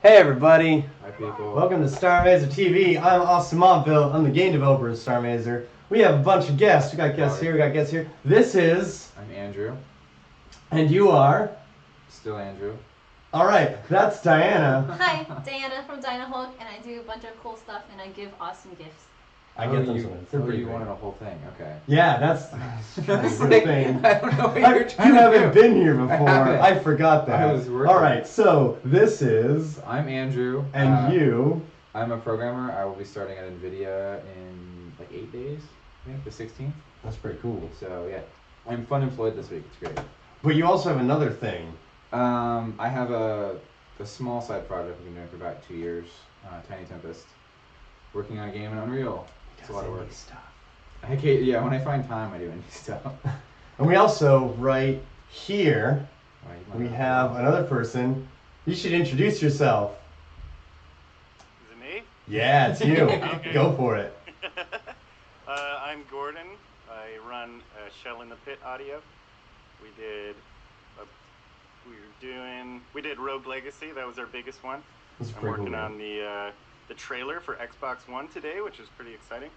Hey everybody! Hi people. Welcome to Starr Mazer TV. I'm Auston. I'm the game developer of Starr Mazer. We have a bunch of guests. We got guests here, we got guests here. This is... I'm Andrew. And you are? Still Andrew. Alright, that's Diana. Hi, Diana from Dynahawk, and I do a bunch of cool stuff, and I give Auston gifts. I get them sometimes. They're pretty you great. wanted a whole thing, okay. Yeah, that's That's the like, thing. I don't know what you're trying You to haven't do. been here before. I forgot that. I was working. Alright, so this is... I'm Andrew. And you... I'm a programmer. I will be starting at NVIDIA in like 8 days, I think, the 16th. That's pretty cool. So yeah, I'm fun employed this week. It's great. But you also have another thing. I have a small side project we've been doing for about 2 years, Tiny Tempest. Working on a game in Unreal. It's a lot of work. Yeah, when I find time, I do indie stuff. And we also, right here, we have a... another person. You should introduce yourself. Is it me? Yeah, it's you. Okay. Go for it. I'm Gordon. I run Shell in the Pit Audio. We did Rogue Legacy. That was our biggest one. That's I'm pretty working cool, on the trailer for Xbox One today, which is pretty exciting.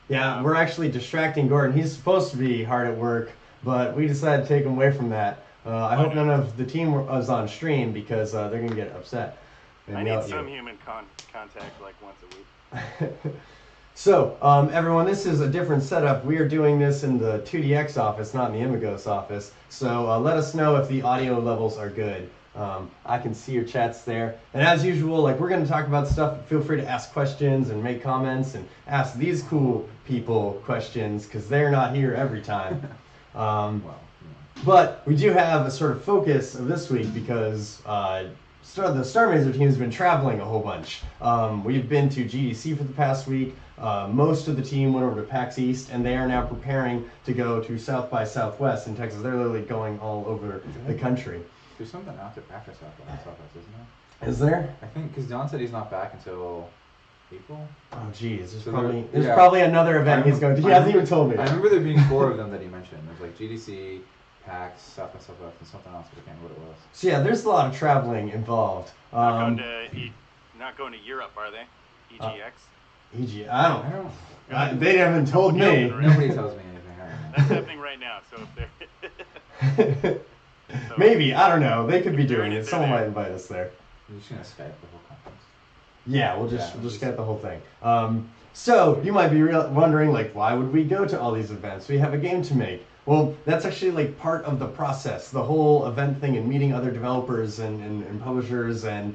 Yeah, we're actually distracting Gordon. He's supposed to be hard at work, but we decided to take him away from that. I hope none of the team was on stream because they're going to get upset. I need some human contact like once a week. So, everyone, this is a different setup. We are doing this in the 2DX office, not in the Imagos office. So let us know if the audio levels are good. I can see your chats there. And as usual, like, we're going to talk about stuff. Feel free to ask questions and make comments and ask these cool people questions because they're not here every time. But we do have a sort of focus of this week because the Starr Mazer team has been traveling a whole bunch. We've been to GDC for the past week. Most of the team went over to PAX East, and they are now preparing to go to South by Southwest in Texas. They're literally going all over the country. There's something after Southwest, isn't there? Is there? I think, because Don said he's not back until April. Oh, geez. There's So probably another event he's going to. He hasn't even told me. I remember there being 4 of them that he mentioned. There's like GDC, PAX, South by Southwest, and something else, but I can't remember what it was. So yeah, there's a lot of traveling involved. Not going to Europe, are they? EGX? EG, I don't. They haven't told me. Nobody tells me anything. That's happening right now. So if they're Maybe, I don't know. They could be They're doing in it. it, Someone they're might there. invite us there. You're just gonna Skype the whole conference. Yeah, we'll just get the whole thing. So you might be wondering, like, why would we go to all these events? We have a game to make. Well, that's actually like part of the process. The whole event thing and meeting other developers and publishers and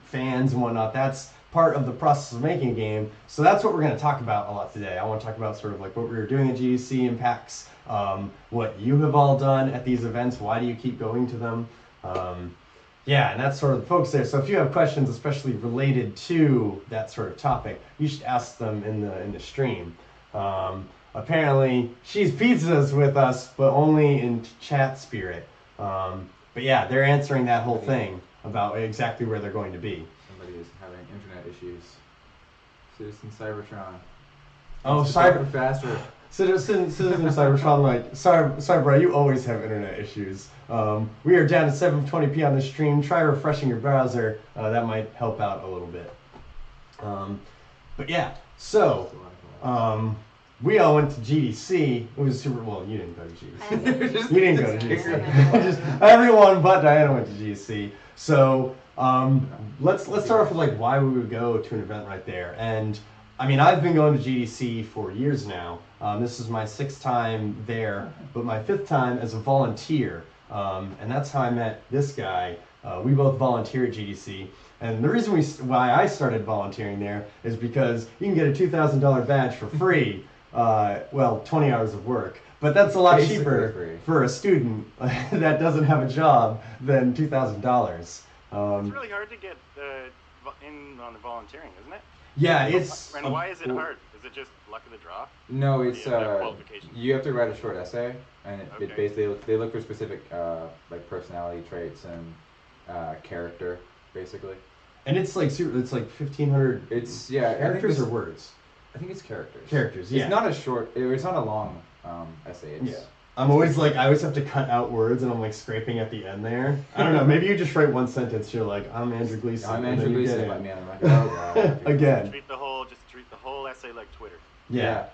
fans and whatnot. That's part of the process of making a game. So that's what we're going to talk about a lot today. I want to talk about sort of like what we were doing at GDC and PAX, what you have all done at these events. Why do you keep going to them? Yeah, and that's sort of the focus there. So if you have questions, especially related to that sort of topic, you should ask them in the stream. Apparently, she's pizzas with us, but only in chat spirit. But yeah, they're answering that whole thing about exactly where they're going to be. Somebody is having internet issues. Citizen Cybertron. Oh, faster. Citizen Cybertron, like, sorry, bro, you always have internet issues. We are down to 720p on the stream. Try refreshing your browser. That might help out a little bit. But yeah, so we all went to GDC. It was super. Well, you didn't go to GDC. You didn't go to GDC. Just everyone but Diana went to GDC. So let's start off with like why we would go to an event right there. And I mean, I've been going to GDC for years now. This is my 6th time there, but my 5th time as a volunteer. And that's how I met this guy. We both volunteer at GDC. And the reason why I started volunteering there is because you can get a $2,000 badge for free. 20 hours of work. But that's a lot cheaper for a student that doesn't have a job than $2,000. it's really hard to get in on the volunteering, isn't it? Yeah, it's... And why is it hard? Is it just luck of the draw? No, Or it's do you have qualifications? you have to write a short essay, and it Okay. basically they look for specific like personality traits and character, basically. And it's like 1,500 It's characters or words? I think it's characters. Characters, yeah. It's not a short. It's not a long essay. It's I'm always like, I always have to cut out words, and I'm like scraping at the end there. I don't know. Maybe you just write one sentence. You're like, I'm Andrew Gleason. I'm and Andrew then you Gleason. get Let in. me on. I'm like, oh god. Again. Just treat the whole essay like Twitter. Yeah.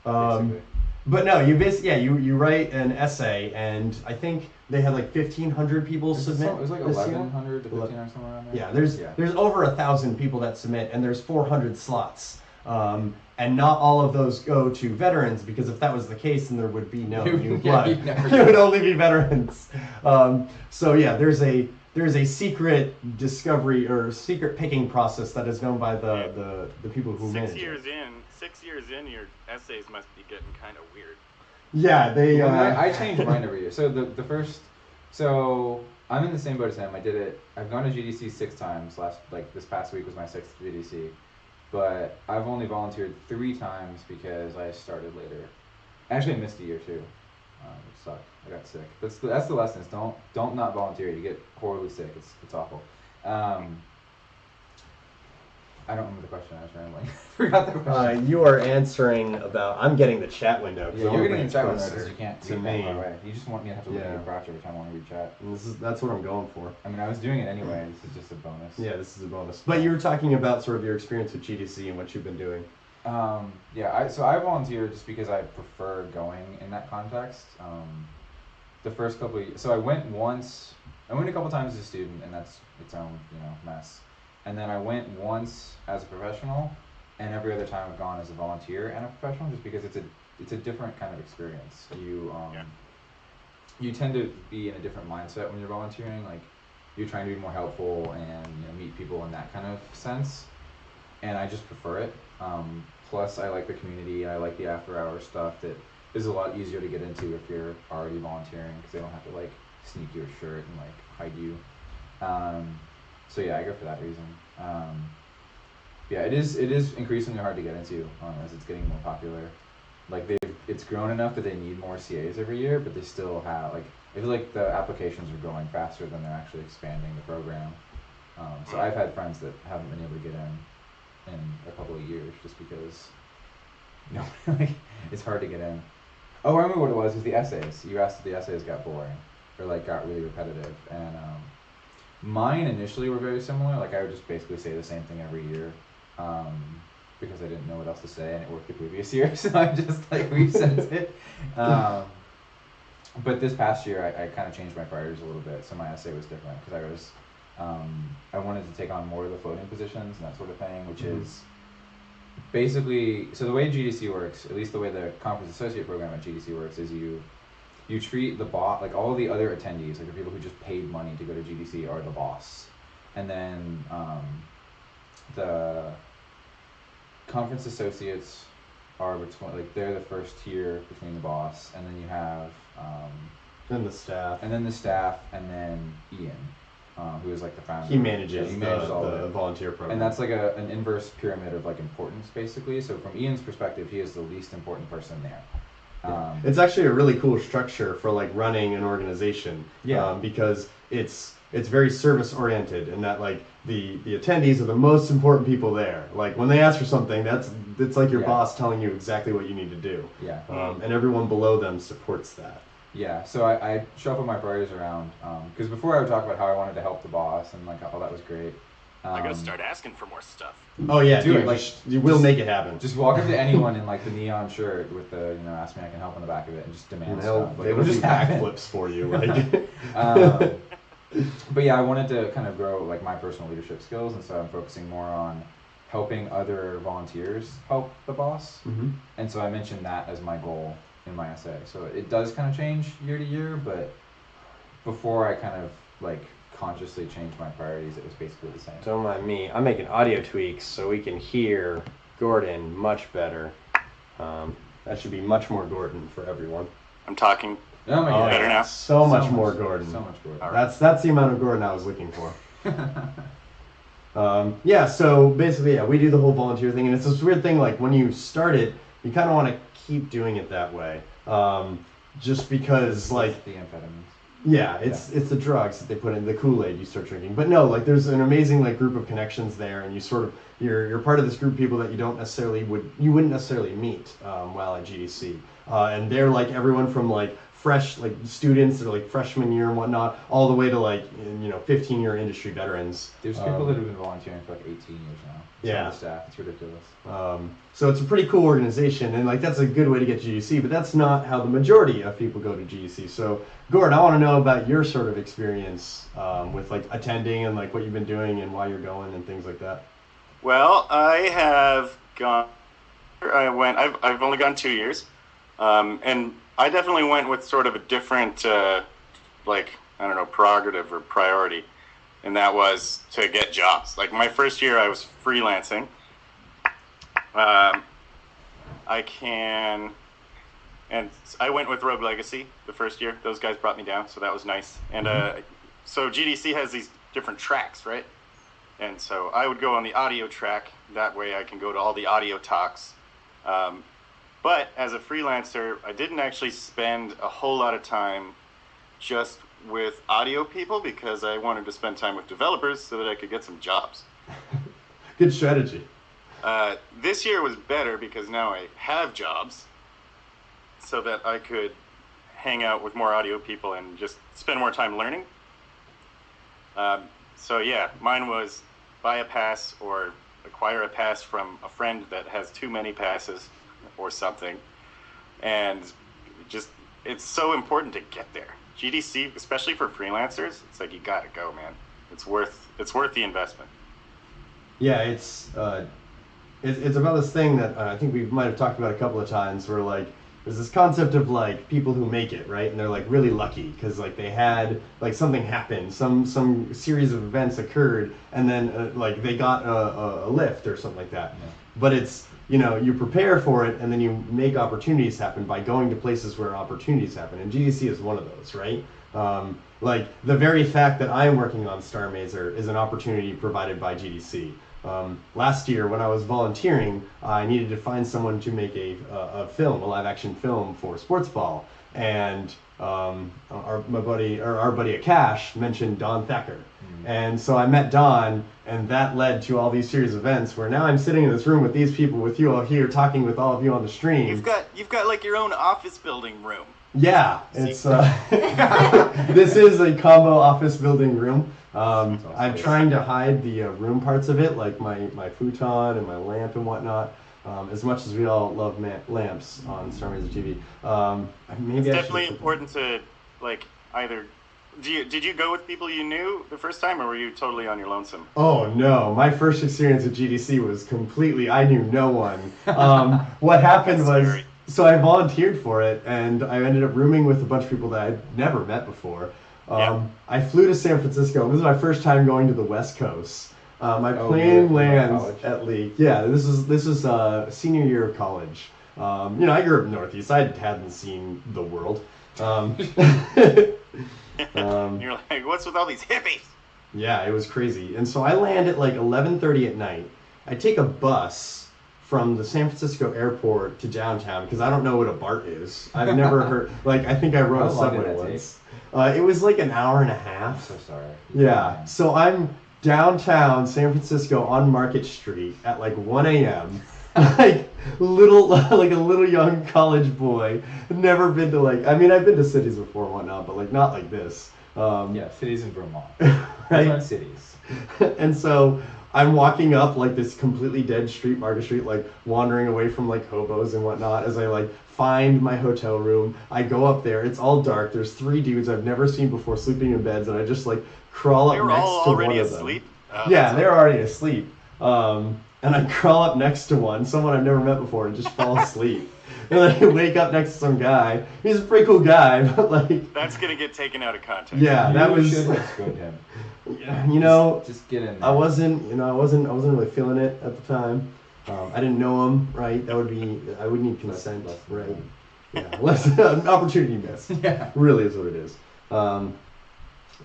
Basically. But no, you basically you write an essay, and I think they had like 1,500 people submit. It was like this year. 1,100 to 15 or somewhere around there. Yeah, there's over 1,000 people that submit, and there's 400 slots. And not all of those go to veterans, because if that was the case, then there would be no new blood. It would only be veterans. So yeah, there's a secret discovery or secret picking process that is known by the people who manage it. 6 years in, your essays must be getting kind of weird. Yeah, they. I change mine every year. So the first, so I'm in the same boat as him. I did it. I've gone to GDC 6 times. This past week was my 6th GDC. But I've only volunteered 3 times because I started later. Actually, I missed a year too, which sucked. I got sick. That's the lesson. Don't not volunteer. You get horribly sick. It's awful. I don't remember the question. I was rambling. Forgot the question. You are answering about. I'm getting the chat window. Yeah, you're getting the chat window because you can't to see me. far away. You just want me to have to look at your crotch every time I want to read chat. And that's what I'm going for. I mean, I was doing it anyway. This is just a bonus. Yeah, this is a bonus. But you were talking about sort of your experience with GDC and what you've been doing. So I volunteered just because I prefer going in that context. The first couple of years, so I went a couple times as a student, and that's its own, mess. And then I went once as a professional, and every other time I've gone as a volunteer and a professional, just because it's a different kind of experience. You tend to be in a different mindset when you're volunteering. Like, you're trying to be more helpful and meet people in that kind of sense. And I just prefer it. Plus, I like the community. I like the after-hours stuff that is a lot easier to get into if you're already volunteering, because they don't have to like sneak you a shirt and like hide you. So yeah, I go for that reason. Yeah, it is increasingly hard to get into as it's getting more popular. Like it's grown enough that they need more CAs every year, but they still have I feel like the applications are growing faster than they're actually expanding the program. So I've had friends that haven't been able to get in a couple of years just because it's hard to get in. Oh, I remember what it was. It was the essays. You asked if the essays got boring or got really repetitive, and mine initially were very similar. Like, I would just basically say the same thing every year because I didn't know what else to say, and it worked the previous year, so I just resent it. But this past year, I kind of changed my priorities a little bit, so my essay was different because I wanted to take on more of the floating positions and that sort of thing, which is basically, so the way GDC works, at least the way the conference associate program at GDC works, is you treat the boss, like all of the other attendees, like the people who just paid money to go to GDC are the boss. And then the conference associates are between, they're the first tier between the boss, and then you have Then the staff. and then Ian, who is the founder. He manages, all of the it. volunteer program. And that's an inverse pyramid of importance, basically. So from Ian's perspective, he is the least important person there. It's actually a really cool structure for running an organization. Yeah. Because it's very service oriented, and that the attendees are the most important people there. When they ask for something, it's like your boss telling you exactly what you need to do. Yeah. And everyone below them supports that. Yeah, so I shuffled my priorities around, because before I would talk about how I wanted to help the boss, and all that was great. I gotta start asking for more stuff. Oh yeah, do dude, it. You will make it happen. Just walk up to anyone in the neon shirt with the ask me I can help on the back of it, and just demand stuff. They will just backflips for you. But yeah, I wanted to kind of grow my personal leadership skills, and so I'm focusing more on helping other volunteers help the boss. Mm-hmm. And so I mentioned that as my goal in my essay. So it does kind of change year to year, but before I kind of consciously changed my priorities, it was basically the same. Don't mind me. I'm making audio tweaks so we can hear Gordon much better. That should be much more Gordon for everyone. I'm talking. Oh my God. Better now? So much more Gordon. So much Gordon. All right. That's the amount of Gordon I was looking for. Yeah, so basically, we do the whole volunteer thing, and it's this weird thing, when you start it, you kind of want to keep doing it that way. Just because, the amphetamines. Yeah, it's the drugs that they put in the Kool-Aid you start drinking. But no, there's an amazing group of connections there, and you sort of you're part of this group of people that you wouldn't necessarily meet while at GDC. And they're everyone from fresh like students or like freshman year and whatnot, all the way to like 15-year industry veterans. There's people that have been volunteering for like 18 years now. Yeah. On the staff, it's ridiculous. So it's a pretty cool organization, and like that's a good way to get GDC, but that's not how the majority of people go to GDC. So Gord, I want to know about your sort of experience with like attending and like what you've been doing and why you're going and things like that. Well, I've only gone 2 years, and I definitely went with sort of a different, prerogative or priority, and that was to get jobs. Like my first year, I was freelancing. And I went with Rogue Legacy the first year. Those guys brought me down, so that was nice. And so GDC has these different tracks, right? And so I would go on the audio track. That way I can go to all the audio talks. But as a freelancer, I didn't actually spend a whole lot of time just with audio people because I wanted to spend time with developers so that I could get some jobs. Good strategy. This year was better because now I have jobs so that I could hang out with more audio people and just spend more time learning. So yeah, mine was buy a pass or acquire a pass from a friend that has too many passes or something. And just, it's so important to get there. GDC, especially for freelancers, it's like you gotta go, man. It's worth the investment. Yeah, it's about this thing that I think we might have talked about a couple of times where like there's this concept of like people who make it, right? And they're like really lucky because like they had like something happened, some series of events occurred, and then like they got a lift or something like that. Yeah. But it's, you prepare for it and then you make opportunities happen by going to places where opportunities happen. And GDC is one of those, right? Like the very fact that I'm working on Starr Mazer is an opportunity provided by GDC. Last year when I was volunteering, I needed to find someone to make a live action film for sports ball. And our buddy Akash mentioned Don Thacker. And so I met Don, and that led to all these series of events where now I'm sitting in this room with these people, with you all here, talking with all of you on the stream. You've got like your own office building room. Yeah, it's this is a combo office building room. I'm trying to hide the room parts of it, like my futon and my lamp and whatnot. As much as we all love lamps on Starr Mazer TV, it's definitely important to like either. Did you go with people you knew the first time, or were you totally on your lonesome? Oh no, my first experience at GDC was completely, I knew no one. What happened was, so I volunteered for it, and I ended up rooming with a bunch of people that I'd never met before. I flew to San Francisco. This is my first time going to the West Coast. My plane lands at Leek. Yeah, this is senior year of college. I grew up in Northeast. I hadn't seen the world. You're like, what's with all these hippies? Yeah, it was crazy. And so I land at like 11:30 at night. I take a bus from the San Francisco airport to downtown because I don't know what a BART is. I've never heard, like, I think I rode a subway once. It was like an hour and a half. I'm so sorry. Yeah, so I'm downtown San Francisco on Market Street at like 1 a.m. like a little young college boy. Never been to I've been to cities before and whatnot, but like not like this. Cities in Vermont. Right? Those aren't cities. And so I'm walking up like this completely dead street, Market Street, like wandering away from like hobos and whatnot as I like find my hotel room. I go up there, it's all dark, there's 3 dudes I've never seen before sleeping in beds, and I just like crawl up next to one of them. Asleep? Yeah, they're already asleep. And I crawl up next to someone I've never met before, and just fall asleep. And then I wake up next to some guy. He's a pretty cool guy, but like... That's gonna get taken out of context. Yeah, that was... You should have screwed him. Just get in there. I wasn't really feeling it at the time. I didn't know him, right? I would need consent, right? Yeah, an opportunity miss. Yeah. Really is what it is. And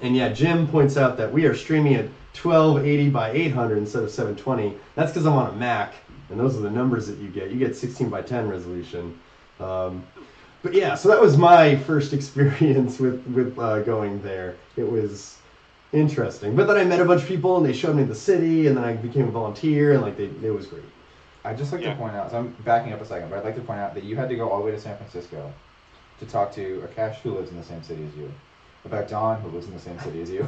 yeah, Jim points out that we are streaming at 1280 by 800 instead of 720. That's because I'm on a Mac, and those are the numbers that you get. You get 16 by 10 resolution. But yeah, so that was my first experience with going there. It was interesting. But then I met a bunch of people, and they showed me the city, and then I became a volunteer, and it was great. I'd just like to point out, so I'm backing up a second, but I'd like to point out that you had to go all the way to San Francisco to talk to Akash, who lives in the same city as you, about Don, who lives in the same city as you.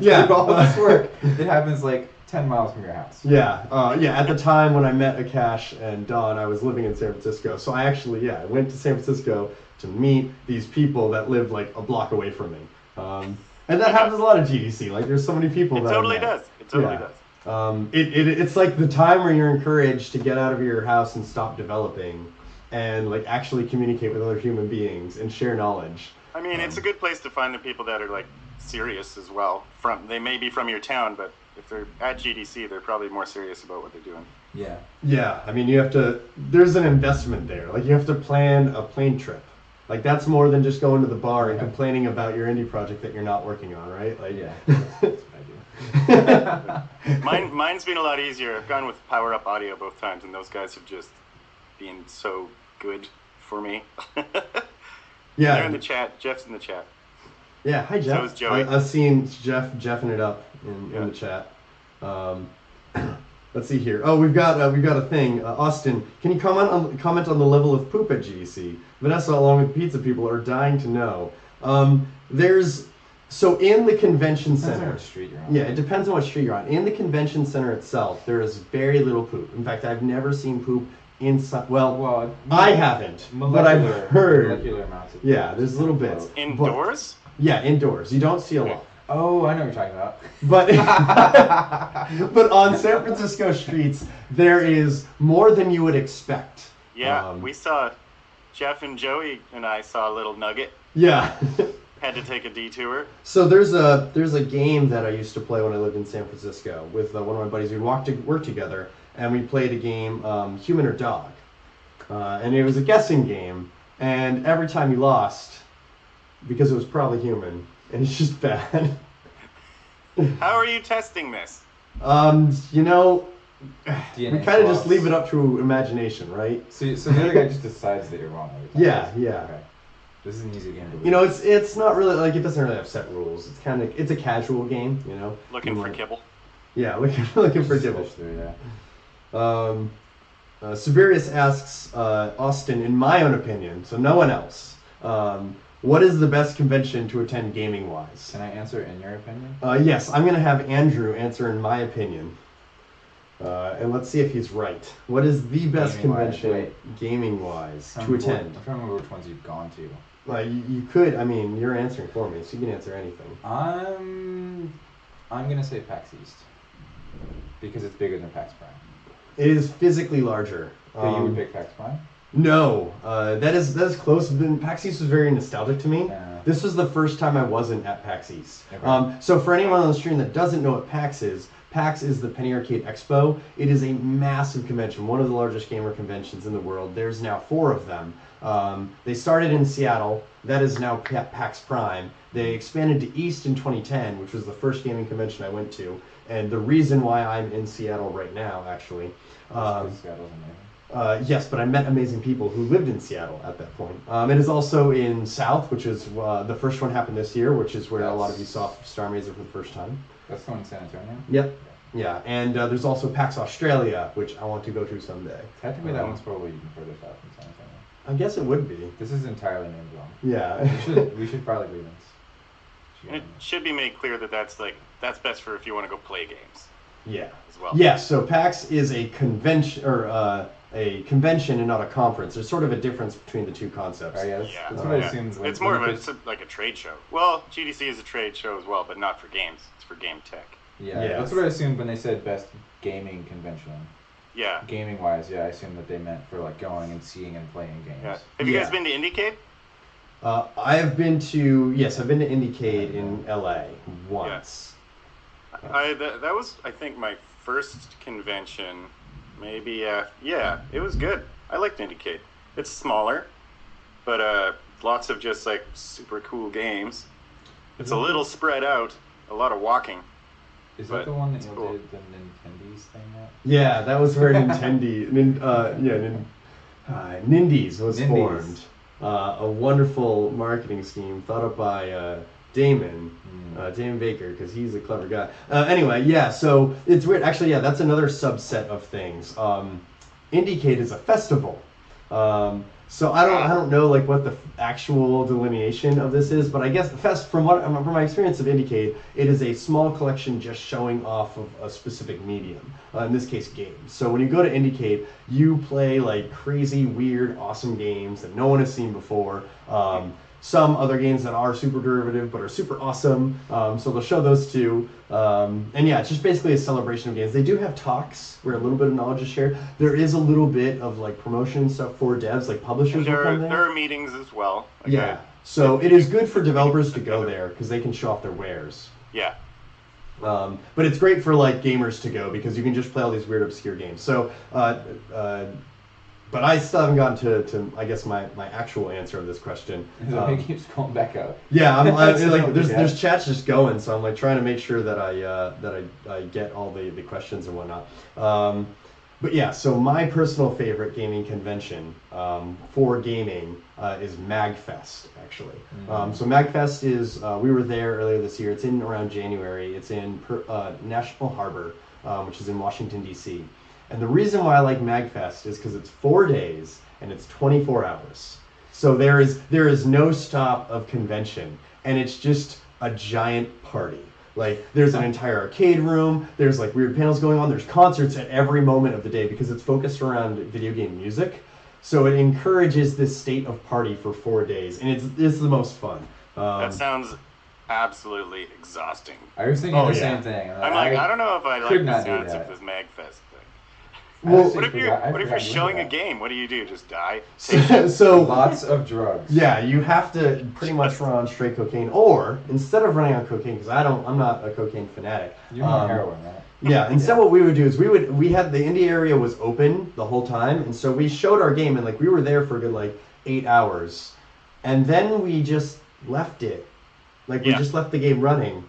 Yeah. All this work, it happens like 10 miles from your house. Yeah, at the time when I met Akash and Don, I was living in San Francisco. So I actually, I went to San Francisco to meet these people that lived like a block away from me. And that happens a lot of GDC. Like, there's so many people It that totally does. It totally does. It's like the time where you're encouraged to get out of your house and stop developing and like actually communicate with other human beings and share knowledge. I mean, it's a good place to find the people that are like serious as well. They may be from your town, but if they're at GDC, they're probably more serious about what they're doing. Yeah. Yeah, I mean, there's an investment there. Like, you have to plan a plane trip. Like, that's more than just going to the bar and complaining about your indie project that you're not working on, right? Like, Yeah. That's what I do. Mine's been a lot easier. I've gone with Power Up Audio both times, and those guys have just been so good for me. Yeah. They're in the chat. Jeff's in the chat. Yeah, hi Jeff. So is Joey. I've seen Jeff jeffing it up in the chat. Let's see here. Oh, we've got a thing. Austin, can you comment on the level of poop at GDC? Vanessa, along with pizza people, are dying to know. So in the convention Depends on center. what street you're on. Yeah, it depends on what street you're on. In the convention center itself, there is very little poop. In fact, I've never seen poop inside. Well, I haven't, but I've heard. Molecular amounts of Yeah, there's little bits. Indoors? Yeah, indoors. You don't see a lot. Oh, I know what you're talking about. But but on San Francisco streets, there is more than you would expect. Yeah, we saw Jeff and Joey and I saw a little nugget. Yeah. Had to take a detour. So there's a game that I used to play when I lived in San Francisco with one of my buddies. We'd work together, and we played a game, Human or Dog. And it was a guessing game, and every time you lost, because it was probably human, and it's just bad. How are you testing this? You know, DNA we kind of just swaps. leave it up to imagination, right? So the other guy just decides that you're wrong every time. Yeah. Okay. This is an easy game to lose. You know, it's not really like, it doesn't really have set rules. It's a casual game, you know. Looking for kibble. Yeah, looking for kibble. Fish through, yeah. Siberius asks Austin, in my own opinion, so no one else, what is the best convention to attend gaming wise? Can I answer in your opinion? Yes, I'm gonna have Andrew answer in my opinion. And let's see if he's right. What is the best convention gaming wise to attend? I'm trying to remember which ones you've gone to. You could, I mean, you're answering for me, so you can answer anything. I'm gonna say PAX East because it's bigger than PAX Prime. It is physically larger. So you would pick PAX Prime? No, that is close. PAX East was very nostalgic to me. Yeah. This was the first time I wasn't at PAX East. Okay. So for anyone on the stream that doesn't know what PAX is the Penny Arcade Expo. It is a massive convention, one of the largest gamer conventions in the world. There's now 4 of them. They started in Seattle. That is now PAX Prime. They expanded to East in 2010, which was the first gaming convention I went to. And the reason why I'm in Seattle right now, actually. Seattle's amazing. Yes, but I met amazing people who lived in Seattle at that point. It is also in South, which is the first one happened this year, which is where a lot of you saw Starr Mazer for the first time. That's the one in San Antonio? Yep. Yeah, and there's also PAX Australia, which I want to go to someday. Technically, that one's probably even further south than San Antonio. I guess it would be. This is entirely named wrong. Yeah. We should file a grievance. And it should be made clear that that's best for if you want to go play games. Yeah. As well. Yeah. So PAX is a convention and not a conference. There's sort of a difference between the two concepts. Oh, yeah, Yeah. that's what I assumed. It's more of like a trade show. Well, GDC is a trade show as well, but not for games. It's for game tech. Yeah, that's what I assumed when they said best gaming convention. Yeah. Gaming wise, yeah, I assumed that they meant for like going and seeing and playing games. Yeah. Have you guys been to Indiecade? I've been to Indiecade in LA once. Yeah. That was, I think, my first convention. Maybe, yeah, it was good. I liked Indiecade. It's smaller, but lots of just like super cool games. It's a little spread out, a lot of walking. Is that the one that you cool. did the Nintendies thing at? Yeah, that was where Nindies was formed. A wonderful marketing scheme thought up by Damon Baker, because he's a clever guy. Anyway, yeah, so it's weird. Actually, yeah, that's another subset of things. Indiecade is a festival. So I don't know like what the actual delineation of this is, but I guess the fest from my experience of Indicate, it is a small collection just showing off of a specific medium. In this case, games. So when you go to Indicate, you play like crazy, weird, awesome games that no one has seen before. Some other games that are super derivative but are super awesome. So they'll show those too. And yeah, it's just basically a celebration of games. They do have talks where a little bit of knowledge is shared. There is a little bit of like promotion and stuff for devs, like publishers will come there. There are meetings as well. Like yeah. So it is good for developers to go there because they can show off their wares. Yeah. But it's great for like gamers to go because you can just play all these weird obscure games. So but I still haven't gotten to I guess my actual answer of this question. It keeps going back up. Yeah, like there's chats just going, so I'm like trying to make sure that I get all the questions and whatnot. But yeah, so my personal favorite gaming convention for gaming is MagFest actually. So MagFest is we were there earlier this year. It's in around January. It's in National Harbor, which is in Washington D.C. And the reason why I like MagFest is because it's 4 days and it's 24 hours. So there is no stop of convention, and it's just a giant party. Like there's an entire arcade room, there's like weird panels going on, there's concerts at every moment of the day because it's focused around video game music. So it encourages this state of party for 4 days, and it's the most fun. That sounds absolutely exhausting. I was thinking the same thing. I'm like, I don't know if I like the sounds of this MagFest thing. Well, what if you're showing a game? What do you do? Just die? So lots of drugs. Yeah, you have to pretty much run on straight cocaine, or instead of running on cocaine, because I'm not a cocaine fanatic. You're on heroin, right? Yeah. Instead, what we would do is we had the indie area was open the whole time, and so we showed our game, and like we were there for a good like 8 hours, and then we just left it, like we just left the game running.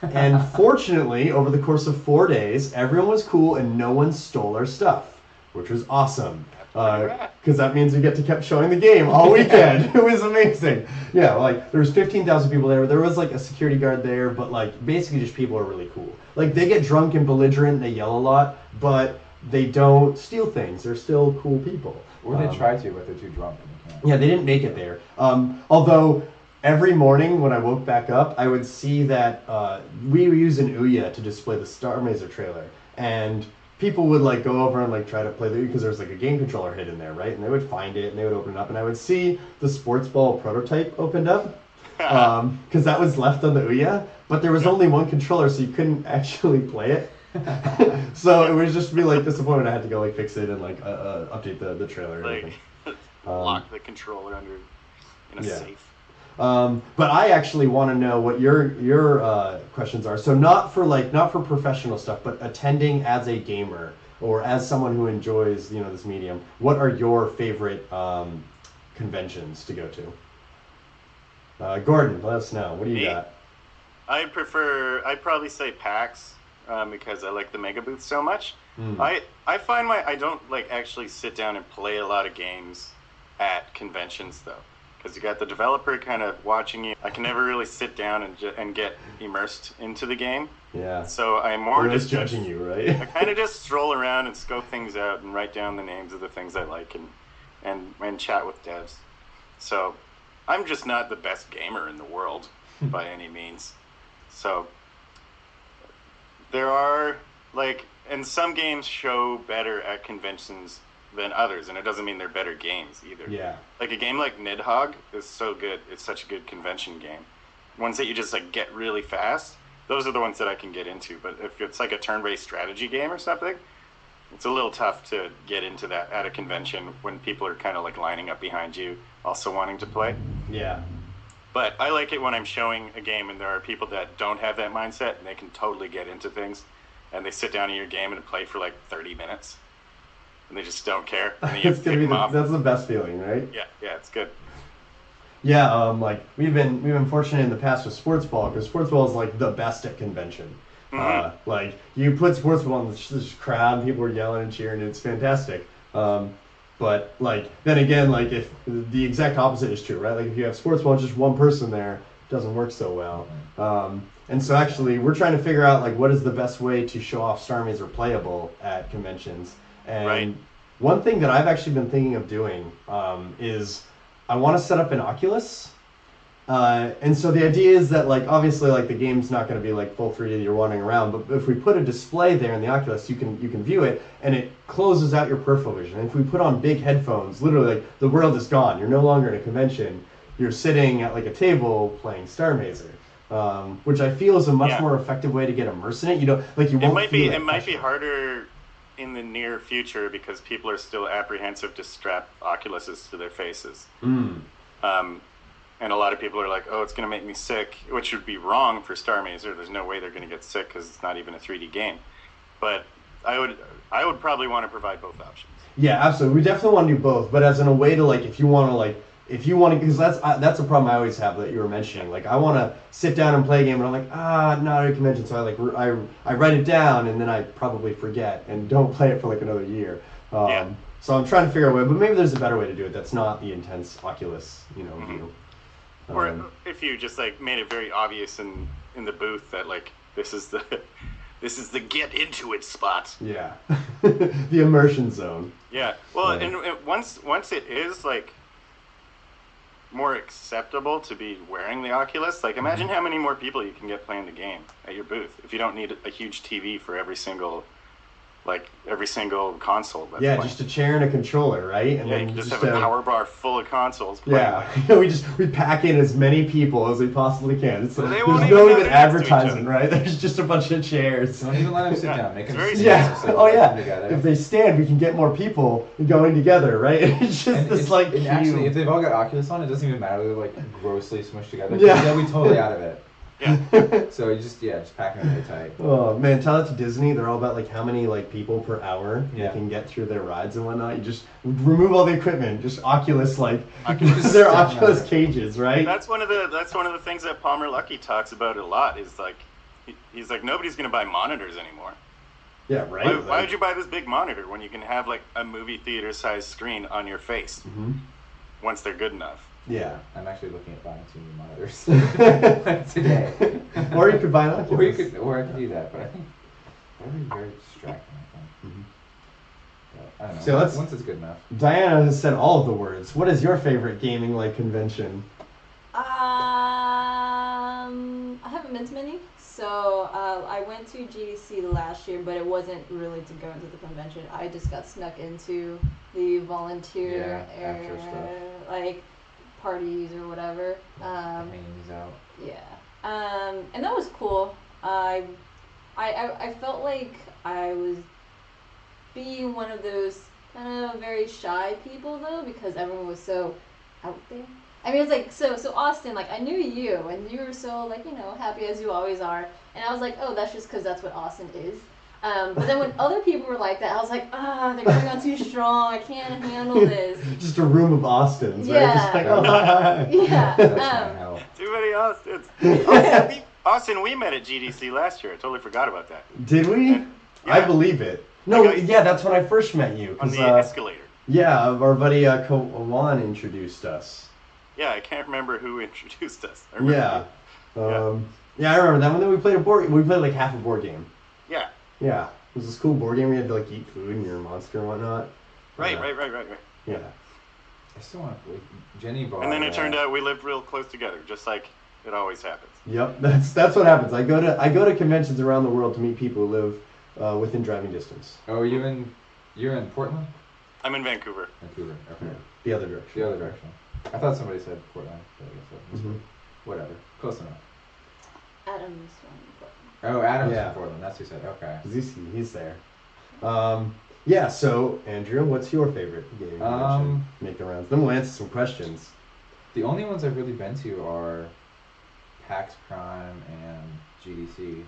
And fortunately, over the course of 4 days, everyone was cool and no one stole our stuff, which was awesome. Because that means we get to keep showing the game all weekend. It was amazing. Yeah, like there was 15,000 people there. There was like a security guard there, but like basically just people are really cool. Like they get drunk and belligerent, and they yell a lot, but they don't steal things. They're still cool people. Or they try to, but they're too drunk. Yeah, they didn't make it there. Although every morning when I woke back up, I would see that we were using Ouya to display the Starr Mazer trailer, and people would like go over and like try to play the Ouya because there's like a game controller hidden there, right? And they would find it and they would open it up, and I would see the sports ball prototype opened up because that was left on the Ouya, but there was only one controller, so you couldn't actually play it. So it would just be like disappointed. I had to go like fix it and like update the trailer and everything. Lock the controller in a safe. But I actually want to know what your questions are. So not for professional stuff, but attending as a gamer or as someone who enjoys this medium. What are your favorite conventions to go to? Gordon, let us know. What do you got? I'd probably say PAX because I like the mega booth so much. I find I don't like actually sit down and play a lot of games at conventions though. Because you got the developer kind of watching you. I can never really sit down and get immersed into the game. Yeah. So I'm more just judging you, right? I kind of just stroll around and scope things out and write down the names of the things I like and chat with devs. So I'm just not the best gamer in the world by any means. So there are and some games show better at conventions than others, and it doesn't mean they're better games either. Yeah. Like a game like Nidhogg is so good. It's such a good convention game. Ones that you just get really fast, those are the ones that I can get into. But if it's like a turn-based strategy game or something, it's a little tough to get into that at a convention when people are kind of lining up behind you, also wanting to play. Yeah. But I like it when I'm showing a game and there are people that don't have that mindset and they can totally get into things, and they sit down in your game and play for 30 minutes. And they just don't care. And then you pick them off. That's the best feeling, right? Yeah, it's good. Yeah, we've been fortunate in the past with sports ball because sports ball is the best at convention. Mm-hmm. You put sports ball in this crowd, people are yelling and cheering, it's fantastic. But then again, if the exact opposite is true, right? If you have sports ball, just one person there, it doesn't work so well. And so actually, we're trying to figure out what is the best way to show off Starr Mazer playable at conventions. And One thing that I've actually been thinking of doing is I want to set up an Oculus. And so the idea is that, like, obviously, like, the game's not going to be like full 3D, you're wandering around, but if we put a display there in the Oculus, you can view it, and it closes out your peripheral vision. And if we put on big headphones, literally, like, the world is gone. You're no longer in a convention. You're sitting at, like, a table playing Starr Mazer, which I feel is a much more effective way to get immersed in it. You know, like, you won't feel it might be harder in the near future because people are still apprehensive to strap Oculuses to their faces. And a lot of people are like, oh, it's going to make me sick, which would be wrong for Starr Mazer. There's no way they're going to get sick because it's not even a 3D game. But I would probably want to provide both options. Yeah, absolutely. We definitely want to do both, but as in a way to, like, if you want to, because that's a problem I always have that you were mentioning. Like, I want to sit down and play a game, and I'm like, not at a convention, so I write it down, and then I probably forget and don't play it for like another year. So I'm trying to figure out a way, but maybe there's a better way to do it. That's not the intense Oculus, view. Or if you just like made it very obvious in the booth that like this is the get into it spot. Yeah, the immersion zone. Yeah. Well, and once it is like more acceptable to be wearing the Oculus, like imagine how many more people you can get playing the game at your booth if you don't need a huge TV for every single console. That's playing. Just a chair and a controller, right? And then you can just have a power bar full of consoles playing. Yeah, we pack in as many people as we possibly can. There's no even advertising, right? There's just a bunch of chairs. Don't even let them sit down. Make them stand. If they stand, we can get more people going together, right? It's just actually, if they've all got Oculus on, it doesn't even matter. They're like grossly smushed together. Yeah, they'll be totally out of it. Yeah. So you just pack them really tight. Oh man, tell that to Disney. They're all about like how many like people per hour they can get through their rides and whatnot. You just remove all the equipment, just Oculus they're Oculus cages, right? That's one of the things that Palmer Luckey talks about a lot. Is like he's like nobody's gonna buy monitors anymore. Yeah, right. Why would you buy this big monitor when you can have like a movie theater sized screen on your face once they're good enough? Yeah. I'm actually looking at buying 2 new monitors today. Or you could buy an Oculus. Or I could do that, but I think that would be very distracting, I think. But, I don't know. So once it's good enough. Diana has said all of the words. What is your favorite gaming convention? I haven't been to many. So I went to GDC last year, but it wasn't really to go into the convention. I just got snuck into the volunteer area, like parties or whatever. Hangings out. Yeah. And that was cool. I felt like I was being one of those kind of very shy people though, because everyone was so out there. I mean, it's like, so Austin, like, I knew you, and you were so, like, happy as you always are, and I was like, oh, that's just because that's what Austin is. But then when other people were like that, I was like, they're going on too strong, I can't handle this. Just a room of Austins, right? Just like, hi. Yeah. Too many Austins. Austin, we met at GDC last year. I totally forgot about that. Did we? I believe it. No, that's when I first met you. On the escalator. Yeah, our buddy Kawan introduced us. Yeah, I can't remember who introduced us. I remember I remember that one. Then we played like half a board game. Yeah. Yeah. It was this cool board game. We had to like eat food and you're a monster and whatnot. Right. Yeah. I still want to play. Jenny bought. And then it turned out we lived real close together, just like it always happens. Yep, that's what happens. I go to conventions around the world to meet people who live within driving distance. Oh, you're in Portland? I'm in Vancouver. Okay. Yeah. The other direction. I thought somebody said Portland, but I guess that was whatever. Close enough. Adam's from Portland. Oh, Adam's from Portland. That's who said. Okay. He's there. So Andrew, what's your favorite gaming convention? Make the rounds. Then we'll answer some questions. The only ones I've really been to are PAX Prime and GDC.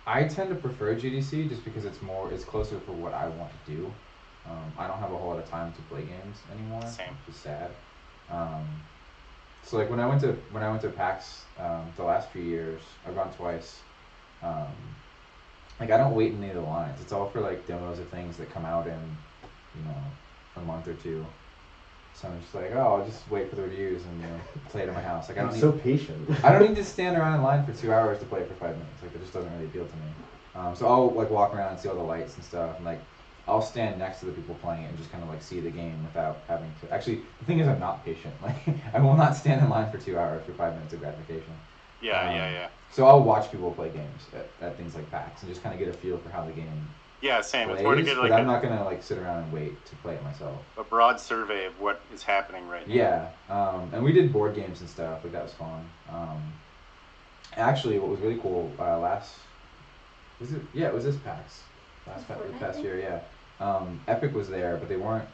I tend to prefer GDC just because it's closer for what I want to do. I don't have a whole lot of time to play games anymore. Same. Which is sad. So like when I went to PAX the last few years, I've gone twice. Like I don't wait in any of the lines. It's all for like demos of things that come out in a month or two. So I'm just like, I'll just wait for the reviews and play it at my house. Like I'm so patient. I don't need to stand around in line for 2 hours to play it for 5 minutes. Like it just doesn't really appeal to me. So I'll like walk around and see all the lights and stuff, and like I'll stand next to the people playing it and just kind of like see the game without having to. Actually, the thing is, I'm not patient. Like, I will not stand in line for 2 hours for 5 minutes of gratification. Yeah. So I'll watch people play games at things like PAX and just kind of get a feel for how the game. Yeah, same. Plays, it's more to get like but I'm not gonna like sit around and wait to play it myself. a broad survey of what is happening right now. Yeah, and we did board games and stuff. Like that was fun. Actually, what was really cool it was this PAX this past year. Yeah, Epic was there, but they weren't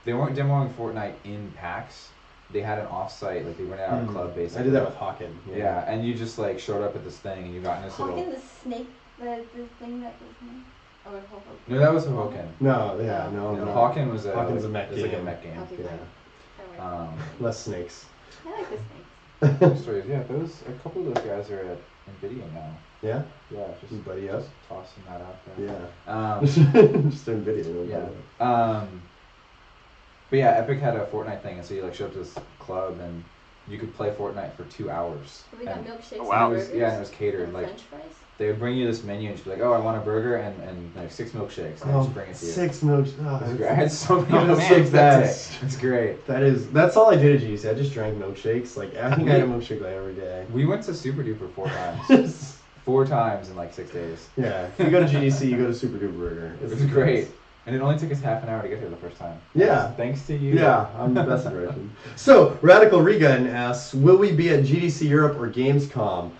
demoing Fortnite in PAX. They had an off-site, like they went out a club basically. I did that with Hawken. Yeah, and you just like showed up at this thing and you got in this little. Hawken the snake, the thing that goes in. Or No, that was Hoboken. No, Hawken was Hawken's a mech game. like a mech game. Okay, Yeah. Less snakes. I like the snakes. Stories. Yeah, a couple of those guys are at NVIDIA now. Yeah? Yeah, just buddy up. Just tossing that out there. Yeah. Just NVIDIA. Yeah. But yeah, Epic had a Fortnite thing, and so you like show up to this club and you could play Fortnite for 2 hours. We got milkshakes. Oh, wow. And burgers, and it was catered. and Like French fries. they would bring you this menu and she'd be like, "Oh, I want a burger and like 6 milkshakes," and they just bring it to you. 6 milkshakes. It's great. I had so many Oh, milkshakes that day. It's great. That's all I did at GDC. I just drank milkshakes. Like I think I had a milkshake like every day. We went to Super Duper 4 times. 4 times in like 6 days. Yeah. If you go to GDC, you go to Super Duper Burger. It was great. And it only took us half an hour to get here the first time. Yeah. Thanks to you. Yeah, I'm the best direction. So, Radical Regun asks, will we be at GDC Europe or Gamescom?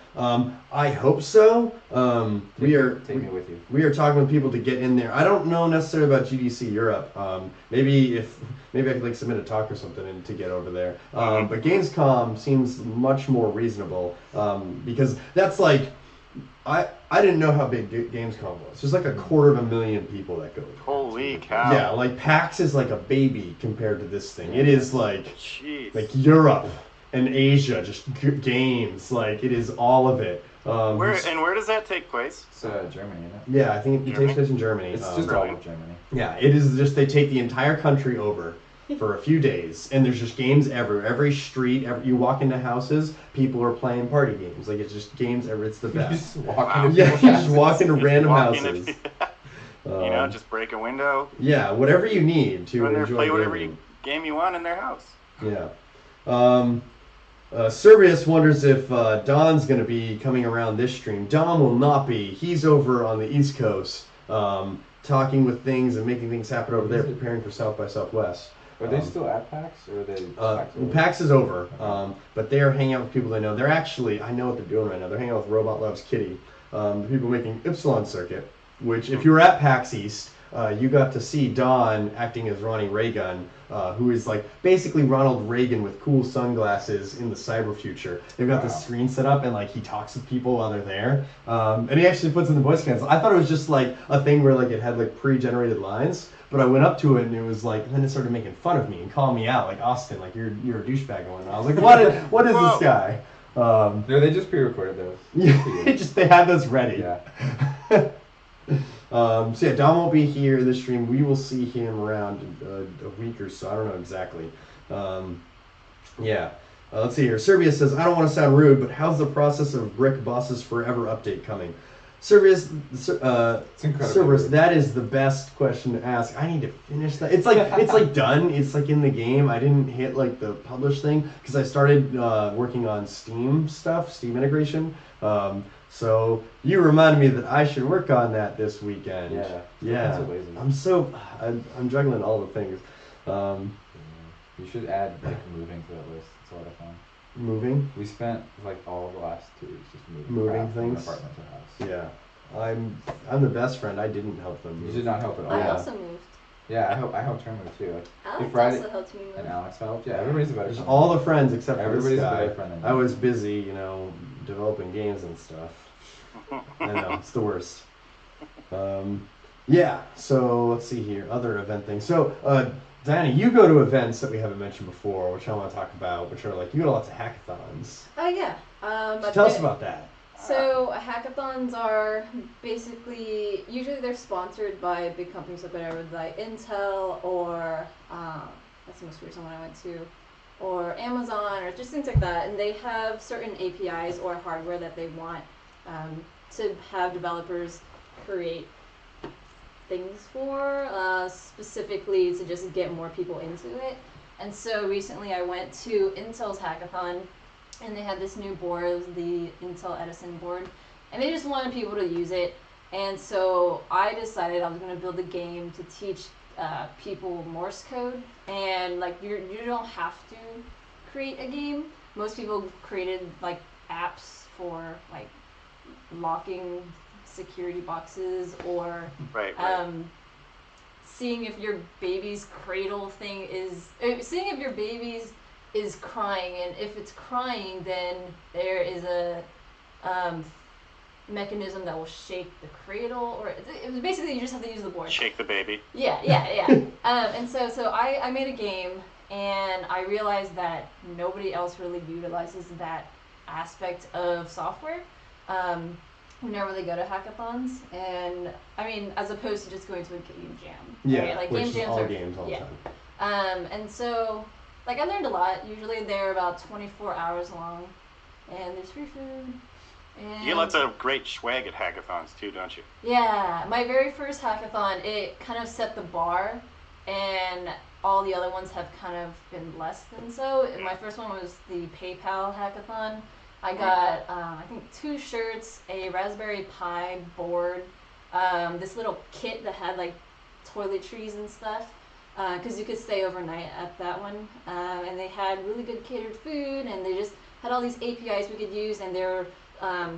I hope so. Take me with you. We are talking with people to get in there. I don't know necessarily about GDC Europe. Maybe I could like submit a talk or something and to get over there. But Gamescom seems much more reasonable because that's like I didn't know how big Gamescom was. There's like 250,000 people that go. Holy cow. Yeah, like PAX is like a baby compared to this thing. It is like Jeez. like Europe and Asia, just games. Like it is all of it. Where does that take place? It's Germany, isn't it? Yeah, I think it takes place in Germany. It's just all of Germany. Yeah, it is just they take the entire country over for a few days, and there's just games everywhere. Every street, you walk into houses, people are playing party games. Like it's just games everywhere. It's the best. You just walk into random houses. Just break a window. Yeah, whatever you need to enjoy play whatever gaming. game you want in their house. Yeah. Servius wonders if Don's going to be coming around this stream. Don will not be. He's over on the East Coast, talking with things and making things happen over there, preparing for South by Southwest. Are they still at PAX, or are they? PAX is over, but they are hanging out with people they know. They're actually, I know what they're doing right now. They're hanging out with Robot Loves Kitty, the people making Ypsilon Circuit, which if you were at PAX East, you got to see Don acting as Ronnie Reagan, who is like basically Ronald Reagan with cool sunglasses in the cyber future. They've got this screen set up and like he talks with people while they're there, and he actually puts in the voice cancel. I thought it was just like a thing where like it had like pre-generated lines, but I went up to it and it was like, and then it started making fun of me and calling me out like Auston, like you're a douchebag going. And I was like, what is this guy? No, they just pre-recorded those. Yeah, they had those ready. Yeah. So yeah, Don won't be here this stream. We will see him around a week or so. I don't know exactly. Let's see here. Serbia says, I don't want to sound rude, but how's the process of Brick Bosses Forever update coming? Serbius, that is the best question to ask. I need to finish that. It's like done. It's like in the game. I didn't hit like the publish thing because I started working on Steam stuff, Steam integration. So you reminded me that I should work on that this weekend. Yeah. I'm juggling all the things. You should add like moving to that list. It's a lot of fun. Moving? We spent like all of the last 2 weeks just moving things. From apartment to house. Yeah. I'm the best friend. I didn't help them move. You did not help at all. I also moved. Yeah, I helped her move too. Like, Alex also helped me move. And Alex helped. Yeah, everybody's a better friend. All the friends except for everybody's this guy. a better friend than me. I was busy, developing games and stuff. I know, it's the worst. So let's see here. Other event things. So, Diana, you go to events that we haven't mentioned before, which I want to talk about, which are like, you go to lots of hackathons. Oh, yeah. Tell us about that. So hackathons are basically, usually they're sponsored by big companies like whatever, like Intel or, that's the most recent one I went to, or Amazon or just things like that. And they have certain APIs or hardware that they want to have developers create things for, specifically to just get more people into it. And so recently I went to Intel's hackathon, and they had this new board, it was the Intel Edison board, and they just wanted people to use it. And so I decided I was going to build a game to teach people Morse code, and like you don't have to create a game. Most people created like apps for like locking security boxes or Right. seeing if your baby's cradle thing is seeing if your baby's is crying, and if it's crying, then there is a mechanism that will shake the cradle, or it was basically you just have to use the board. Shake the baby. Yeah. And so I made a game, and I realized that nobody else really utilizes that aspect of software. Whenever they go to hackathons, and I mean, as opposed to just going to a game jam. Yeah, right? Like which game is jams all are, games all the yeah. time. And so, like, I learned a lot. Usually they're about 24 hours long, and there's free food. And You get lots of great swag at hackathons too, don't you? yeah, my very first hackathon, it kind of set the bar, and all the other ones have kind of been less than so. And my first one was the PayPal hackathon. I got, I think, 2 shirts, a Raspberry Pi board, this little kit that had like toiletries and stuff, because you could stay overnight at that one. And they had really good catered food, and they just had all these APIs we could use, and there were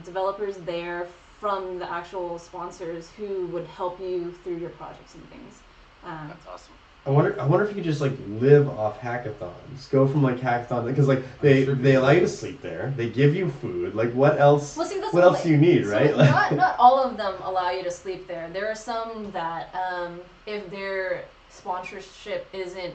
developers there from the actual sponsors who would help you through your projects and things. That's awesome. I wonder if you could just like live off hackathons. Go from like hackathon because like they allow you to sleep there. They give you food. Like what else? Well, see, that's what else do you need, so right? Not all of them allow you to sleep there. There are some that if their sponsorship isn't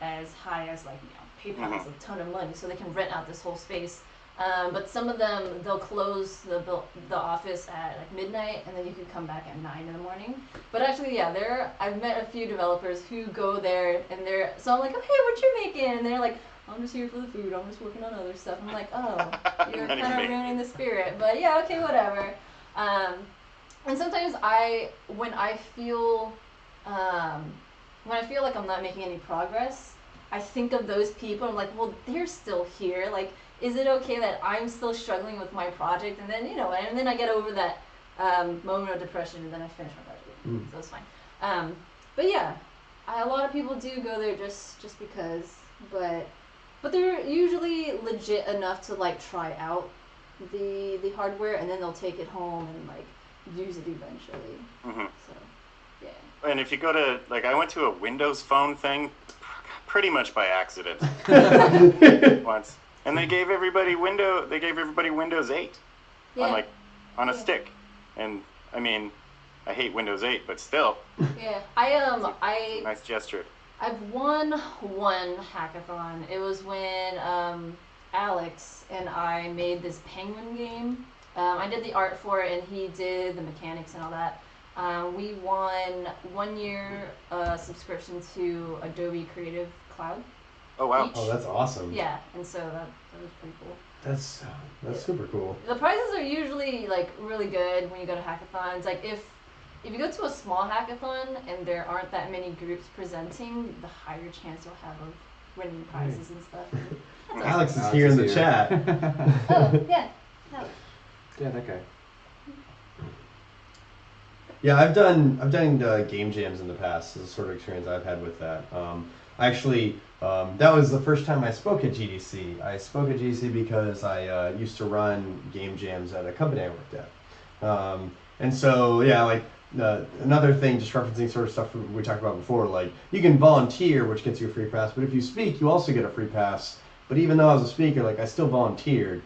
as high as like PayPal has a ton of money, so they can rent out this whole space. But some of them, they'll close the office at like midnight, and then you can come back at 9 in the morning. But actually, yeah, I've met a few developers who go there, and so I'm like, oh, hey, what you making? And they're like, I'm just here for the food. I'm just working on other stuff. I'm like, oh, you're kind of ruining the spirit. But yeah, okay, whatever. And sometimes when I feel like I'm not making any progress, I think of those people. I'm like, well, they're still here. Like, is it okay that I'm still struggling with my project? And then, and then I get over that moment of depression, and then I finish my project. So it's fine. But yeah, a lot of people do go there just because, but they're usually legit enough to like try out the hardware, and then they'll take it home and like use it eventually. So yeah. And if you go to, like, I went to a Windows Phone thing pretty much by accident once. And they gave everybody Windows 8 on a stick. And I mean, I hate Windows 8, but still. Yeah, Nice gesture. I've won one hackathon. It was when Alex and I made this penguin game. I did the art for it, and he did the mechanics and all that. We won 1 year subscription to Adobe Creative Cloud. Oh wow! Each. Oh, that's awesome. Yeah, and so that was pretty cool. That's super cool. The prizes are usually like really good when you go to hackathons. Like if you go to a small hackathon and there aren't that many groups presenting, the higher chance you'll have of winning prizes and stuff. And Alex is here in the chat. Oh yeah, Alex. Yeah, that guy. Yeah, I've done game jams in the past. This is the sort of experience I've had with that. Actually, that was the first time I spoke at GDC. I spoke at GDC because I used to run game jams at a company I worked at. And so, yeah, like another thing, just referencing sort of stuff we talked about before, like you can volunteer, which gets you a free pass, but if you speak, you also get a free pass. But even though I was a speaker, like I still volunteered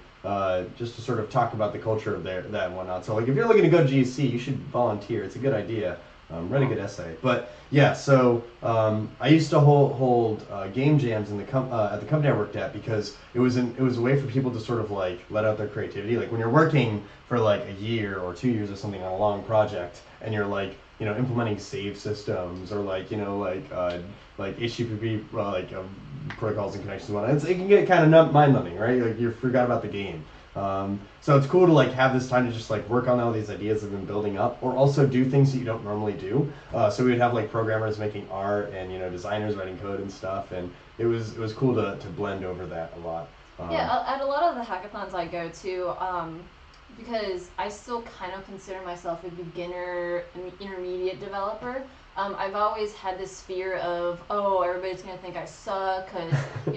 just to sort of talk about the culture of that and whatnot. So like if you're looking to go to GDC, you should volunteer. It's a good idea. Write a good essay. But yeah, so I used to hold game jams in at the company I worked at because it was a way for people to sort of like let out their creativity. Like when you're working for like a year or 2 years or something on a long project, and you're like implementing save systems or like like HTTP protocols and connections and whatnot. It can get kind of mind numbing, right? Like you forgot about the game. So it's cool to like have this time to just like work on all these ideas that have been building up, or also do things that you don't normally do. So we would have like programmers making art and designers writing code and stuff, and it was cool to blend over that a lot. Yeah, at a lot of the hackathons I go to, because I still kind of consider myself a beginner and intermediate developer. I've always had this fear of, oh, everybody's going to think I suck because,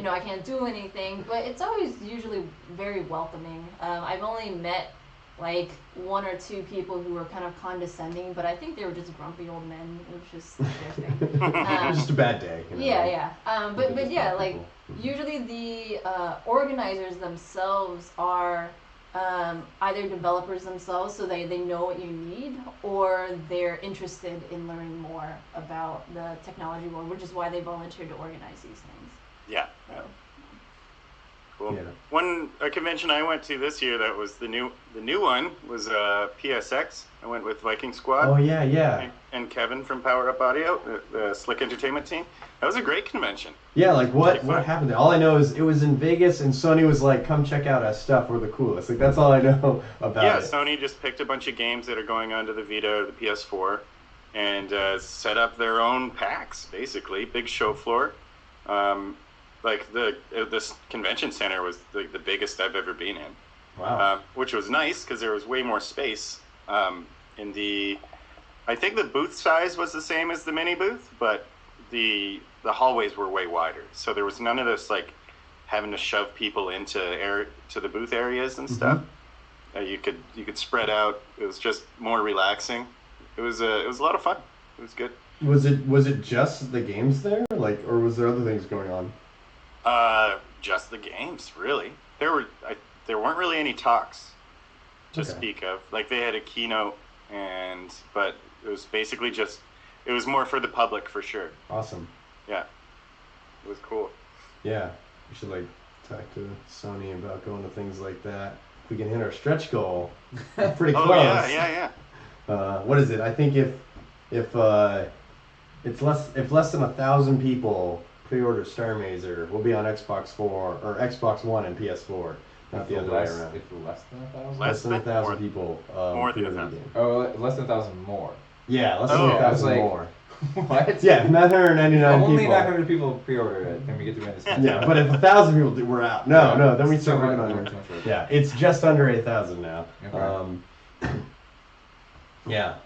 I can't do anything. But it's always usually very welcoming. I've only met like one or two people who were kind of condescending, but I think they were just grumpy old men. It was just their thing. It was just a bad day. Yeah. But yeah, like usually the organizers themselves are either developers themselves, so they know what you need, or they're interested in learning more about the technology world, which is why they volunteer to organize these things. Yeah. Cool. Yeah. One convention I went to this year that was the new one was PSX. I went with Viking Squad. Oh yeah. And Kevin from Power Up Audio, the Slick Entertainment team. That was a great convention. Yeah, like what happened there? All I know is it was in Vegas, and Sony was like, "Come check out our stuff. We're the coolest." Like that's all I know about it. Yeah, Sony just picked a bunch of games that are going onto the Vita or the PS4, and set up their own packs. Basically, big show floor. Like this convention center was the biggest I've ever been in. Wow. Which was nice because there was way more space. I think the booth size was the same as the mini booth, but the hallways were way wider. So there was none of this like having to shove people to the booth areas and stuff. You could spread out. It was just more relaxing. It was a lot of fun. It was good. Was it just the games there, like, or was there other things going on? Just the games, really. There weren't really any talks to speak of. Like they had a keynote, but it was basically it was more for the public for sure. Awesome. Yeah, it was cool. Yeah, we should like talk to Sony about going to things like that. If we can hit our stretch goal, pretty close. Oh yeah. What is it? I think if less than 1,000 people pre-order Starr Mazer, we'll be on Xbox 4 or Xbox One and PS4, not the other way around. If less than 1,000? Less than 1,000 people. More than pre-order the 1,000. game. Oh, less than 1,000 more. Yeah, less than Oh, 1,000 like- more. What? Yeah, 999 Only people. 900 people pre-order it, then we get to win this. Yeah, but if 1,000 people do, we're out. No, then we it's start too working much- on too much work. Yeah, it's just under 8,000 now. Okay. Yeah.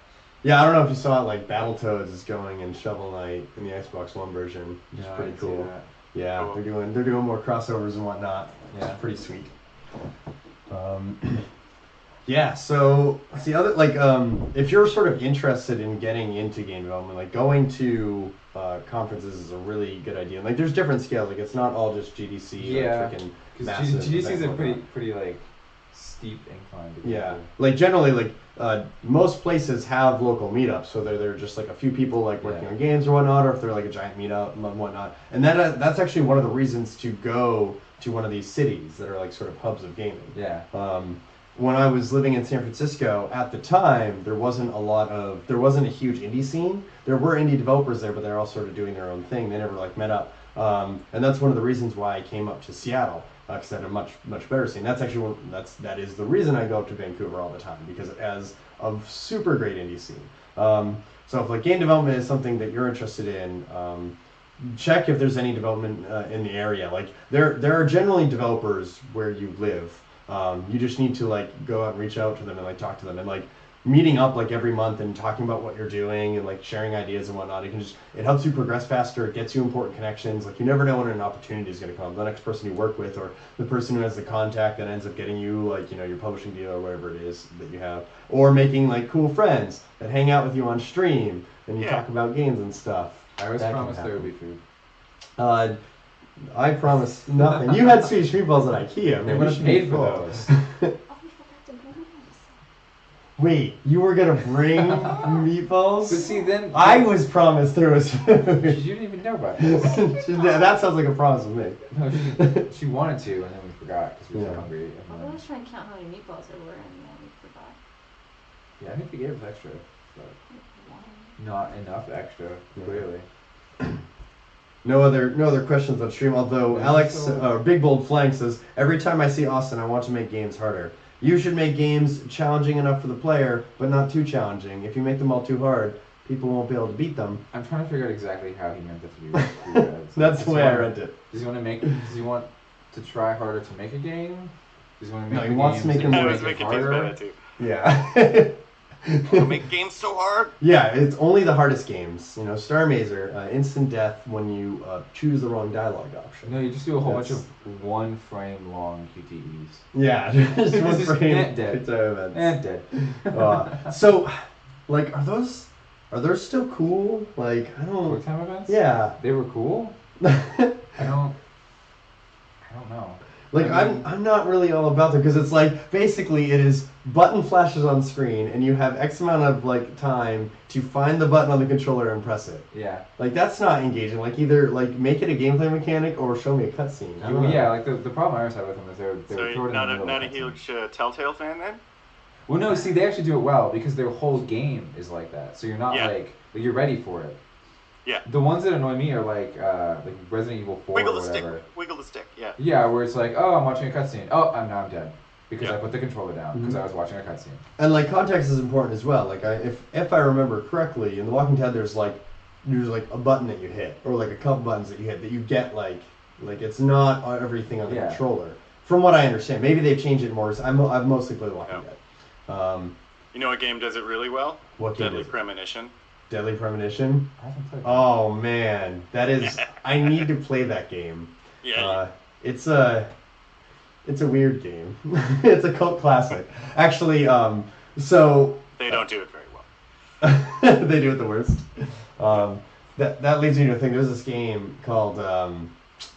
Yeah, I don't know if you saw it, like Battletoads is going in Shovel Knight in the Xbox One version, which is Yeah, I pretty didn't see cool. that. Yeah, Cool. they're doing more crossovers and whatnot. Yeah. It's pretty sweet. Yeah, so it's the other if you're sort of interested in getting into game development, like going to conferences is a really good idea. And, like there's different scales. Like it's not all just GDC. Yeah, or freaking Because massive GDC is event a like pretty that. pretty like steep incline to get Yeah, to. like generally, like most places have local meetups, so they're just like a few people like working on games or whatnot, or if they're like a giant meetup and whatnot. And that's actually one of the reasons to go to one of these cities that are like sort of hubs of gaming. Yeah. When I was living in San Francisco at the time, there wasn't a huge indie scene. There were indie developers there, but they're all sort of doing their own thing. They never like met up, and that's one of the reasons why I came up to Seattle. Because I had a much better scene. That's actually that is the reason I go up to Vancouver all the time, because it has a super great indie scene. So if like game development is something that you're interested in, check if there's any development in the area. Like there are generally developers where you live. You just need to like go out and reach out to them and like talk to them, and like meeting up like every month and talking about what you're doing and like sharing ideas and whatnot. It helps you progress faster. It gets you important connections. Like you never know when an opportunity is going to come. The next person you work with, or the person who has the contact that ends up getting you like your publishing deal or whatever it is that you have, or making like cool friends that hang out with you on stream and you talk about games and stuff. I always That can promised there would happen. be food. I promised nothing. You had Swedish meatballs at IKEA. They Man. would You have should be paid for full. those. Oh, we forgot to bring Wait, you were gonna bring meatballs? But see, then I was promised there was You food. didn't even know about this. That sounds like a promise with me. No, she wanted to, and then we forgot because we were so Yeah. hungry. I was trying to count how many meatballs there were, and then we forgot. Yeah, I think they gave us extra, but One. not enough extra, Yeah. clearly. No other questions on stream. Although Alex, Big Bold Flank says, every time I see Austin, I want to make games harder. You should make games challenging enough for the player, but not too challenging. If you make them all too hard, people won't be able to beat them. I'm trying to figure out exactly how he meant it to be. That's the way I read it. Does he want to try harder to make a game? Does he want to make he wants to make them I more was making things better too. Yeah. Don't make games so hard. Yeah, it's only the hardest games. You know, Starr Mazer, instant death when you choose the wrong dialogue option. No, you just do a whole bunch of 1 frame long QTEs. Yeah, just one frame. Dead. Dead. So, like, are those still cool? Like, I don't. QuickTime events? Yeah. They were cool. I don't know. Like, I'm not really all about them because it's like basically it is button flashes on screen and you have X amount of like time to find the button on the controller and press it. Yeah. Like that's not engaging. Like either like make it a gameplay mechanic or show me a cutscene. Yeah, like the problem I always had with them is they So were you're not a huge Telltale fan then? Well, no. See, they actually do it well because their whole game is like that. So you're not like you're ready for it. Yeah. The ones that annoy me are like Resident Evil 4 Wiggle or the whatever. stick. Wiggle the stick. Yeah. Yeah, where it's like, oh, I'm watching a cutscene. Oh, I'm dead because I put the controller down because I was watching a cutscene. And like context is important as well. Like if I remember correctly, in The Walking Dead, there's like a button that you hit or like a couple buttons that you hit that you get like it's not everything on the controller. From what I understand, maybe they've changed it more. I've mostly played The Walking Dead. You know what game does it really well? What game? Deadly Premonition. Deadly Premonition? I haven't played that. Oh man, that is. I need to play that game. Yeah. It's a weird game. It's a cult classic. Actually, so they don't do it very well. they do it the worst. That leads me to think. There's this game called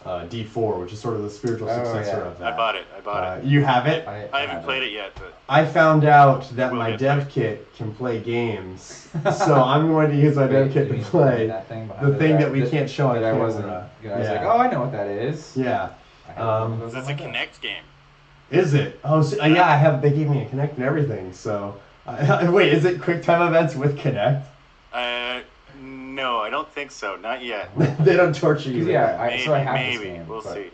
D4, which is sort of the spiritual successor of that. I bought it. You have it? I haven't played it yet, but I found out that my dev kit can play games, so I'm going to use my dev kit to play the thing that we can't show on camera. I was like, oh, I know what that is. Yeah. It's a Kinect game. Is it? Oh, so, yeah. They gave me a Kinect and everything. So, wait, is it QuickTime events with Kinect? No, I don't think so. Not yet. They don't torture you. Yeah, I have maybe. this game. We'll see.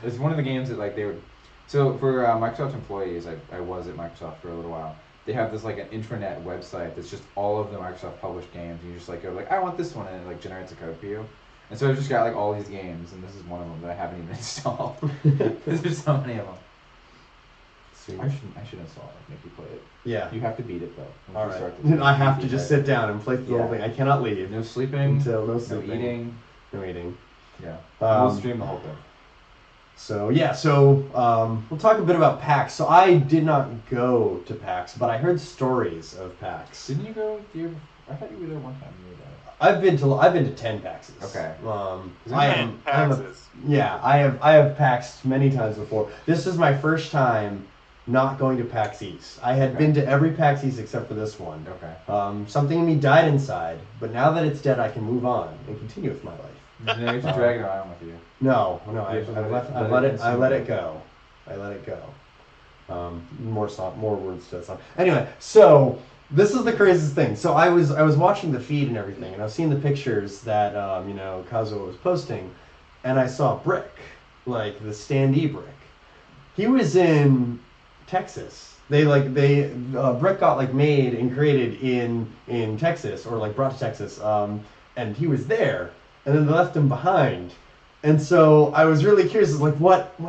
It's one of the games that like they would. So for Microsoft employees, I was at Microsoft for a little while. They have this like an intranet website that's just all of the Microsoft published games. And you just like go like, I want this one, and it like generates a code for you. And so I've just got like all these games, and this is one of them that I haven't even installed. There's so many of them. I should install it. Make you play it. Yeah. You have to beat it though. All right. I have to just sit down and play through the whole thing. I cannot leave. No sleeping. No sleeping. No eating. No eating. Yeah. We'll stream the whole thing. So we'll talk a bit about PAX. So I did not go to PAX, but I heard stories of PAX. Didn't you go? I thought you were there one time. You were there. I've been to 10 PAXs. Okay. I have PAXed many times before. This is my first time not going to PAX East. I had been to every PAX East except for this one. Okay. Something in me died inside, but now that it's dead, I can move on and continue with my life. You have to drag it around with you. No, I let it go. I let it go. More words to that song. Anyway, so this is the craziest thing. So I was watching the feed and everything, and I was seeing the pictures that Kazuo was posting, and I saw Brick, like the standee Brick. He was in Texas. Brick got like made and created in Texas, or like brought to Texas, and he was there, and then they left him behind. And so I was really curious, like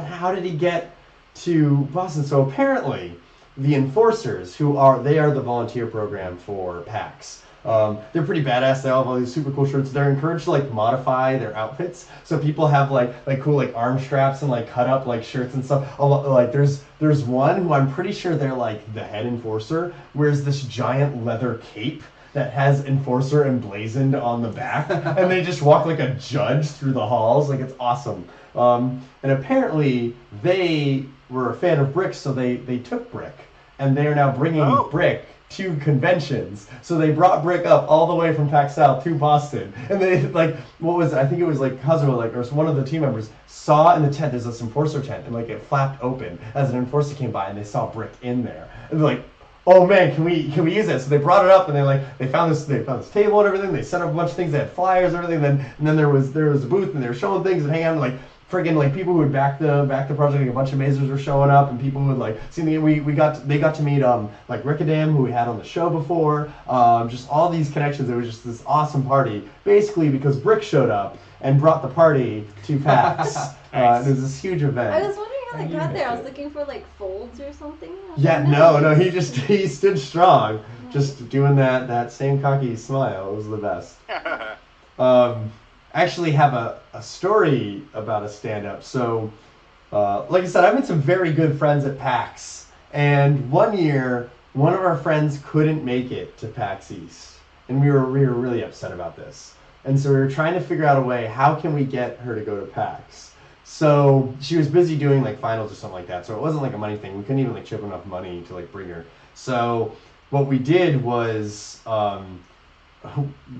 how did he get to Boston? So apparently the Enforcers, they are the volunteer program for PAX. They're pretty badass. They all have all these super cool shirts. They're encouraged to like modify their outfits, so people have like cool like arm straps and like cut up like shirts and stuff. Like there's one who I'm pretty sure they're like the head enforcer wears this giant leather cape that has Enforcer emblazoned on the back, and they just walk like a judge through the halls. Like it's awesome. And apparently they were a fan of Brick, so they took Brick, and they are now bringing Brick to conventions. So they brought Brick up all the way from PAX South to Boston, and they like I think it was like Kazuo, like, or one of the team members saw in the tent, there's this Enforcer tent, and like it flapped open as an Enforcer came by, and they saw Brick in there, and they're like, oh man, can we use it? So they brought it up, and they found this table and everything. They set up a bunch of things. They had flyers and everything. And then there was a booth, and they were showing things and hanging out. And friggin' people who would back the project. Like a bunch of Mazers were showing up, and people would see me. They got to meet Rickadam, who we had on the show before. Just all these connections. It was just this awesome party, basically because Brick showed up and brought the party to PAX. It was this huge event. I was wondering how they got there. I was looking for folds or something. Yeah, no, he stood strong, just doing that same cocky smile. It was the best. Actually have a story about a stand-up. So, like I said, I've met some very good friends at PAX, and one year, one of our friends couldn't make it to PAX East, and we were really upset about this. And so we were trying to figure out a way, how can we get her to go to PAX? So she was busy doing finals or something like that, so it wasn't a money thing. We couldn't even chip enough money to bring her. So what we did was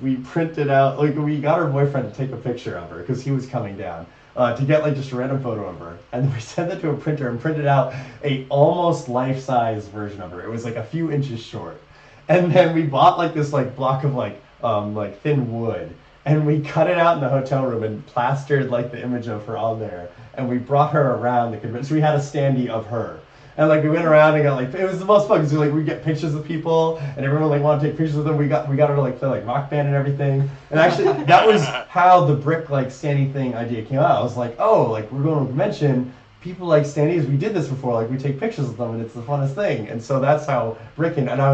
we printed out, we got her boyfriend to take a picture of her because he was coming down to get just a random photo of her, and we sent it to a printer and printed out a almost life-size version of her. It was a few inches short, and then we bought this block of thin wood. And we cut it out in the hotel room and plastered the image of her on there. And we brought her around the convention. So we had a standee of her. And we went around and got it was the most fun because we'd get pictures of people and everyone wanted to take pictures with them. We got her to play rock band and everything. And actually that was how the Brick standee thing idea came out. I was we're going to a convention. People like standees. We did this before. We take pictures of them and it's the funnest thing. And so that's how Brick and I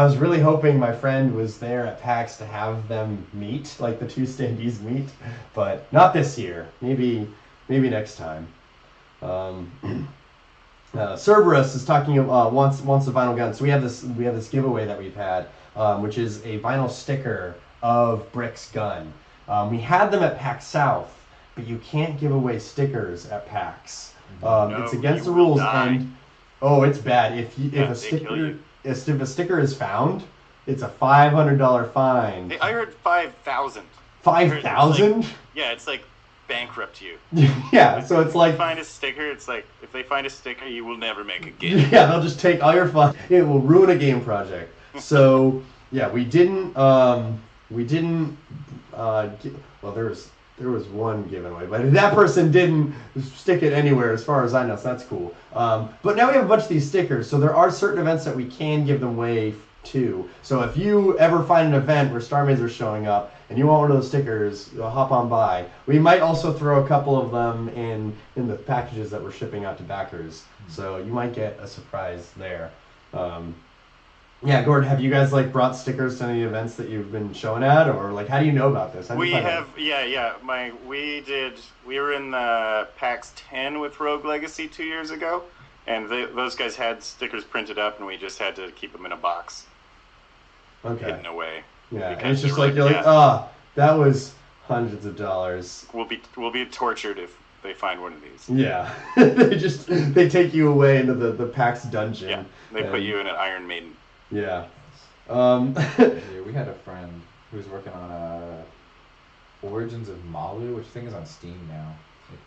was really hoping my friend was there at PAX to have them meet, the two standees meet, but not this year. Maybe next time. Cerberus is talking wants a vinyl gun. So we have this giveaway that we've had, which is a vinyl sticker of Brick's gun. We had them at PAX South, but you can't give away stickers at PAX. It's against the rules, and it's bad. If a sticker is found, it's a $500 fine. I heard 5,000. 5,000? Yeah, it's bankrupt you. Yeah, so it's if you find a sticker, it's if they find a sticker, you will never make a game. Yeah, they'll just take all your fun. It will ruin a game project. So yeah, we didn't. There was one given away, but that person didn't stick it anywhere as far as I know, so that's cool. But now we have a bunch of these stickers, so there are certain events that we can give them away to. So if you ever find an event where Starr Mazer is showing up and you want one of those stickers, hop on by. We might also throw a couple of them in the packages that we're shipping out to backers, so you might get a surprise there. Yeah, Gordon, have you guys brought stickers to any events that you've been showing at, or how do you know about this? We have, yeah. We were in PAX 10 with Rogue Legacy 2 years ago, and those guys had stickers printed up, and we just had to keep them in a box, hidden away. Yeah, and it's just that was hundreds of dollars. We'll be tortured if they find one of these. Yeah, they take you away into the PAX dungeon. Yeah, they put you in an Iron Maiden. Yeah. Yeah, we had a friend who was working on Origins of Malu, which I think is on Steam now,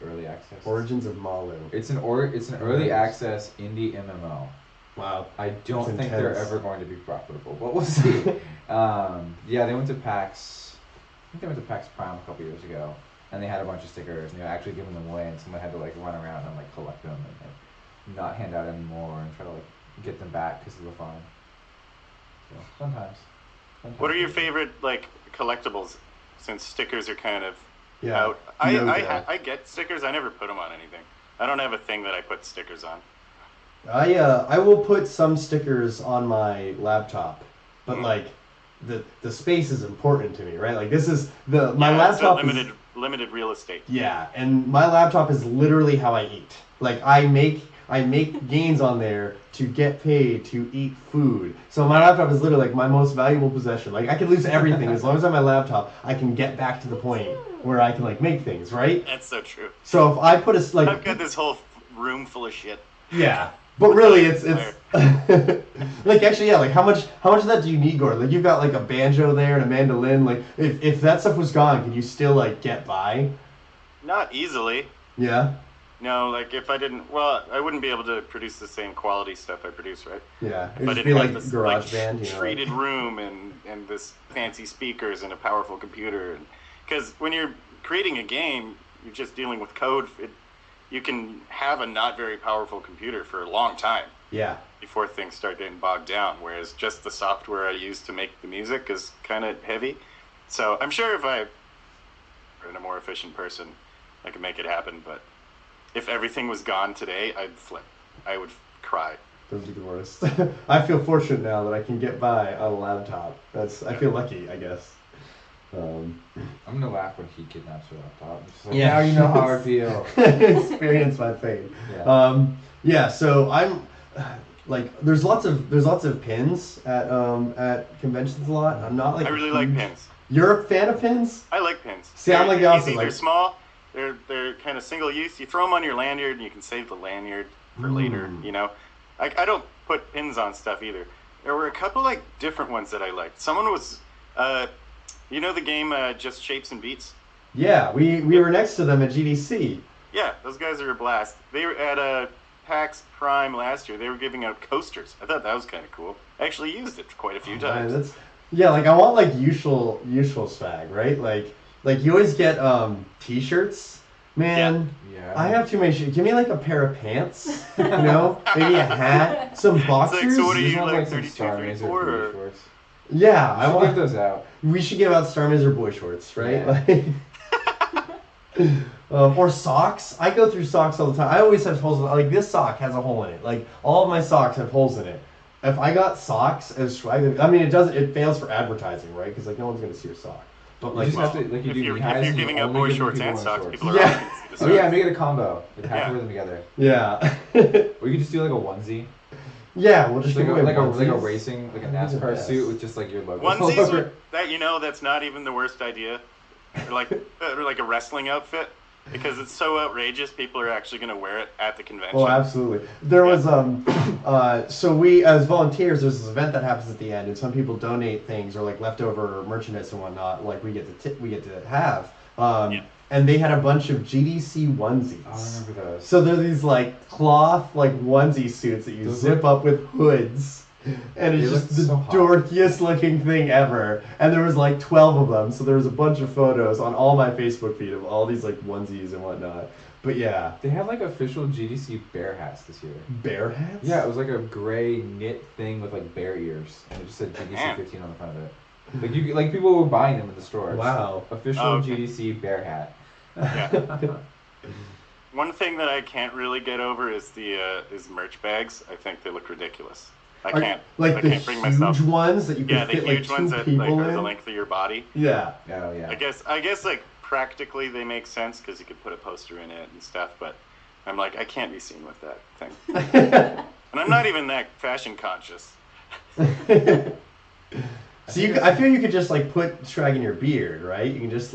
early access. Origins of Malu. It's an early access indie MMO. Wow. I don't think they're ever going to be profitable, but we'll see. Yeah, they went to PAX. I think they went to PAX Prime a couple years ago, and they had a bunch of stickers, and they were actually giving them away, and someone had to run around and collect them and not hand out any more and try to get them back because of the fine. So sometimes. What are your favorite collectibles? Since stickers are kind of out. I get stickers. I never put them on anything. I don't have a thing that I put stickers on. I will put some stickers on my laptop, but the space is important to me, right? This is my laptop is limited real estate. Yeah, and my laptop is literally how I eat. I make gains on there to get paid to eat food. So my laptop is literally my most valuable possession. I could lose everything as long as I have my laptop. I can get back to the point where I can make things, right? That's so true. So if I put I've got this whole room full of shit. Yeah. But really, it's actually, how much of that do you need, Gordon? You've got a banjo there and a mandolin. If that stuff was gone, could you still get by? Not easily. Yeah. No, like if I didn't, well, I wouldn't be able to produce the same quality stuff I produce, right? Yeah, If it'd I just didn't be have like this GarageBand, you know. treated room and this fancy speakers and a powerful computer, because when you're creating a game, you're just dealing with code. You can have a not very powerful computer for a long time. Yeah. Before things start getting bogged down, whereas just the software I use to make the music is kind of heavy. So I'm sure if I were a more efficient person, I could make it happen, but if everything was gone today, I'd flip. I would cry. That would be the worst. I feel fortunate now that I can get by on a laptop. I feel lucky, I guess. I'm gonna laugh when he kidnaps your laptop. It's like, Yeah. now you know how I feel. Experience my pain. Yeah. Yeah. So I'm like, there's lots of pins at conventions a lot. I'm not like. I really like pins. You're a fan of pins? I like pins. See, I'm like the opposite. They're small. They're kind of single use. You throw them on your lanyard, and you can save the lanyard for later. You know, I don't put pins on stuff either. There were a couple like different ones that I liked. Someone was, you know, the game Just Shapes and Beats. Yeah, we were next to them at GDC. Yeah, those guys are a blast. They were at PAX Prime last year. They were giving out coasters. I thought that was kind of cool. I actually used it quite a few times. Man, yeah, like I want like usual swag, right? Like you always get T-shirts. Man, Yeah. I have too many shirts. Give me like a pair of pants, you know, maybe a hat, some boxers. It's like, so what are These you ones like, some 32, Starr Mazer 34, booty or? shorts. Yeah, I I want give those out. We should give out Starr Mazer boy shorts, right? Yeah. Like, or socks. I go through socks all the time. I always have holes in it. Like this sock has a hole in it. Like all of my socks have holes in it. If I got socks as swag, I mean it fails for advertising, right? Because like no one's gonna see your sock. But You like, just have to, like you If do you're knees, you giving out only boy give shorts people and in socks, shorts. people are Yeah. all gonna see the Oh socks. yeah, make it a combo. You have Yeah. to wear them together. yeah, Or you could just do like a onesie. yeah. We'll just Like give a, away like a onesies. racing, like a Those are the NASCAR best. suit with just like your logo all Onesies, over. that, you know, that's not even the worst idea. Or like a wrestling outfit, because it's so outrageous. People are actually going to wear it at the convention. Oh, absolutely. There was so we as volunteers, there's this event that happens at the end, and some people donate things or like leftover merchandise and whatnot. Like we get to have. Yeah. And they had a bunch of GDC onesies. Oh, I remember those. So they're these like cloth like onesie suits that you Those zip up with hoods. And it's They just look the so hot. dorkiest looking thing ever. And there was like 12 of them, so there was a bunch of photos on all my Facebook feed of all these like onesies and whatnot. But yeah, They had like official GDC bear hats this year. bear hats? Yeah, it was like a gray knit thing with like bear ears, and it just said GDC Man. 15 on the front of it. Like people were buying them in the stores. Wow. Official Oh, okay. GDC bear hat. Yeah. One thing that I can't really get over is is merch bags. I think they look ridiculous. I can't Like the can't bring myself. huge ones that you can Yeah, the fit like huge two ones that people like are in. the length of your body. Yeah. Oh yeah. I guess like practically they make sense because you could put a poster in it and stuff. But I'm like, I can't be seen with that thing. And I'm not even that fashion conscious. So I feel you could just like put Shrag in your beard, right? You can just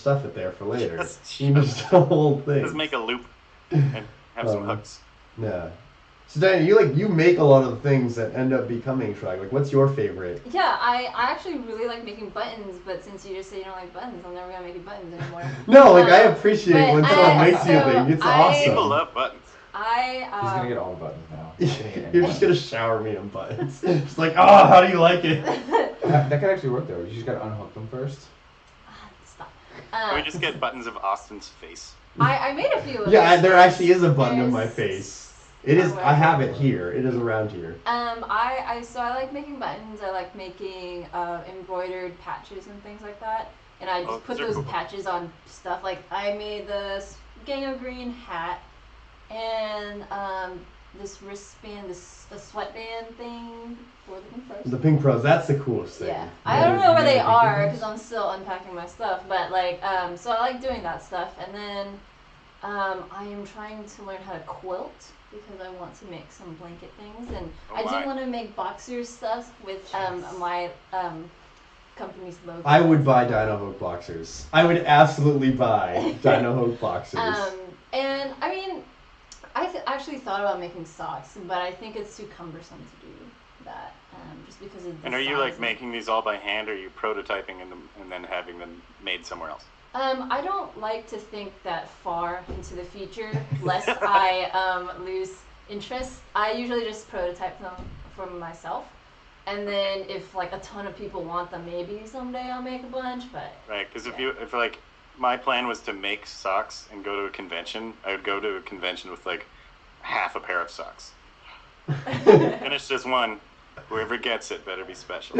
stuff it there for later. Just You can just the whole thing. Just make a loop and have some hooks. Yeah. So Diana, you make a lot of the things that end up becoming Shrag. Like, what's your favorite? Yeah, I actually really like making buttons, but since you just say you don't like buttons, I'm never gonna make you buttons anymore. No, like I appreciate but when someone makes you a thing. It's awesome. People love buttons. I He's gonna get all the buttons now. He's gonna get You're just gonna shower me in buttons. Just like, oh, how do you like it? that could actually work though. You just gotta unhook them first. Stop. We just get buttons of Austin's face. I made a few. Of Yeah, those. there actually is a button of my There's- face. It is. I have it here. It is around here. I like making buttons. I like making embroidered patches and things like that. And I just put those are those cool. patches on stuff. Like I made this Gango Green hat and this wristband, a sweatband thing for the Pink Pros. The Pink Pros. That's the coolest thing. Yeah, I don't know where they Yeah. are because I'm still unpacking my stuff. But like, so I like doing that stuff. And then I am trying to learn how to quilt because I want to make some blanket things, and Oh I my. do want to make boxer stuff with my company's logo. I would buy Dino Hoke boxers. I would absolutely buy Dino Hoke boxers. And I mean, I actually thought about making socks, but I think it's too cumbersome to do that, just because of the And are you size like of- making these all by hand, or are you prototyping them and then having them made somewhere else? I don't like to think that far into the future, lest I lose interest. I usually just prototype them for myself, and then if like a ton of people want them, maybe someday I'll make a bunch. But Right, because if like my plan was to make socks and go to a convention, I would go to a convention with like half a pair of socks. Finish this one. Whoever gets it better be special.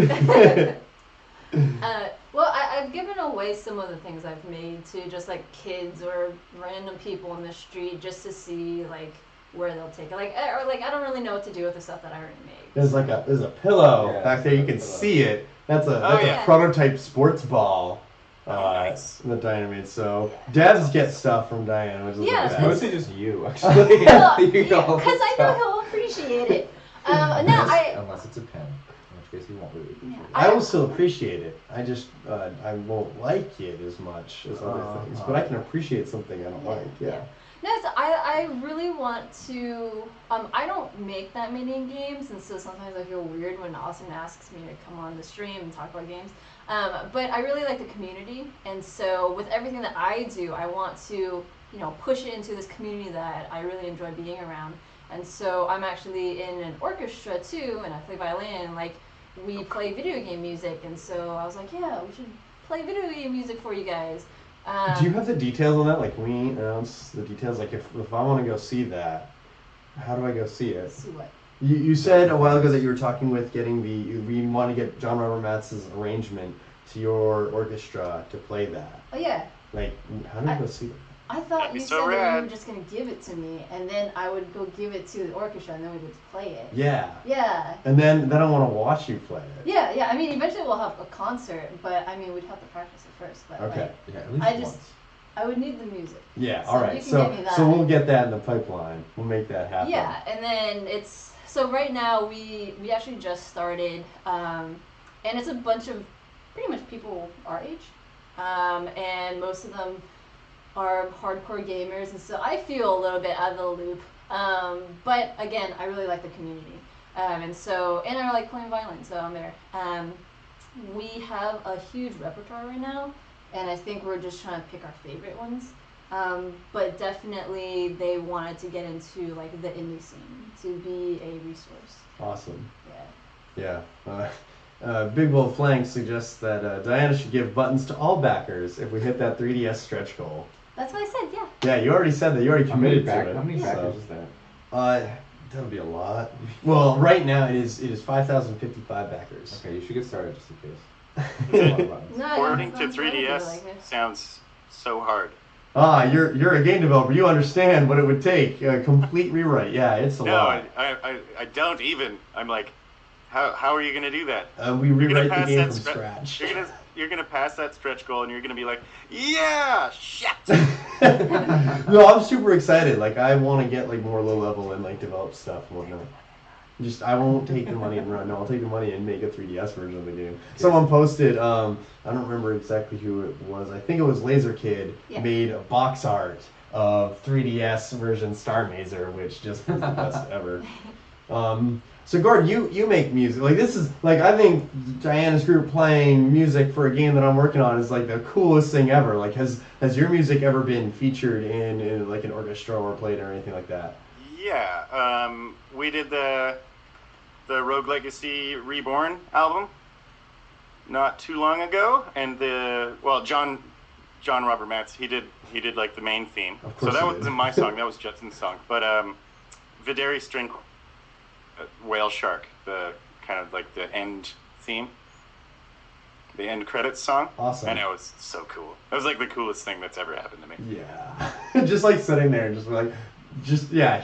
Well, I've given away some of the things I've made to just like kids or random people in the street just to see like where they'll take it. Like or like I don't really know what to do with the stuff that I already made. There's a pillow Yeah, back there. You can pillow. see it. That's a yeah. prototype sports ball. Nice. That Diana made. So Devs get stuff from Diana, which is Yeah, the It's best. mostly just you, actually. Because I know he'll appreciate it. Unless it's a pen, in which case he won't really appreciate it. I will still appreciate it. I just I won't like it as much as other things, but I can appreciate something I don't like. Yeah. No, so I really want to. I don't make that many games, and so sometimes I feel weird when Austin asks me to come on the stream and talk about games. But I really like the community, and so with everything that I do, I want to, push it into this community that I really enjoy being around. And so I'm actually in an orchestra too, and I play violin. And like we play video game music, and so I was like, yeah, we should play video game music for you guys. Do you have the details on that? Like, can we announce the details? Like, if I want to go see that, how do I go see it? See what? You said a while ago that you were talking with getting we want to get John Robert Matz's arrangement to your orchestra to play that. Oh yeah. Like, how do I go see that? I thought That'd be you so said that rad. you were just gonna give it to me, and then I would go give it to the orchestra, and then we would play it. Yeah. Yeah. And then I want to watch you play it. Yeah. I mean, eventually we'll have a concert, but I mean, we'd have to practice it first. But Okay. like, Yeah, at least I just- once. I would need the music. Yeah. So All you right. can So give me that. we'll get that in the pipeline. We'll make that happen. Yeah, and then so right now we actually just started, and it's a bunch of pretty much people our age, and most of them are hardcore gamers, and so I feel a little bit out of the loop. But again, I really like the community, and I like playing violin, so I'm there. We have a huge repertoire right now, and I think we're just trying to pick our favorite ones. But definitely they wanted to get into like the indie scene to be a resource. Awesome. Yeah. Yeah. Big Wolf Flank suggests that Diana should give buttons to all backers if we hit that 3DS stretch goal. That's what I said, yeah. Yeah, you already said that. You already committed to it. How many so. backers is that? That'll be a lot. Well, right now it is 5,055 backers. Okay, you should get started just in case. There's a lot of buttons. No, Porting to sounds really good, 3DS like it. sounds so hard. You're a game developer. You understand what it would take. A complete rewrite. Yeah, it's a No, lot. I don't even. I'm like, how are you gonna do that? We You're gonna rewrite the pass game that from stre- scratch. You're gonna pass that stretch goal, and you're gonna be like, yeah, shit. No, I'm super excited. Like, I want to get like more low level and like develop stuff and whatnot. I won't take the money and run. No, I'll take the money and make a 3DS version of the game. Someone posted, I don't remember exactly who it was. I think it was Laser Kid made a box art of 3DS version Starr Mazer, which just was the best ever. So Gordon, you make music. Like, this is like, I think Diana's group playing music for a game that I'm working on is like the coolest thing ever. Like, has your music ever been featured in like an orchestra or played or anything like that? Yeah, we did the Rogue Legacy Reborn album not too long ago, and John Robert Matz, he did like the main theme. Of So course that he wasn't did. my song, that was Judson's song. But Videri String Whale Shark, the kind of like the end theme, the end credits song. Awesome. I know, it was so cool. It was like the coolest thing that's ever happened to me. Yeah. Just like sitting there and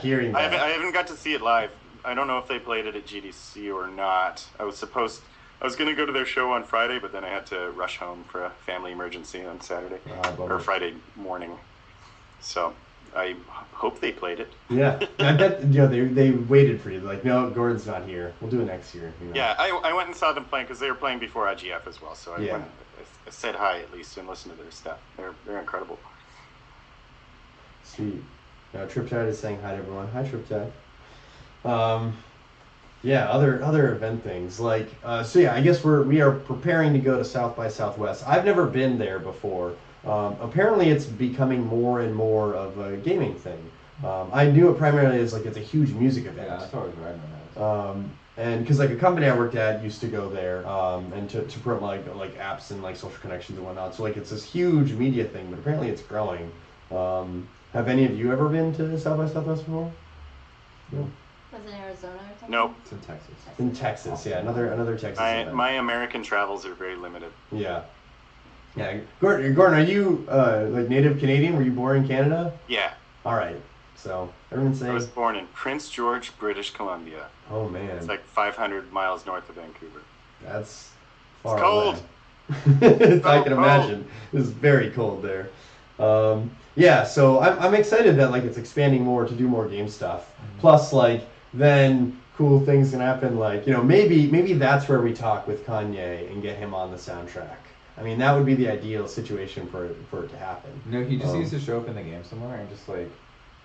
hearing that. I haven't got to see it live. I don't know if they played it at GDC or not. I was going to go to their show on Friday, but then I had to rush home for a family emergency on Saturday Bummer. or Friday morning. So I hope they played it. Yeah, I bet they waited for you. Like, no, Gordon's not here. We'll do it next year. You know? Yeah, I went and saw them playing because they were playing before IGF as well. So I went, I said hi at least and listened to their stuff. They're incredible. Sweet. Triptide is saying hi to everyone. Hi, Triptide. Other event things like I guess we are preparing to go to South by Southwest. I've never been there before. apparently it's becoming more and more of a gaming thing. I knew it primarily as like it's a huge music event. Yeah, that's always what I know. And because like a company I worked at used to go there and to promote like apps and like social connections and whatnot. So like it's this huge media thing, but apparently it's growing. Have any of you ever been to South by Southwest before? No. Was it in Arizona or something? Nope. It's in Texas. In Texas, yeah, another Texas event. My American travels are very limited. Yeah. Yeah, Gordon, are you like native Canadian? Were you born in Canada? Yeah. All right. So everyone's saying. I was born in Prince George, British Columbia. Oh man. It's like 500 miles north of Vancouver. That's far It's cold. away. I can imagine. It's very cold there. Yeah, so I'm excited that like it's expanding more to do more game stuff. Plus, like then cool things can happen. Like maybe that's where we talk with Kanye and get him on the soundtrack. I mean, that would be the ideal situation for it to happen. No, he just needs to show up in the game somewhere and just like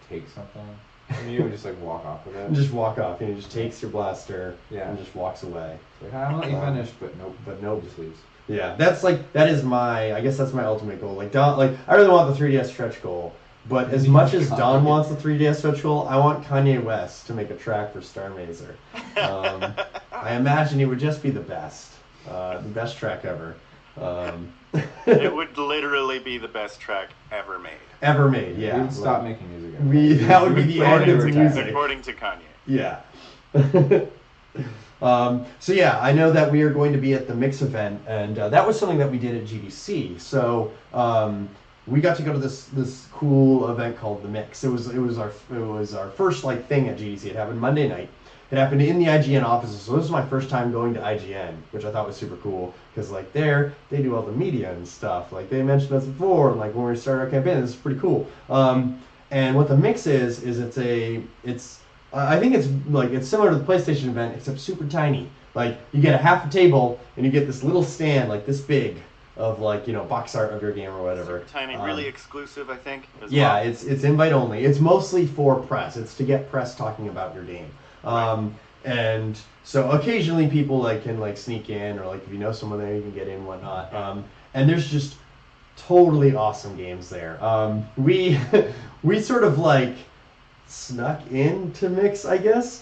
take something from you and just like walk off with it. And just walk off. He just takes your blaster Yeah. and just walks away. Like, I'm gonna let you finish, but nope, just leaves. Yeah, that is my, I guess that's my ultimate goal. Like I really want the 3DS stretch goal, but as much as Don wants the 3DS stretch goal, I want Kanye West to make a track for Starr Mazer. I imagine it would just be the best track ever. It would literally be the best track ever made. Ever made, yeah. We would stop making music. That would be the end of the music. According to Kanye. Yeah. So yeah, I know that we are going to be at the Mix event, and that was something that we did at GDC. So we got to go to this cool event called the Mix. It was our first like thing at GDC. It happened Monday night. It happened in the IGN offices. So this was my first time going to IGN, which I thought was super cool because like there they do all the media and stuff. Like they mentioned us before, and like when we started our campaign, this is pretty cool. And what the Mix is I think it's similar to the PlayStation event, except super tiny. Like you get a half a table and you get this little stand like this big of like box art of your game or whatever. Super tiny, really exclusive, I think. Yeah, well. It's invite only. It's mostly for press. It's to get press talking about your game. And so occasionally people like can like sneak in, or like if you know someone there, you can get in and whatnot. And there's just totally awesome games there. We sort of like snuck into Mix, I guess.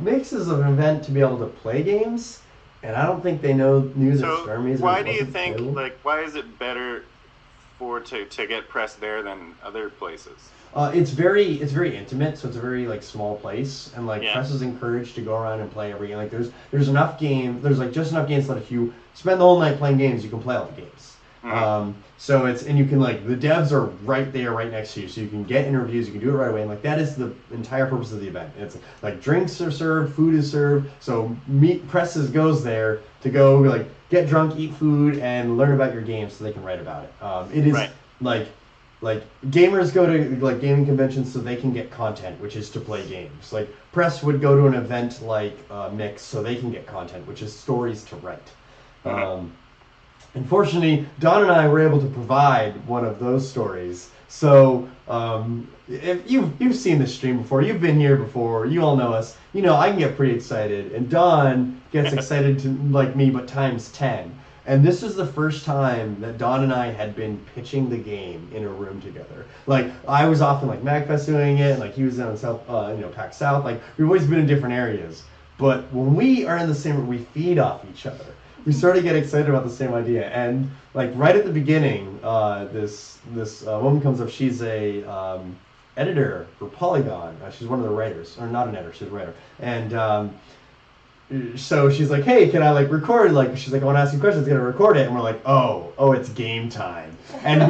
Mix is an event to be able to play games, and I don't think they knew that Starr Mazer. Why do you think why is it better to get press there than other places? It's very intimate, so it's a very like small place, and like press is encouraged to go around and play every game. Like there's enough games. There's like just enough games that if you spend the whole night playing games, you can play all the games. Mm-hmm. So and you can like the devs are right there, right next to you, so you can get interviews. You can do it right away, and like that is the entire purpose of the event. It's like drinks are served, food is served. So presses goes there to go like get drunk, eat food, and learn about your game, so they can write about it. It is like gamers go to like gaming conventions so they can get content, which is to play games. Like press would go to an event like Mix so they can get content, which is stories to write. Unfortunately, Don and I were able to provide one of those stories. So if you've seen this stream before, you've been here before, you all know us. I can get pretty excited, and Don gets excited to like me, but times 10. And this is the first time that Don and I had been pitching the game in a room together. Like I was often like MagFest doing it, and like he was down in South, PAX South. Like we've always been in different areas, but when we are in the same room, we feed off each other. We sort of get excited about the same idea, and like right at the beginning, this woman comes up. She's a editor for Polygon. She's one of the writers, or not an editor, she's a writer, and. So she's like, hey, can I like record? Like, she's like, I want to ask you questions. Gonna record it? And we're like, oh, it's game time. And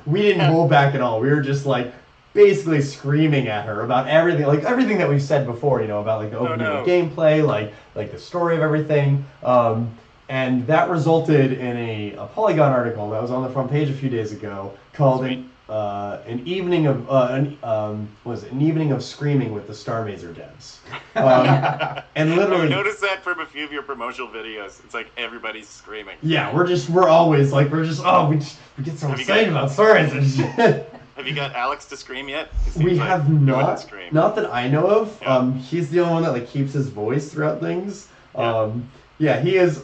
we didn't hold back at all. We were just like basically screaming at her about everything that we've said before, about like the opening of gameplay, like the story of everything. And that resulted in a Polygon article that was on the front page a few days ago called an evening of screaming with the Starr Mazer devs. And literally, I noticed that from a few of your promotional videos. It's like everybody's screaming. Yeah, we get so excited about Starr Mazer. Have you got Alex to scream yet? We have not. Not that I know of. Yeah. He's the only one that like keeps his voice throughout things. Yeah. Yeah, he is.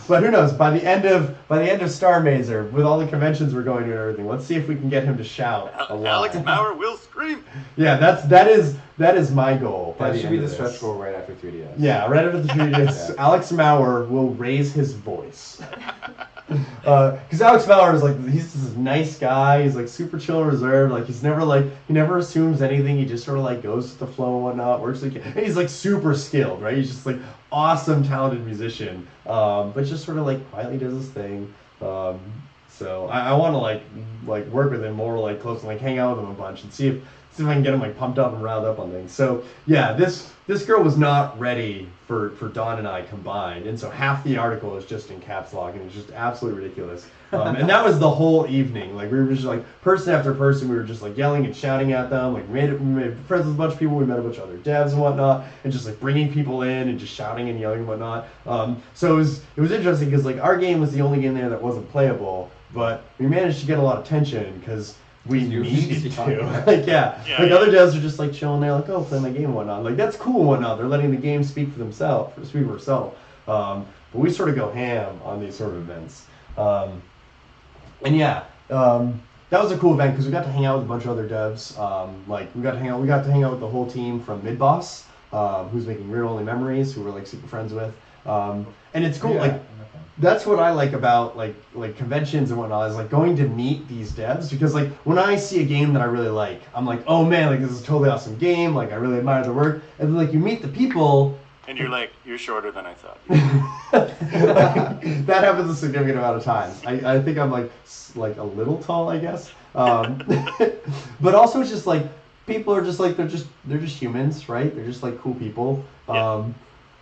But who knows? By the end of Starr Mazer, with all the conventions we're going to and everything, let's see if we can get him to shout a lot. Alex Maurer will scream. Yeah, that is my goal. By That the should end be of the this. stretch goal right after 3DS. Yeah, right after the 3DS, Yeah. Alex Maurer will raise his voice. Because Alex Maurer is like, he's just this nice guy. He's like super chill and reserved. Like he never assumes anything. He just sort of like goes with the flow and whatnot. Works like, and he's like super skilled, right? He's just like awesome, talented musician. But just sort of like quietly does his thing. So I want to like work with him more like close and like hang out with him a bunch and see if I can get him like pumped up and riled up on things. So yeah, this girl was not ready for Dawn and I combined, and so half the article is just in caps lock, and it's just absolutely ridiculous. And that was the whole evening. Like we were just like person after person, we were just like yelling and shouting at them. Like we made friends with a bunch of people. We met a bunch of other devs and whatnot, and just like bringing people in and just shouting and yelling and whatnot. So it was interesting because like our game was the only game there that wasn't playable, but we managed to get a lot of tension because we needed to. Like other devs are just like chilling there, like, oh, play my game and whatnot. Like that's cool and whatnot. They're letting the game speak for themselves, speak for itself. But we sort of go ham on these sort of events. And yeah, that was a cool event because we got to hang out with a bunch of other devs. Like we got to hang out with the whole team from Midboss, who's making Real Only Memories, who we're like super friends with. And it's cool. Yeah, like that's what I like about like conventions and whatnot is like going to meet these devs, because like when I see a game that I really like, I'm like, oh man, like this is a totally awesome game. Like I really admire the work. And then like you meet the people. And you're like, you're shorter than I thought. That happens a significant amount of times. I think I'm like a little tall, I guess. But also it's just like people are just like they're just humans, right? They're just like cool people. Yeah.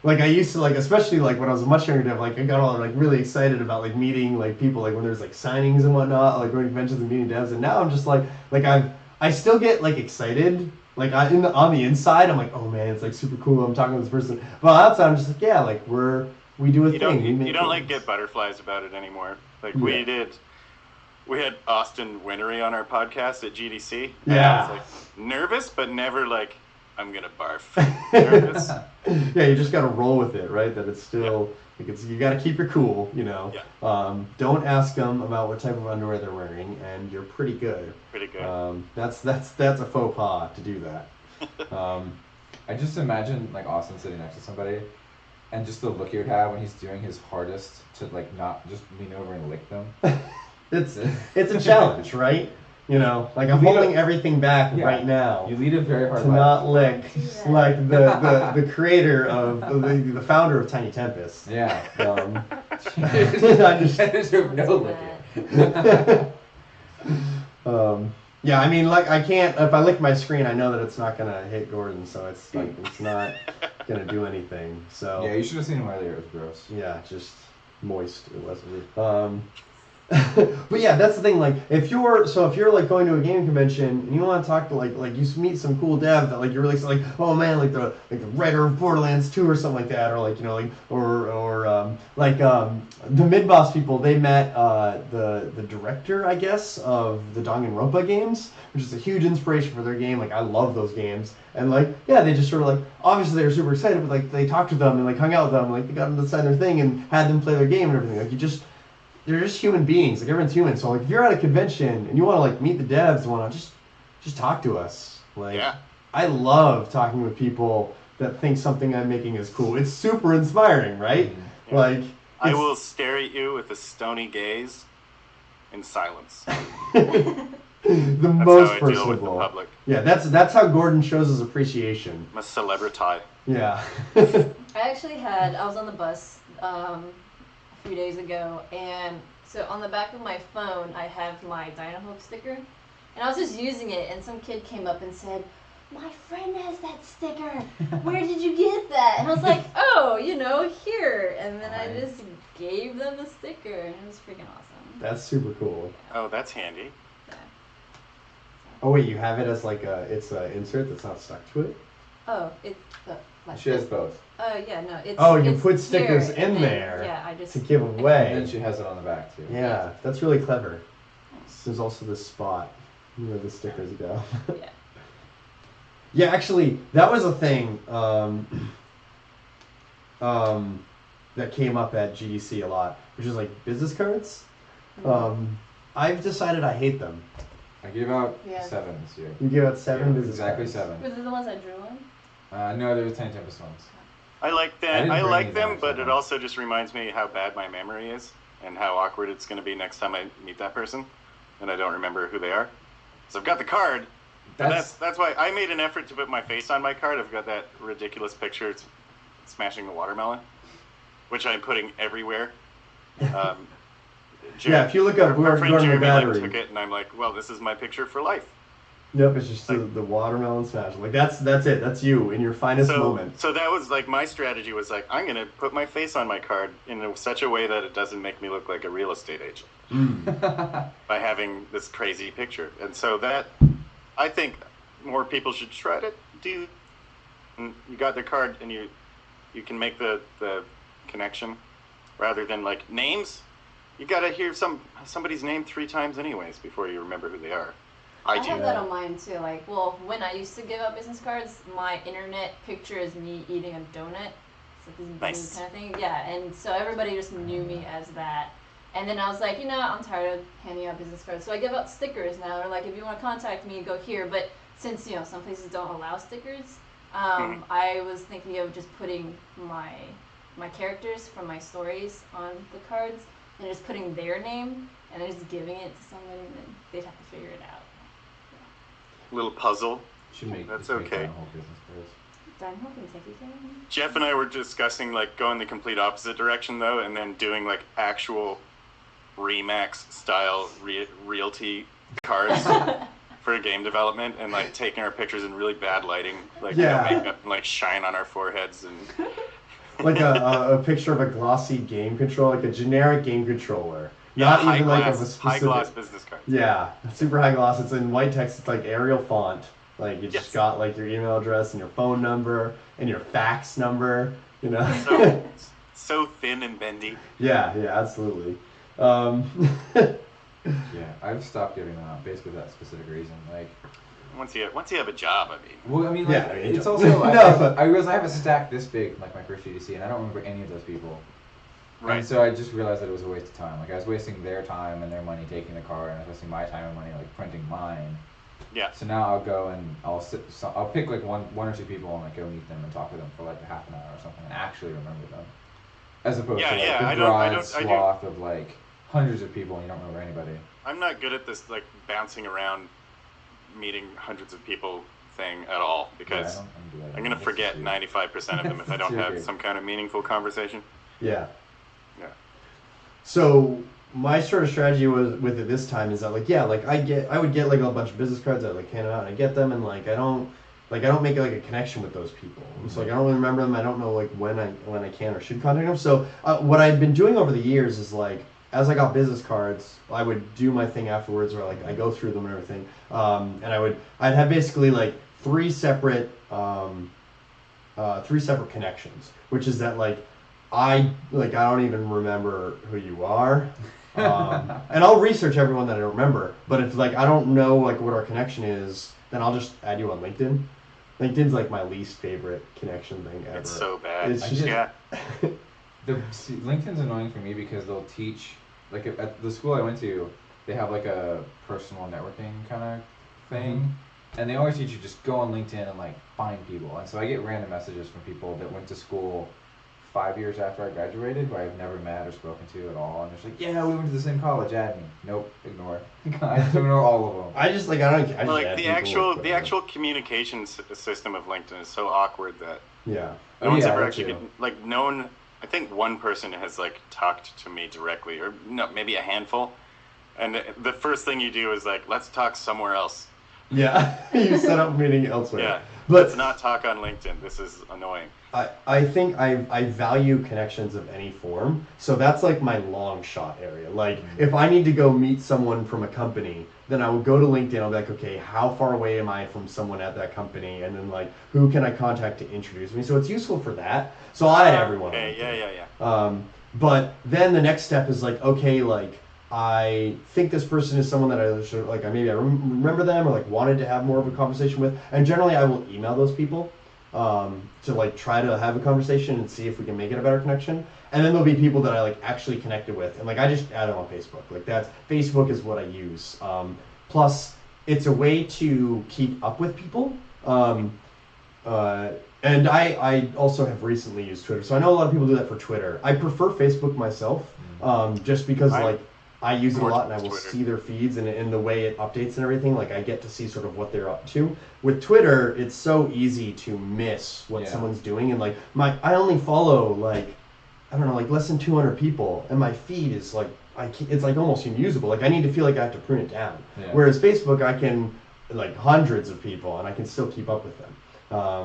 Like I used to like, especially like when I was a much younger dev, like I got all like really excited about like meeting like people, like when there's like signings and whatnot, like going to conventions and meeting devs. And now I'm just like I still get like excited. Like on the inside, I'm like, oh man, it's like super cool. I'm talking to this person. But outside, I'm just like, yeah, like we do a thing. You don't like get butterflies about it anymore. Like we had Auston Winery on our podcast at GDC. And I was like nervous, but never like I'm gonna barf. Nervous. Yeah, you just gotta roll with it, right? That it's still like you gotta keep your cool, you know. Yeah. Don't ask them about what type of underwear they're wearing, and you're pretty good. Pretty good. That's a faux pas to do that. I just imagine like Austin sitting next to somebody, and just the look he would have when he's doing his hardest to like not just lean over and lick them. It's a challenge, right? You know, like I'm holding everything back right now. You lead a very hard to life. not lick, like the creator of the founder of Tiny Tempest. Yeah. I deserve no licking. Yeah, I mean, like I can't. If I lick my screen, I know that it's not gonna hit Gordon, so it's like it's not gonna do anything. So yeah, you should have seen him earlier. It was gross. Yeah, just moist. It wasn't. But yeah, that's the thing. Like, if you're like going to a gaming convention and you want to talk to like you meet some cool dev that like you're really like, oh man, like the writer of Borderlands 2 or something like that, or like, you know, like the Midboss people, they met the director, I guess, of the Danganronpa games, which is a huge inspiration for their game. Like I love those games, and like yeah, they just sort of like obviously they were super excited, but like they talked to them and like hung out with them, like they got them to sign their thing and had them play their game and everything. Like they're just human beings. Like everyone's human. So like if you're at a convention and you want to like meet the devs and whatnot, just talk to us. Like I love talking with people that think something I'm making is cool. It's super inspiring, right? Yeah. Like I will stare at you with a stony gaze in silence. The That's most how I personable. deal with the public. Yeah, that's how Gordon shows his appreciation. I'm a celebrity. Yeah. I was on the bus a few days ago, and so on the back of my phone I have my Dynahope sticker, and I was just using it, and some kid came up and said, my friend has that sticker, where did you get that? And I was like, oh, you know, here. And then I just gave them the sticker, and it was freaking awesome. That's super cool. Oh, that's handy. Yeah. Oh wait, you have it as like it's an insert that's not stuck to it? Oh, it's like She has both. Oh yeah, no, it's. Oh, you it's put stickers here, in and then, there. Yeah, I just To give away. And then she has it on the back too. Yeah, that's really clever. There's also this spot where the stickers go. Yeah. Yeah, actually, that was a thing. that came up at GDC a lot, which is like business cards. I've decided I hate them. I gave out Yeah. 7 this year. You give out 7 business Exactly cards. 7. Was it the ones I drew on? No, there were Tiny Tempest ones. I like I that. didn't I bring like these them, actually, but it no. also just reminds me how bad my memory is and how awkward it's going to be next time I meet that person, and I don't remember who they are. So I've got the card. That's why I made an effort to put my face on my card. I've got that ridiculous picture. It's smashing the watermelon, which I'm putting everywhere. Yeah, if you look up our friend Gordon Jeremy Battery. took it, and I'm like, well, this is my picture for life. Yep, it's just the watermelon smash. Like that's it. That's you in your finest moment. So that was like my strategy was like, I'm gonna put my face on my card in such a way that it doesn't make me look like a real estate agent by having this crazy picture. And so that I think more people should try to do. And you got their card, and you can make the connection rather than like names. You gotta hear somebody's name 3 times anyways before you remember who they are. I do. have that on mine too. Like, well, when I used to give out business cards, my internet picture is me eating a donut. It's like this Nice. blue kind of thing. Yeah, and so everybody just knew me as that. And then I was like, I'm tired of handing out business cards, so I give out stickers now. Or like, if you want to contact me, go here. But since some places don't allow stickers, I was thinking of just putting my characters from my stories on the cards and just putting their name and then just giving it to somebody, and then they'd have to figure it out. Little puzzle. Should make That's just make okay. that whole business cards. Darn, how can you take you care of me? Jeff and I were discussing like going the complete opposite direction though, and then doing like actual Remax style realty cards for game development, and like taking our pictures in really bad lighting, like makeup and like shine on our foreheads and Like a picture of a glossy game controller, like a generic game controller. Not high even glass, like of a specific. high gloss business cards. Yeah, super high gloss. It's in white text. It's like Arial font. Like you just Yes. got like your email address and your phone number and your fax number. So thin and bendy. Yeah, absolutely. Yeah, I've stopped giving them out basically for that specific reason. Like, Once you have a job, I mean. well, I mean, like, Yeah, I mean, it's don't- also No, but- I realized I have a stack this big, like my first GDC, and I don't remember any of those people. Right. And so I just realized that it was a waste of time. Like I was wasting their time and their money taking the card, and I was wasting my time and money like printing mine. Yeah. So now I'll go and I'll pick like one or two people and like go meet them and talk to them for like a half an hour or something and actually remember them, as opposed to like the I broad do- swath of like hundreds of people and you don't remember anybody. I'm not good at this like bouncing around, meeting hundreds of people thing at all because Yeah, I don't do that. I'm gonna That's forget stupid. 95% of them if I don't That's have stupid. some kind of meaningful conversation. Yeah. Yeah. So my sort of strategy was with it this time is that like I would get like a bunch of business cards that like hand out and I get them and like I don't make like a connection with those people. So like I don't really remember them. I don't know like when I can or should contact them. So what I've been doing over the years is like as I got business cards, I would do my thing afterwards where like I go through them and everything. And I'd have basically like three separate connections, which is that like I don't even remember who you are. And I'll research everyone that I don't remember, but if like I don't know like what our connection is, then I'll just add you on LinkedIn. LinkedIn's like my least favorite connection thing ever. It's so bad. It's just LinkedIn's annoying for me because they'll teach, like at the school I went to, they have like a personal networking kind of thing, and they always teach you just go on LinkedIn and like find people. And so I get random messages from people that went to school 5 years after I graduated, who I've never met or spoken to at all, and they're just like, yeah, we went to the same college, add me. Nope, ignore. I just ignore all of them. I just like I just like add the people, actual communication system of LinkedIn is so awkward that yeah. no one's yeah, ever that actually too. like known. I think one person has like talked to me directly, or no, maybe a handful. And the first thing you do is like, let's talk somewhere else. Yeah, you set up a meeting elsewhere. Yeah, but let's not talk on LinkedIn. This is annoying. I think I value connections of any form, so that's like my long shot area. Like if I need to go meet someone from a company, then I will go to LinkedIn. I'll be like, okay, how far away am I from someone at that company, and then like who can I contact to introduce me? So it's useful for that. So I add everyone. on Okay, LinkedIn. yeah. But then the next step is like, okay, like I think this person is someone that I should like. I remember them or like wanted to have more of a conversation with, and generally I will email those people. to like try to have a conversation and see if we can make it a better connection. And then there'll be people that I like actually connected with, and like I just add them on Facebook. Like Facebook is what I use. Plus, it's a way to keep up with people. And I also have recently used Twitter, so I know a lot of people do that for Twitter. I prefer Facebook myself, just because like I use it a lot and I will see their feeds and in the way it updates and everything. Like I get to see sort of what they're up to. With Twitter, it's so easy to miss what someone's doing, and like I only follow like I don't know like less than 200 people, and my feed is like it's like almost unusable. Like I need to feel like I have to prune it down. Yeah. Whereas Facebook, I can like hundreds of people, and I can still keep up with them.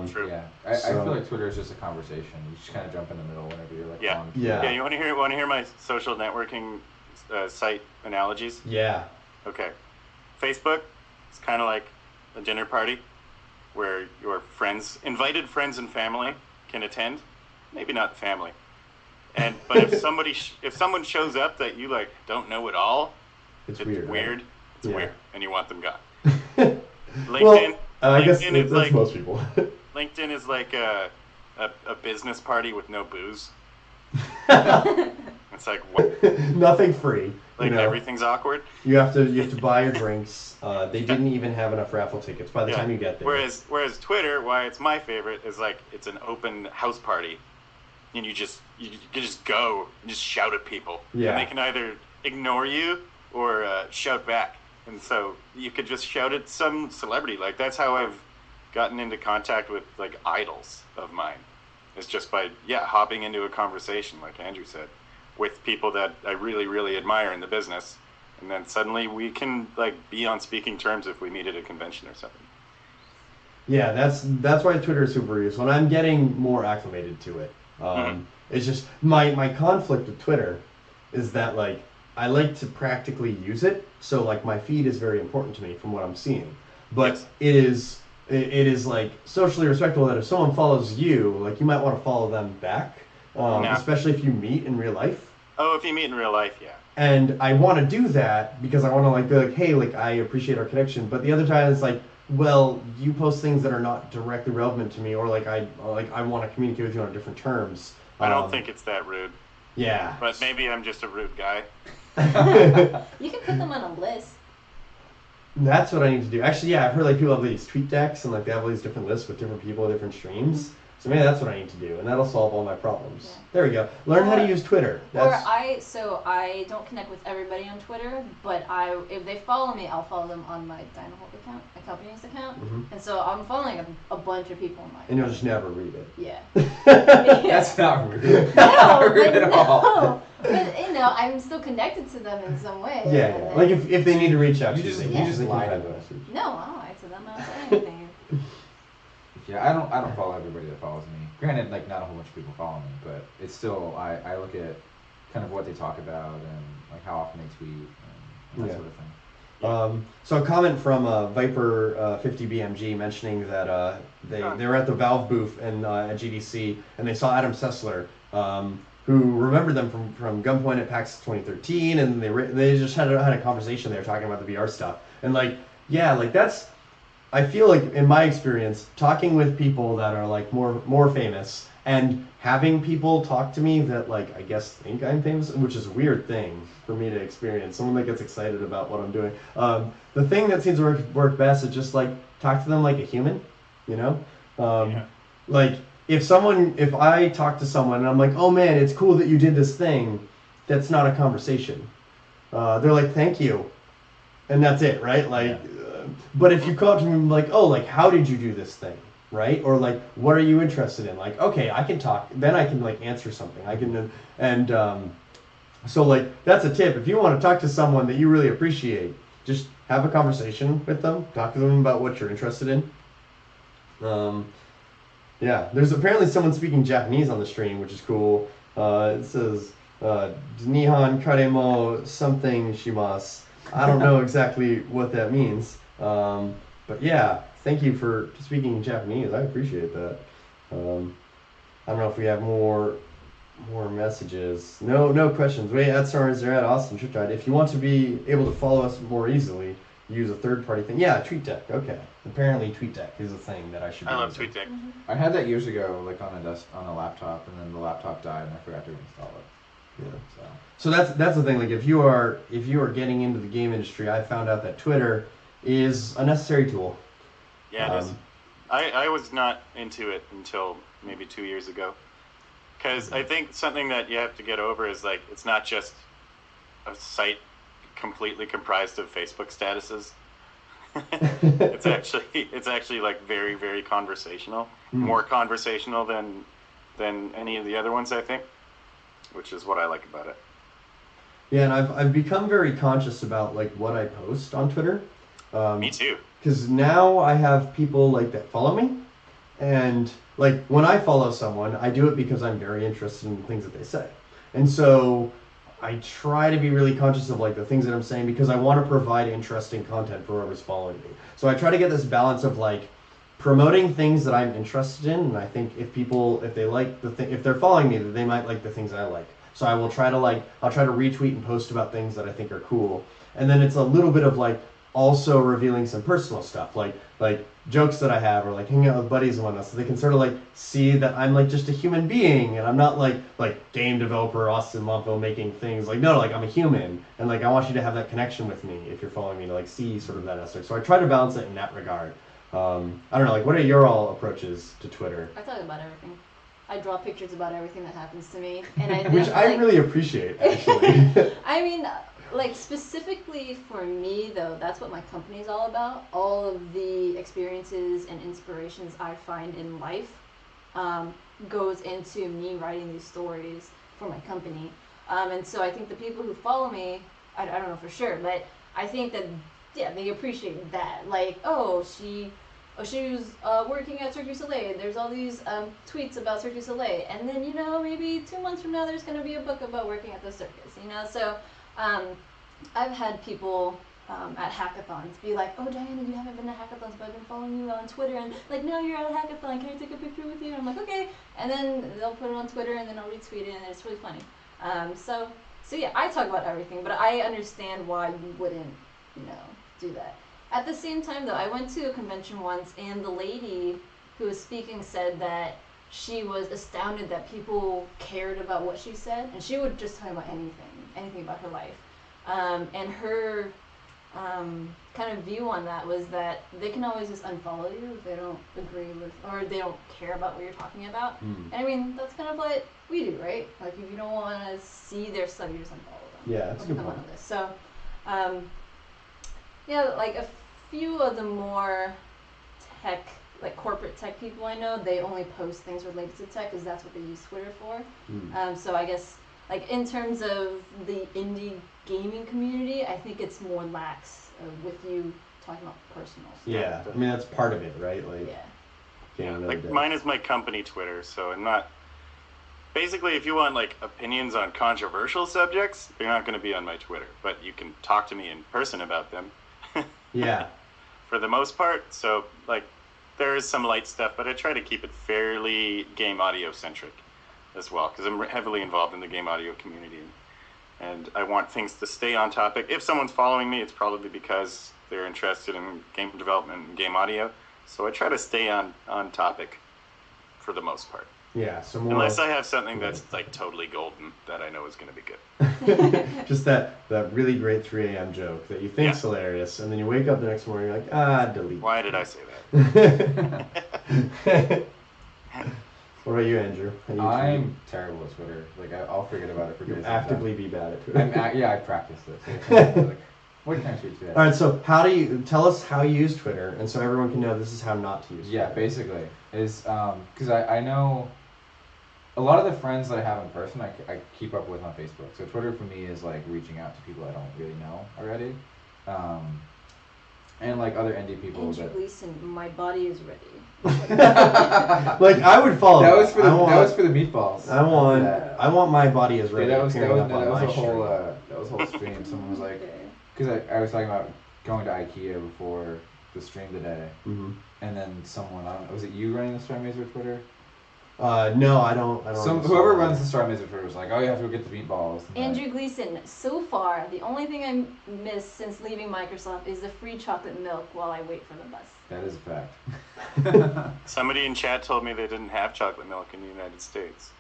True. Yeah, I feel like Twitter is just a conversation. You just kind of jump in the middle whenever you're like, yeah. You want to hear my social networking site analogies? Yeah. Okay. Facebook is kind of like a dinner party where your invited friends and family can attend. Maybe not the family. But if someone shows up that you like don't know at all, it's weird. Right? It's weird, and you want them gone. LinkedIn. I guess that's like, most people. LinkedIn is like a business party with no booze. It's like what? Nothing free. Like everything's awkward. You have to buy your drinks. They didn't even have enough raffle tickets by the time you get there. Whereas Twitter, why it's my favorite, is like it's an open house party, and you just go and just shout at people. Yeah. And they can either ignore you or shout back. And so you could just shout at some celebrity. Like that's how I've gotten into contact with like idols of mine. It's just by hopping into a conversation, like Andrew said, with people that I really, really admire in the business, and then suddenly we can like be on speaking terms if we meet at a convention or something. Yeah, that's why Twitter is super useful, and I'm getting more acclimated to it. It's just my conflict with Twitter is that like I like to practically use it, so like my feed is very important to me from what I'm seeing. But it is like socially respectable that if someone follows you, like you might want to follow them back, especially if you meet in real life. Oh, if you meet in real life, yeah. And I want to do that because I want to like be like, hey, like I appreciate our connection. But the other time it's like, well, you post things that are not directly relevant to me, or like I want to communicate with you on different terms. I don't think it's that rude. Yeah. But maybe I'm just a rude guy. You can put them on a list. That's what I need to do. Actually, yeah, I've heard like people have these tweet decks and like they have all these different lists with different people, different streams. So maybe that's what I need to do, and that'll solve all my problems. Yeah. There we go. Learn how to use Twitter. I don't connect with everybody on Twitter, but if they follow me, I'll follow them on my Dynaholt account, my company's account, and so I'm following a bunch of people on my. And you'll just never read it. Yeah. That's not rude. No, at all. But I'm still connected to them in some way. Yeah. Like if they need to reach out to you, you just lie to them. No, I'll lie to them. I don't say anything. Yeah, I don't follow everybody that follows me. Granted, like not a whole bunch of people follow me, but it's still I look at kind of what they talk about and like how often they tweet and that sort of thing. So a comment from Viper 50BMG mentioning that they were at the Valve booth and at GDC and they saw Adam Sessler, who remembered them from Gunpoint at PAX 2013, and they just had a conversation. They were talking about the VR stuff, and like that's. I feel like in my experience, talking with people that are like more famous and having people talk to me that like I guess think I'm famous, which is a weird thing for me to experience. Someone that gets excited about what I'm doing. The thing that seems to work best is just like talk to them like a human, Like if I talk to someone and I'm like, oh man, it's cool that you did this thing, that's not a conversation. They're like, thank you, and that's it, right? Like. But if you come up to me like, oh, like, how did you do this thing, right? Or like, what are you interested in? Like, okay, I can talk. Then I can like answer something. I can, so like that's a tip. If you want to talk to someone that you really appreciate, just have a conversation with them. Talk to them about what you're interested in. Yeah, there's apparently someone speaking Japanese on the stream, which is cool. It says Nihon Karemo something shimasu. I don't know exactly what that means. But yeah, thank you for speaking Japanese. I appreciate that. I don't know if we have more messages. No questions. Wait, at Starr Mazer at Auston If you want to be able to follow us more easily, use a third-party thing. Yeah, TweetDeck. Okay. Apparently TweetDeck is a thing that I should be I love using. TweetDeck. I had that years ago, like on a laptop, and then the laptop died, and I forgot to install it. Yeah. So that's the thing. Like if you are getting into the game industry, I found out that Twitter is a necessary tool. Yeah, it is. I was not into it until maybe 2 years ago. Because I think something that you have to get over is like it's not just a site completely comprised of Facebook statuses. it's actually like very, very conversational, more conversational than any of the other ones, I think, which is what I like about it. Yeah, and I've become very conscious about like what I post on Twitter. Me too. Because now I have people like that follow me, and like when I follow someone, I do it because I'm very interested in the things that they say, and so I try to be really conscious of like the things that I'm saying because I want to provide interesting content for whoever's following me. So I try to get this balance of like promoting things that I'm interested in, and I think if they like if they're following me, that they might like the things I like. So I will try to I'll try to retweet and post about things that I think are cool, and then it's a little bit of like also revealing some personal stuff, like jokes that I have, or like hanging out with buddies and whatnot, so they can sort of like see that I'm like just a human being, and I'm not like game developer Austin Montville making things. Like no, like I'm a human, and like I want you to have that connection with me if you're following me to like see sort of that aspect. So I try to balance it in that regard. I don't know, like what are your all approaches to Twitter? I talk about everything. I draw pictures about everything that happens to me, and I think, which I really appreciate, actually. I mean, like specifically for me though, that's what my company is all about. All of the experiences and inspirations I find in life goes into me writing these stories for my company. And so I think the people who follow me, I don't know for sure, but I think that they appreciate that. Like, she was working at Cirque du Soleil. There's all these tweets about Cirque du Soleil, and then maybe 2 months from now there's going to be a book about working at the circus. So I've had people at hackathons be like, "Oh, Diana, you haven't been to hackathons, but I've been following you on Twitter, and like now you're at a hackathon. Can I take a picture with you?" And I'm like, "Okay," and then they'll put it on Twitter, and then I'll retweet it, and it's really funny. So yeah, I talk about everything, but I understand why you wouldn't, do that. At the same time, though, I went to a convention once, and the lady who was speaking said that she was astounded that people cared about what she said, and she would just talk about anything about her life. And her kind of view on that was that they can always just unfollow you if they don't agree with, or they don't care about what you're talking about. And I mean, that's kind of what we do, right? Like, if you don't want to see their stuff, you just unfollow them. Yeah, that's a good point. So, yeah, like a few of the more tech, like corporate tech people I know, they only post things related to tech because that's what they use Twitter for. So I guess, like in terms of the indie gaming community, I think it's more lax with you talking about personal stuff. Yeah, I mean that's part of it, right? Like, yeah, like mine is my company Twitter, so I'm not. Basically, if you want like opinions on controversial subjects, they're not going to be on my Twitter, but you can talk to me in person about them. Yeah. For the most part, so like there is some light stuff, but I try to keep it fairly game audio centric as well, because I'm heavily involved in the game audio community, and I want things to stay on topic. If someone's following me, it's probably because they're interested in game development and game audio, so I try to stay on topic for the most part. Yeah, so more, unless I have something that's like totally golden that I know is going to be good. Just that really great 3 a.m. joke that you think's hilarious, and then you wake up the next morning, you're like, delete. Why did I say that? What about you, Andrew? I'm terrible at Twitter. Like I'll forget about it for days. Actively be bad at Twitter. Yeah, I practiced it. So what can I tweet today? All right, so tell us how you use Twitter, and so everyone can know this is how not to use Twitter. Yeah, basically is because I know a lot of the friends that I have in person, I keep up with on Facebook. So Twitter for me is like reaching out to people I don't really know already, and like other indie people. Andrew Gleason, my body is ready. Like I would follow. That was for the meatballs. I want my body is ready. Yeah, that was a whole stream. Someone was like, because I was talking about going to IKEA before the stream today, and then someone, I don't know, was it you running the Starr Mazer Twitter? No, I don't. Whoever runs the Starr Mazer Twitter was like, oh, you have to go get the meatballs. Andrew Gleason, so far, the only thing I missed since leaving Microsoft is the free chocolate milk while I wait for the bus. That is a fact. Somebody in chat told me they didn't have chocolate milk in the United States.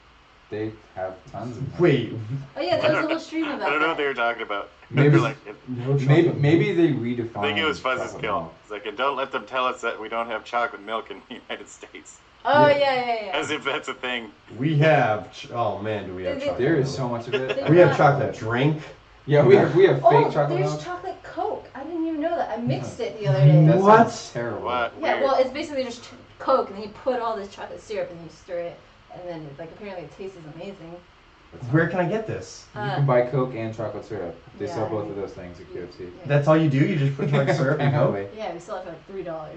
They have tons of them. Wait. Oh yeah, there was a whole stream about that. I don't know what they were talking about. Maybe, like, maybe they redefined. I think it was Fuzz's chocolate kill. milk. It's like, and don't let them tell us that we don't have chocolate milk in the United States. Oh yeah. As if that's a thing. We have. Oh man, do we have chocolate? There is milk. so much of it. We have chocolate drink. Yeah, we have fake chocolate there's milk. chocolate Coke. I didn't even know that. I mixed it the other day. That What? sounds terrible. What? Yeah, Weird. well, it's basically just Coke, and then you put all this chocolate syrup, and you stir it, and then it's like apparently it tastes amazing. Where can I get this? You can buy Coke and chocolate syrup. They sell Yeah. both of those things at QFC. Yeah. That's all you do? You just put chocolate syrup and Coke? Apparently. Yeah, we sell it for like $3. I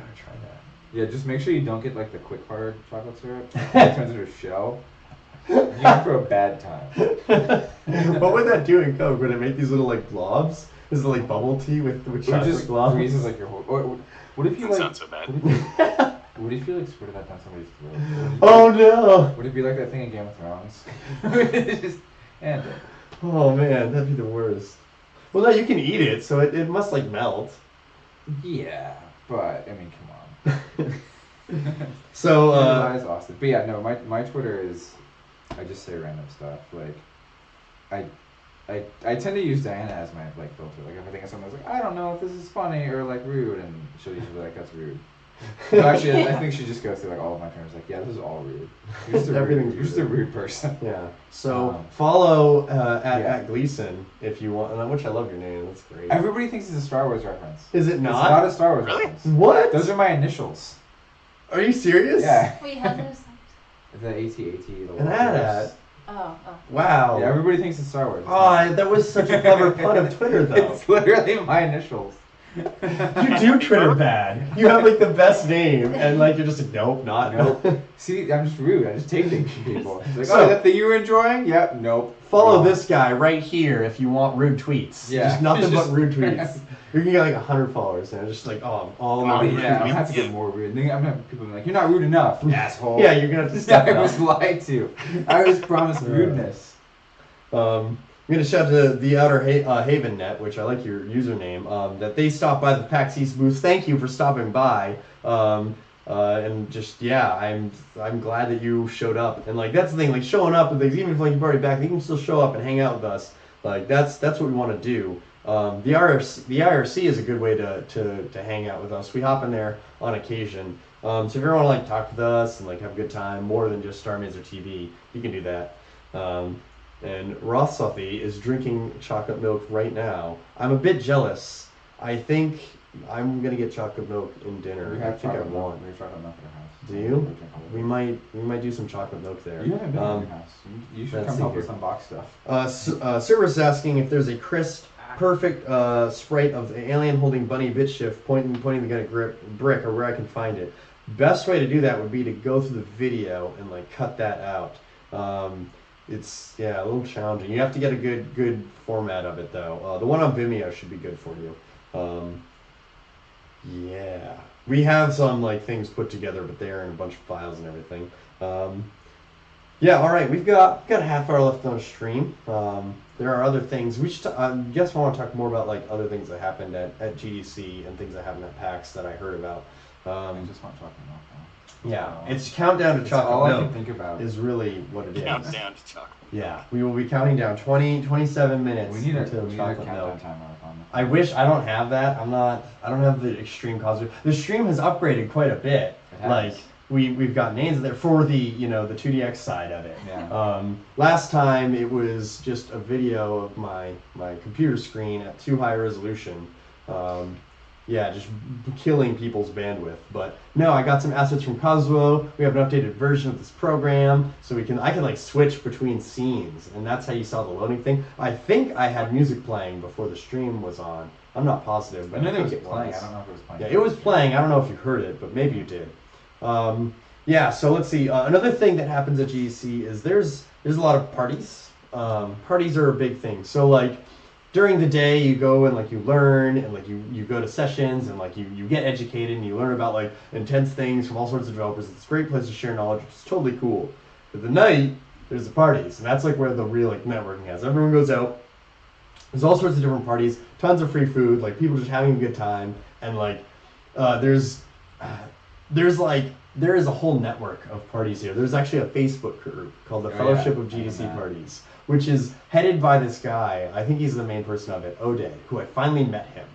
gotta try that. Yeah, just make sure you don't get like the quick hard chocolate syrup. It turns into a shell. You're in for a bad time. What would that do in Coke? Would it make these little like globs? Is it like bubble tea with It chocolate just globs? freezes like your whole. Or, what if you Doesn't like? sound so bad. What if you like squirted that down somebody's throat? Oh no! Would it be like that thing in Game of Thrones? Just and Oh man, that'd be the worst. Well, no, you can eat it, so it must like melt. yeah, but I mean, come on. So Lies Austin. But yeah, no, my Twitter is, I just say random stuff. Like, I tend to use Diana as my like filter. Like if I think of something, I was like, I don't know if this is funny or like rude, and she'll usually be like, that's rude. But actually, I think she just goes through like all of my terms. Like, yeah, this is all rude. You're just a Everything's rude, you're just a rude person. yeah. So Um, follow at yeah. Gleason if you want. Which I love your name. That's great. Everybody thinks it's a Star Wars reference. Is it It's not? not a Star Wars Really? reference. What? Those are my initials. Are you serious? Yeah. Wait, how's those? The AT-AT. The An AT-AT. Oh. Wow. Yeah, everybody thinks it's Star Wars. Oh, that was such a clever pun of Twitter, though. It's literally my initials. You do Twitter bad. You have like the best name, and like you're just like, nope, not Nope. See, I'm just rude. I just take things from people. It's like, So- oh, that thing you were enjoying? Yep. Nope. Follow Wrong. this guy right here if you want rude tweets. Yeah. Just nothing but Just- rude tweets. You're gonna get like 100 followers, and it's just like, oh, all Oh, of Oh, them. yeah, I'm gonna have to get more rude. Then I'm gonna have people be like, you're not rude enough, asshole. Yeah, you're gonna have to step I it was up. lied to. I was promised rudeness. I'm gonna shout to the Outer Haven Net, which I like your username. That they stopped by the PAX East booth. Thank you for stopping by. And just yeah, I'm glad that you showed up. And like that's the thing, like showing up and things. Even if like you've already back, you can still show up and hang out with us. Like that's what we want to do. The IRC is a good way to hang out with us. We hop in there on occasion. So if you ever want to like talk with us and like have a good time, more than just Starr Mazer TV, you can do that. And Rothsothy is drinking chocolate milk right now. I'm a bit jealous. I think I'm gonna get chocolate milk in dinner. We I have think I chocolate milk. want. We have chocolate milk at our house. Do you? We might do some chocolate milk there. You haven't been to your house. You should let's come see help here. us unbox stuff. Server's asking if there's a crisp, perfect sprite of the alien holding bunny bit shift pointing the gun at brick or where I can find it. Best way to do that would be to go through the video and like cut that out. It's a little challenging. You have to get a good format of it though. The one on Vimeo should be good for you. Yeah, we have some like things put together, but they're in a bunch of files and everything. Yeah, all right, we've got a half hour left on stream. There are other things we should. I guess I want to talk more about like other things that happened at GDC and things that happened at PAX that I heard about. I just want chocolate milk now. Yeah, it's countdown to That's chocolate all I milk can think about. is really what it is. Countdown to chocolate. Yeah, we will be counting down 27 minutes We need a until chocolate countdown milk. timer on I wish I don't have that. I don't have the extreme cosplay. The stream has upgraded quite a bit. It has. Like we've got names there for the the 2DX side of it. Yeah. Last time it was just a video of my computer screen at too high resolution. Yeah, just killing people's bandwidth. But no, I got some assets from Cosmo. We have an updated version of this program, so I can like switch between scenes, and that's how you saw the loading thing. I think I had music playing before the stream was on. I'm not positive, but I know think it was playing. I don't know if it was playing. Yeah, it was playing. I don't know if you heard it, but maybe you did. Yeah, so let's see. Another thing that happens at GEC is there's a lot of parties. Parties are a big thing. So like during the day you go and like you learn and like you go to sessions and like you get educated and you learn about like intense things from all sorts of developers. It's a great place to share knowledge, which is totally cool. But the night there's the parties, and that's like where the real like networking is. Everyone goes out. There's all sorts of different parties, tons of free food, like people just having a good time, and like there is a whole network of parties here. There's actually a Facebook group called the Fellowship of GDC Parties, which is headed by this guy. I think he's the main person of it, Ode, who I finally met him,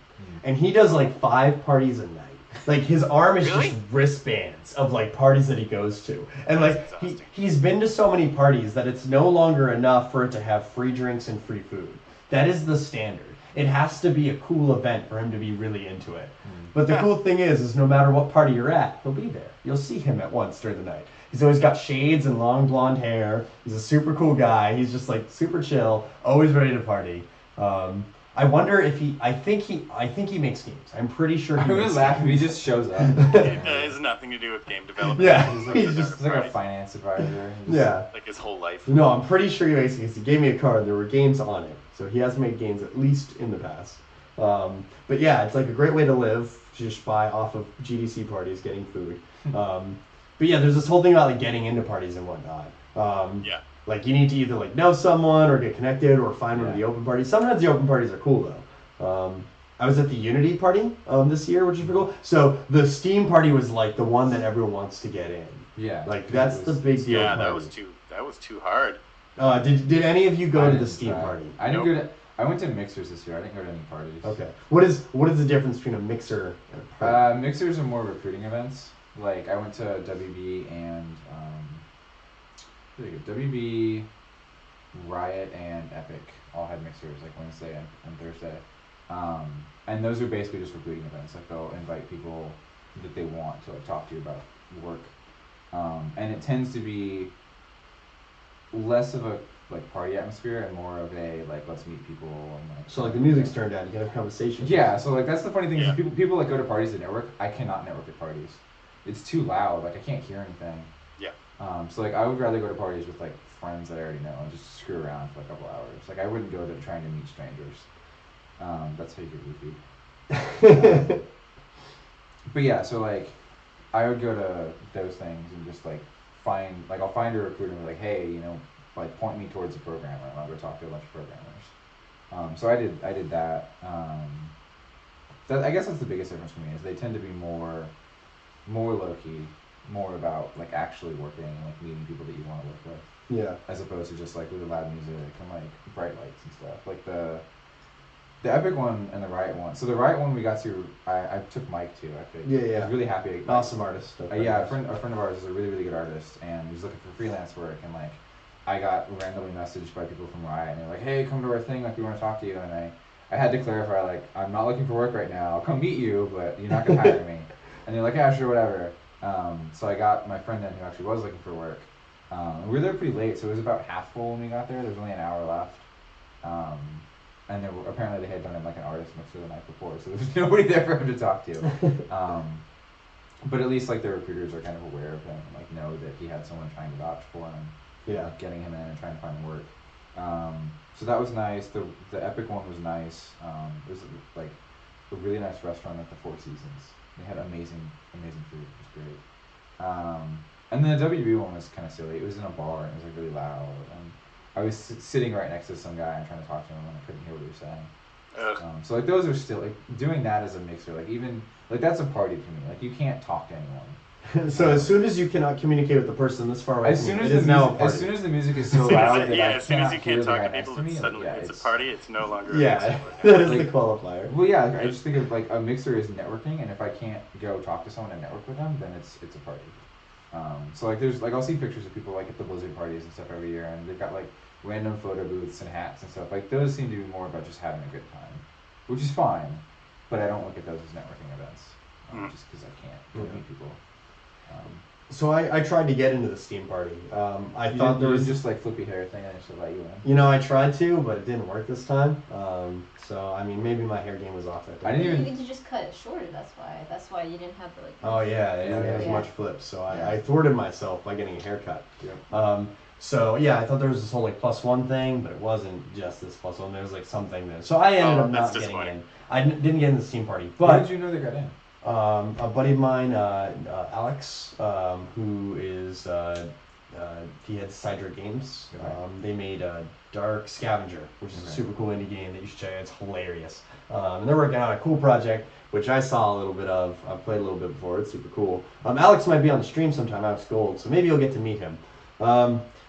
and he does like 5 parties a night. Like his arm is just wristbands of like parties that he goes to, and like he's been to so many parties that it's no longer enough for it to have free drinks and free food. That is the standard. It has to be a cool event for him to be really into it. But the cool thing is no matter what party you're at, he'll be there. You'll see him at once during the night. He's always got shades and long blonde hair. He's a super cool guy. He's just like super chill, always ready to party. I wonder if I think he makes games. I'm pretty sure he makes games. He just shows up. It has nothing to do with game development. Yeah, he's just like a finance advisor. Like his whole life. No, I'm pretty sure he makes games. He gave me a card. There were games on it. So he has made games at least in the past. But yeah, it's like a great way to live. Just buy off of GDC parties, getting food. But yeah, there's this whole thing about like getting into parties and whatnot. Like you need to either like know someone or get connected or find one of the open parties. Sometimes the open parties are cool though. I was at the Unity party this year, which is pretty cool. So the Steam party was like the one that everyone wants to get in. Yeah. Like that's the big deal. Yeah, party. that was too hard. Did any of you go to the Steam party? I didn't go to. I went to mixers this year. I didn't go to any parties. Okay. What is the difference between a mixer and a party? Mixers are more recruiting events. Like I went to WB and WB, Riot, and Epic all had mixers like Wednesday and Thursday. And those are basically just recruiting events. Like they'll invite people that they want to like talk to you about work. And it tends to be less of a like party atmosphere and more of a like let's meet people and like so like the music's turned down, you can have conversations. Yeah, so like that's the funny thing is people like go to parties to network. I cannot network at parties. It's too loud, like I can't hear anything. Yeah. So like I would rather go to parties with like friends that I already know and just screw around for a couple hours. Like I wouldn't go to trying to meet strangers. That's how you get roofied. But yeah, so like I would go to those things and just like I'll find a recruiter and be like, hey, you know, like point me towards a programmer and I'll go talk to a bunch of programmers. So I did that. I guess that's the biggest difference for me is they tend to be more low key, more about like actually working and like meeting people that you want to work with. Yeah. As opposed to just like really loud music and like bright lights and stuff. Like the Epic one and the Riot one. So the Riot one we got to, I took Mike to. I was really happy. Awesome artist. Yeah, a friend of ours is a really, really good artist, and he's looking for freelance work. And like, I got randomly messaged by people from Riot, and they're like, "Hey, come to our thing. Like, we want to talk to you." And I had to clarify, like, I'm not looking for work right now. I'll come meet you, but you're not gonna hire me. And they're like, "Yeah, sure, whatever." So I got my friend in who actually was looking for work. We were there pretty late, so it was about half full when we got there. There was only an hour left. And apparently they had done it like an artist mixer the night before, so there was nobody there for him to talk to. But at least like the recruiters are kind of aware of him and like know that he had someone trying to vouch for him, like, getting him in and trying to find work. So that was nice. The Epic one was nice. It was like a really nice restaurant at the Four Seasons. They had amazing food. It was great. And then the WB one was kind of silly. It was in a bar and it was like really loud. And I was sitting right next to some guy and trying to talk to him and I couldn't hear what he was saying. So like those are still like doing that as a mixer, like even like that's a party for me. Like you can't talk to anyone. So as soon as you cannot communicate with the person this far away, as soon as the music is so loud that as soon as you can't talk to people, suddenly it's a party. It's no longer. Yeah, that is the qualifier. Well, yeah, I just think of like a mixer is networking, and if I can't go talk to someone and network with them, then it's a party. So like there's like I'll see pictures of people like at the Blizzard parties and stuff every year, and they've got like random photo booths and hats and stuff. Like those seem to be more about just having a good time, which is fine, but I don't look at those as networking events just because I can't meet people. So I tried to get into the Steam party. I thought there was just like flippy hair thing. I just let you in. You know, I tried to, but it didn't work this time. So I mean, maybe my hair game was off. I didn't even. You just cut it shorter. That's why you didn't have the like. Oh yeah, it was much flips. So I thwarted myself by getting a haircut. Yeah. So yeah, I thought there was this whole like +1 thing, but it wasn't just this +1. There was like something there. So I ended up not getting in. I didn't get in the Steam party. But how did you know they got in? A buddy of mine, Alex, who is he had Cydra Games. They made Dark Scavenger, which is a super cool indie game that you should check out. It's hilarious. And they're working on a cool project, which I saw a little bit of. I've played a little bit before. It's super cool. Alex might be on the stream sometime, Alex Gold, so maybe you'll get to meet him.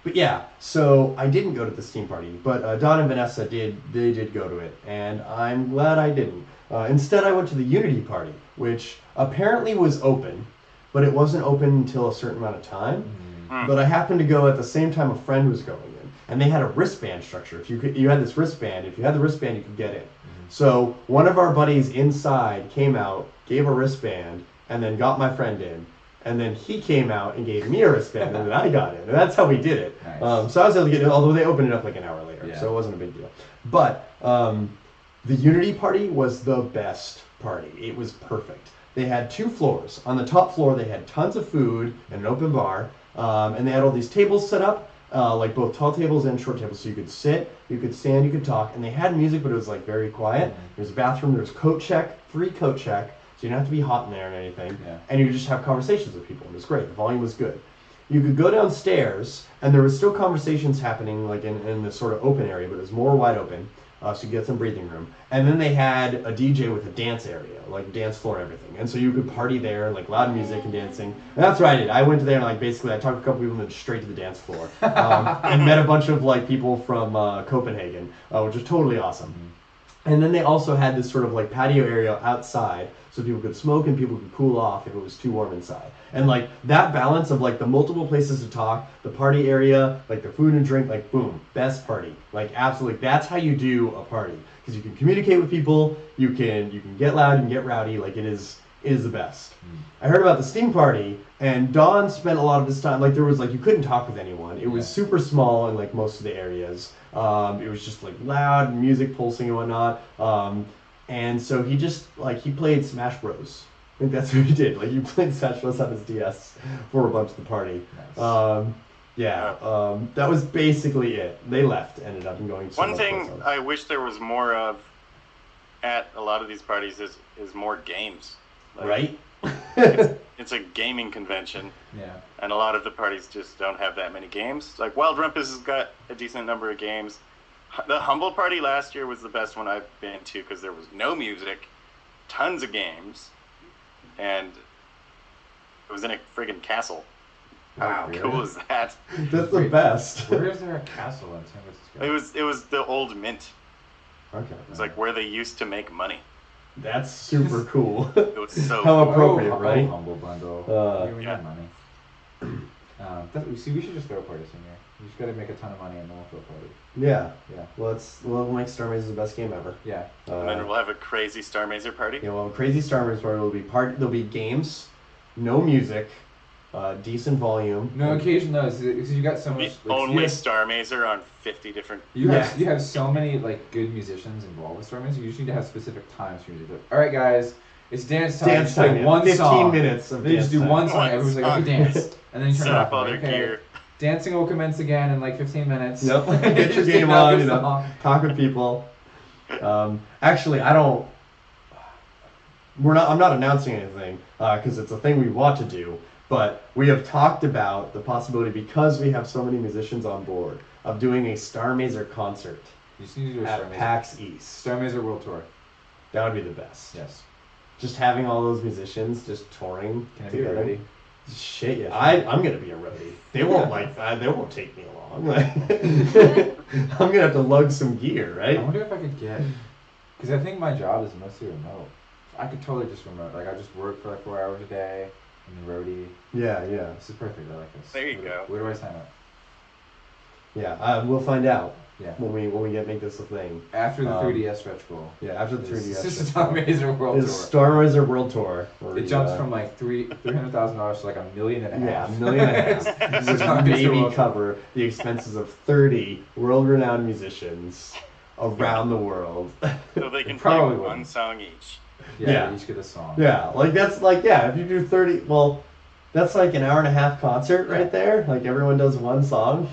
But yeah, so I didn't go to the Steam party, but Don and Vanessa did. They did go to it, and I'm glad I didn't. Instead, I went to the Unity party, which apparently was open, but it wasn't open until a certain amount of time. But I happened to go at the same time a friend was going in, and they had a wristband structure. If you had this wristband, if you had the wristband, you could get in. So one of our buddies inside came out, gave a wristband, and then got my friend in. And then he came out and gave me a wristband, and then I got in. And that's how we did it. Nice. So I was able to get in, although they opened it up like an hour later, so it wasn't a big deal. But the Unity party was the best party. It was perfect. They had 2 floors. On the top floor, they had tons of food and an open bar. And they had all these tables set up, like both tall tables and short tables. So you could sit, you could stand, you could talk. And they had music, but it was like very quiet. There's a bathroom, there's coat check, free coat check. So you didn't have to be hot in there and anything. And you could just have conversations with people. It was great. The volume was good. You could go downstairs, and there was still conversations happening like in this sort of open area, but it was more wide open. So you get some breathing room. And then they had a DJ with a dance area, like dance floor and everything. And so you could party there, like loud music and dancing. And that's what I did. I went to there and like basically I talked to a couple people and then straight to the dance floor. And met a bunch of like people from Copenhagen, which was totally awesome. And then they also had this sort of like patio area outside, so people could smoke and people could cool off if it was too warm inside. And like that balance of like the multiple places to talk, the party area, like the food and drink, like boom, best party. Like absolutely, that's how you do a party, because you can communicate with people, you can get loud and get rowdy. Like it is the best. I heard about the Steam party, and Don spent a lot of his time, like there was like, you couldn't talk with anyone. It was super small in like most of the areas. It was just like loud music pulsing and whatnot. And so he just like, he played Smash Bros. I think that's what he did. Like he played Smash Bros on his DS for a bunch of the party. Nice. That was basically it. They left, ended up going to one thing I wish there was more of at a lot of these parties is more games. Like, right? it's a gaming convention. Yeah. And a lot of the parties just don't have that many games. Like Wild Rumpus has got a decent number of games. The Humble Party last year was the best one I've been to because there was no music, tons of games, and it was in a friggin' castle. How cool is that? That's the best. Where is there a castle in San Francisco? It was the old Mint. Okay. It was like where they used to make money. That's super cool. It was so how cool. appropriate, right? Humble bundle. We need money. See, we should just throw parties in here. You just gotta make a ton of money and then we'll throw a party. Yeah. Yeah. Well, we'll make Starr Mazer the best game ever. Yeah. And then we'll have a crazy Starr Mazer party. Yeah, well, crazy Starr Mazer party there'll be games, no music, decent volume. No occasion though, because you got so much. Like, only Starr Mazer on 50 different. You have so many like good musicians involved with Starr Mazer. You just need to have specific times for you to do it. All right, guys, it's dance time. Dance time. Like one 15 song. minutes of they dance just do time. one song. Everyone's like, okay, dance, and then you turn set it up off. all their gear. Dancing will commence again in like 15 minutes. Yep. Get your game on. Talk with people. Actually, I'm not announcing anything because it's a thing we want to do. But we have talked about the possibility, because we have so many musicians on board, of doing a Starr Mazer concert. You just need to do a at Starr Mazer. PAX East. Starr Mazer World Tour. That would be the best. Yes. Just having all those musicians just touring Can I be together. ready? Shit, yeah. I'm gonna be a roadie. They won't like that. They won't take me along. Like, I'm gonna have to lug some gear, right? I wonder if I could get, because I think my job is mostly remote. I could totally just remote. Like I just work for like 4 hours a day and roadie. Yeah. This is perfect. I like this. There you go. Where do I sign up? Yeah, we'll find out. Yeah. When we make this a thing. After the 3DS stretch goal. Yeah, after the 3DS. This is Starr Mazer World Tour. Starr Mazer World Tour. It jumps from like $300,000 to like $1.5 million. Yeah, $1.5 million. Which would maybe cover the expenses of 30 world-renowned musicians around the world. So they can play one song each. Yeah, each get a song. Yeah, like that's like, yeah, if you do 30, well, That's like an hour and a half concert right there. Like everyone does one song.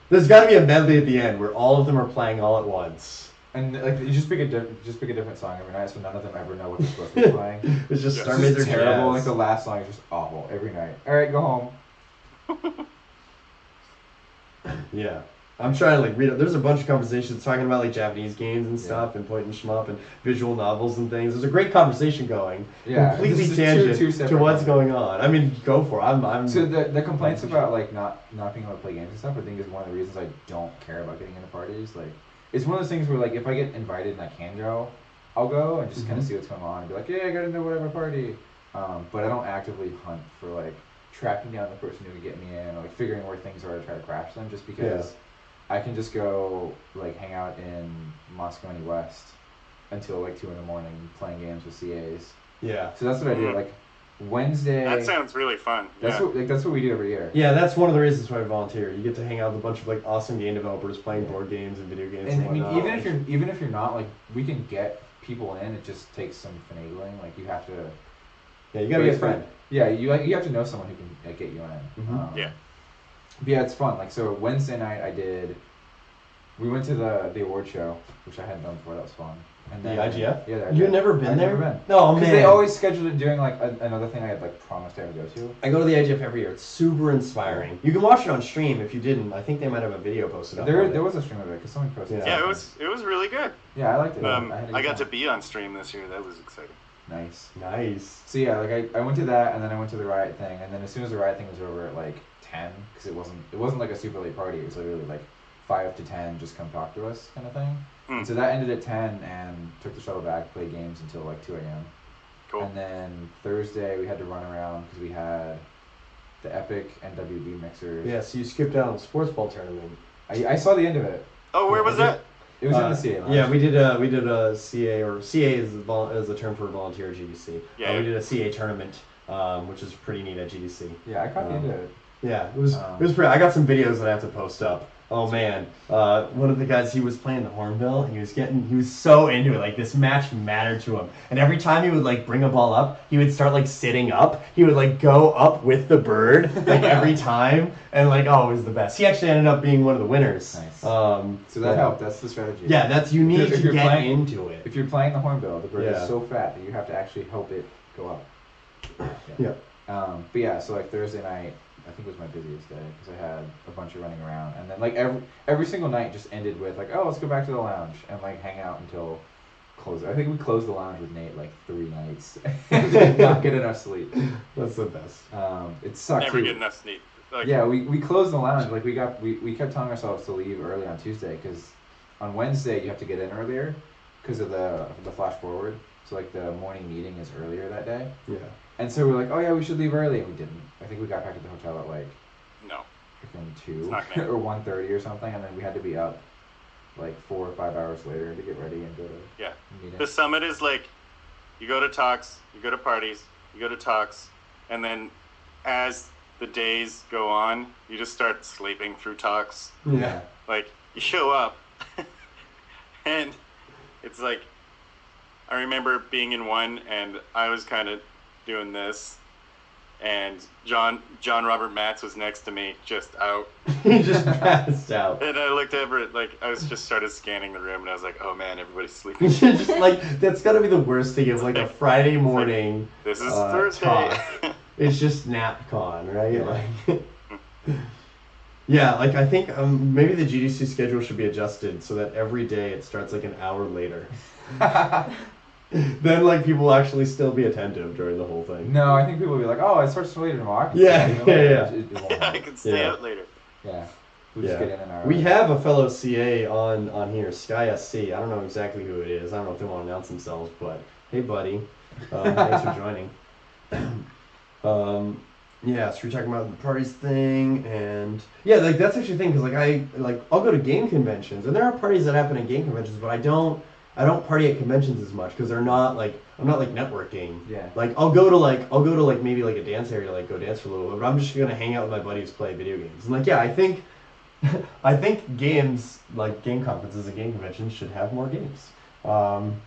There's got to be a medley at the end where all of them are playing all at once. And like you just pick a different song every night, so none of them ever know what they're supposed to be playing. It's just Starr It's Mazer just terrible. Jazz. Like the last song is just awful every night. All right, go home. Yeah. I'm trying to like read it. There's a bunch of conversations talking about like Japanese games and stuff and point and shmup and visual novels and things. There's a great conversation going. Yeah, Completely this is tangent two to separate what's ones. going on. I mean, go for it. I'm So the complaints about like not being able to play games and stuff, I think is one of the reasons I don't care about getting into parties. Like, it's one of those things where like if I get invited and I can go, I'll go and just kind of see what's going on and be like, yeah, I got into whatever party. But I don't actively hunt for like tracking down the person who would get me in or like figuring where things are to try to crash them, just because I can just go like hang out in Moscone West until like 2 a.m. playing games with CAs. Yeah. So that's what I do. Like Wednesday. That sounds really fun. That's what we do every year. Yeah, that's one of the reasons why I volunteer. You get to hang out with a bunch of like awesome game developers playing board games and video games. And I mean, whatnot. even if you're not, like, we can get people in. It just takes some finagling. Like you have to. Yeah, you gotta be a friend. Yeah, you have to know someone who can like, get you in. Mhm. But yeah, it's fun. Like so, Wednesday night we went to the award show, which I hadn't done before. That was fun. And The then, IGF? Yeah, the IGF. You've never been I've there? Never been. No, man. Because they always scheduled it during like another thing I had like promised I would go to. I go to the IGF every year. It's super inspiring. You can watch it on stream if you didn't. I think they might have a video posted up. There was a stream of it because someone posted. Yeah. Yeah, something. it was really good. Yeah, I liked it. I got to be on stream this year. That was exciting. Nice. Nice. So yeah, like I went to that, and then I went to the Riot thing, and then as soon as the Riot thing was over at like 10, because it wasn't like a super late party. It was literally like 5 to 10, just come talk to us kind of thing. And so that ended at 10, and took the shuttle back, played games until like 2 a.m. Cool. And then Thursday we had to run around because we had the Epic NWB mixers. Yeah, so you skipped out on the sports ball tournament. I saw the end of it. Oh, where was that? It was in the CA lounge. Yeah, we did a CA, or CA is a term for volunteer at GDC. Yeah. We did a CA tournament, which is pretty neat at GDC. Yeah, I caught the end of it. Yeah, it was pretty. I got some videos that I have to post up. Oh man, one of the guys, he was playing the hornbill and he was so into it. Like this match mattered to him, and every time he would like bring a ball up, he would start like sitting up. He would like go up with the bird like every time, and like it was the best. He actually ended up being one of the winners. Nice. So that helped. That's the strategy. Yeah, that's you need If to you're get playing- into it. If you're playing the hornbill, the bird Yeah. is so fat that you have to actually help it go up. Yeah. But yeah, so like Thursday night, I think was my busiest day because I had a bunch of running around, and then like every single night just ended with like, oh, let's go back to the lounge and like hang out until close. I think we closed the lounge with Nate like 3 nights and did not get enough sleep. That's the best. It sucked. Never too. get enough sleep. Like, Yeah, we closed the lounge. Like we kept telling ourselves to leave early on Tuesday because on Wednesday you have to get in earlier because of the flash forward. So like the morning meeting is earlier that day. Yeah. And so we're like, oh yeah, we should leave early, and we didn't. I think we got back to the hotel at like No. freaking 2 It's not gonna- or 1:30 or something, and then we had to be up like 4 or 5 hours later to get ready and go to Yeah. the meeting. The summit is like, you go to talks, you go to parties, you go to talks, and then as the days go on, you just start sleeping through talks. Yeah. Like, you show up, and it's like, I remember being in one, and I was kind of doing this, and John Robert Matz was next to me, just out. He just passed out. And I looked over at, like, I was just started scanning the room, and I was like, oh man, everybody's sleeping. Just like that's gotta be the worst thing of like a Friday morning. This is Thursday. Thursday. It's just NapCon, right? Like, yeah, like I think maybe the GDC schedule should be adjusted so that every day it starts like an hour later. Then like people will actually still be attentive during the whole thing. No, I think people will be like, oh, it starts later tomorrow. I can Yeah, stay, you know, yeah. It won't I happen. can stay Yeah. out later. Yeah. We'll just get in an hour. We have a fellow CA on here, Sky SC. I don't know exactly who it is. I don't know if they want to announce themselves, but hey, buddy, thanks for joining. Yeah, so we're talking about the parties thing, and yeah, like that's actually the thing because I'll go to game conventions, and there are parties that happen at game conventions, but I don't party at conventions as much because I'm not like networking. Yeah. Like I'll go to maybe like a dance area, like go dance for a little bit, but I'm just gonna hang out with my buddies, play video games, and like yeah, I think games like game conferences and game conventions should have more games.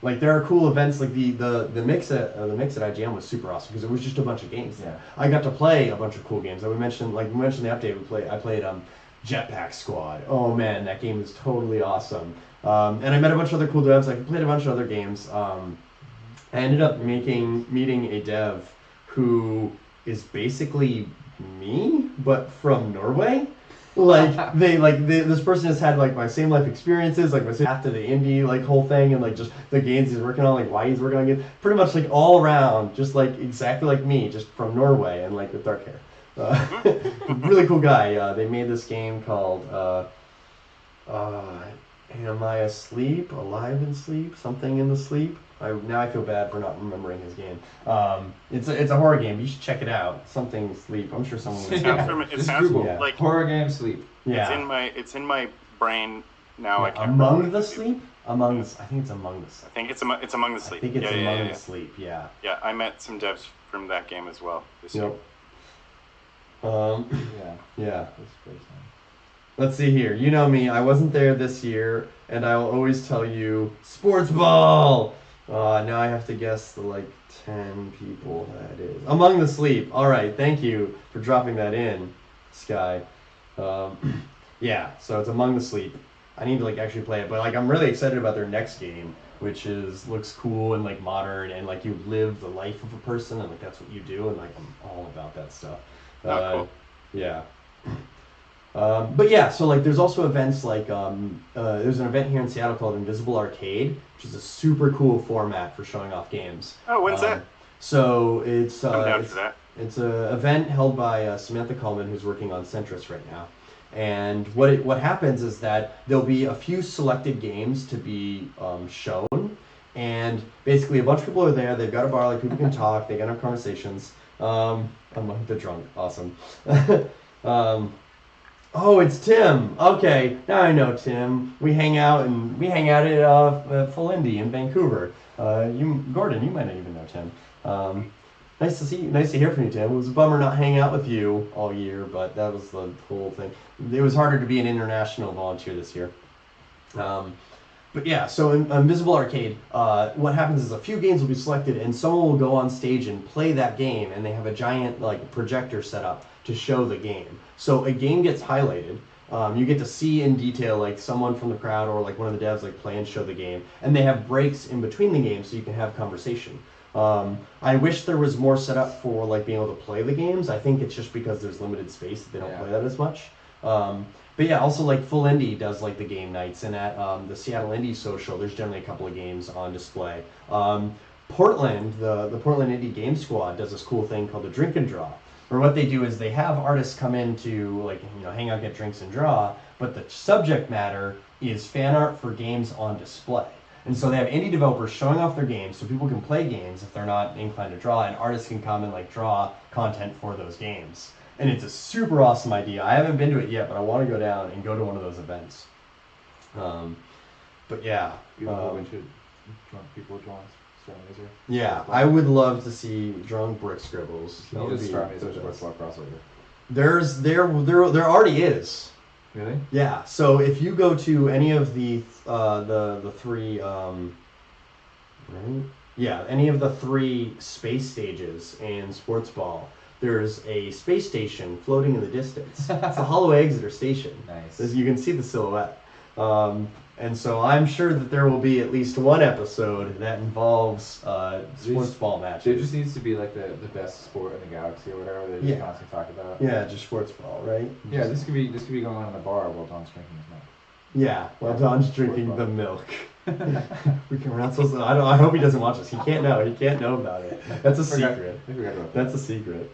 Like there are cool events like the mix at IGN was super awesome because it was just a bunch of games. Yeah. I got to play a bunch of cool games. Like we mentioned the update. I played Jetpack Squad. Oh man, that game is totally awesome. And I met a bunch of other cool devs. I played a bunch of other games. I ended up meeting a dev who is basically me, but from Norway. This person has had like my same life experiences, like my same path to the indie like whole thing, and like just the games he's working on, like why he's working on games, pretty much like all around, just like exactly like me, just from Norway and like with dark hair. Really cool guy. They made this game called Am I Asleep? Alive in Sleep? Something in the Sleep? Now I feel bad for not remembering his game. It's a horror game. You should check it out. Something Sleep. I'm sure someone will. It sounds Yeah. like horror game Sleep. Yeah. It's in my brain now. I can't Among remember. the Sleep? I think it's Among the Sleep. I think it's Among the Sleep. I think it's Among yeah. the Sleep. Yeah. Yeah, I met some devs from that game as well this year. Yep. Yeah. Yeah. That's great. Let's see here. You know me. I wasn't there this year, and I will always tell you, sports ball. Now I have to guess the 10 people that is. Among the Sleep. All right. Thank you for dropping that in, Sky. Yeah. So it's Among the Sleep. I need to actually play it, but I'm really excited about their next game, which looks cool and modern, and you live the life of a person, and that's what you do, and I'm all about that stuff. Cool. Yeah. But yeah, so there's also events there's an event here in Seattle called Invisible Arcade, which is a super cool format for showing off games. Oh, when's that? So it's I'm down for that. It's an event held by Samantha Coleman, who's working on Centris right now. And what happens is that there'll be a few selected games to be shown, and basically a bunch of people are there. They've got a bar, people can talk, they can have conversations. Among the drunk, awesome. Oh, it's Tim. Okay, now I know Tim. We hang out at Full Indie in Vancouver. Gordon, you might not even know Tim. Nice to see you. Nice to hear from you, Tim. It was a bummer not hanging out with you all year, but that was the whole thing. It was harder to be an international volunteer this year. But yeah, so in Invisible Arcade, what happens is a few games will be selected, and someone will go on stage and play that game, and they have a giant projector set up to show the game. So a game gets highlighted. You get to see in detail someone from the crowd or one of the devs play and show the game, and they have breaks in between the games so you can have conversation. I wish there was more set up for being able to play the games. I think it's just because there's limited space that they don't play that as much. But yeah, also Full Indie does the game nights, and at the Seattle Indie Social, there's generally a couple of games on display. Portland, the Portland Indie Game Squad does this cool thing called the Drink and Draw, where what they do is they have artists come in to hang out, get drinks, and draw, but the subject matter is fan art for games on display. And so they have indie developers showing off their games so people can play games if they're not inclined to draw, and artists can come and draw content for those games. And it's a super awesome idea. I haven't been to it yet, but I want to go down and go to one of those events. But yeah. You have a bunch of drunk people drawing Starr Mazer. Yeah, I would love to see drunk brick scribbles. Can you just Starr Mazer sports ball crossover? There already is. Really? Yeah. So if you go to any of the three, any of the three space stages in sports ball, there's a space station floating in the distance. It's a hollow exeter station. Nice. As you can see the silhouette. And so I'm sure that there will be at least one episode that involves sports ball matches. There just needs to be the best sport in the galaxy or whatever they just constantly talk about. Yeah, just sports ball, right? Yeah, this could be going on in the bar while Don's drinking his milk. Yeah, while Don's drinking the milk. We're not supposed to. I hope he doesn't watch this. He can't know. He can't know about it. That's a secret. I forgot about that. That's a secret.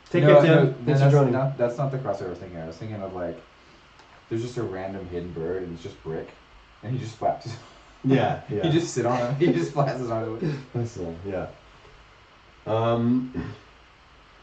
Take no, it, Tim. no, Thanks for joining. that's not the crossover I was thinking of. I was thinking of there's just a random hidden bird and it's just brick, and he just flaps his. Yeah. He just sit on him. He just flaps his arm. That's yeah.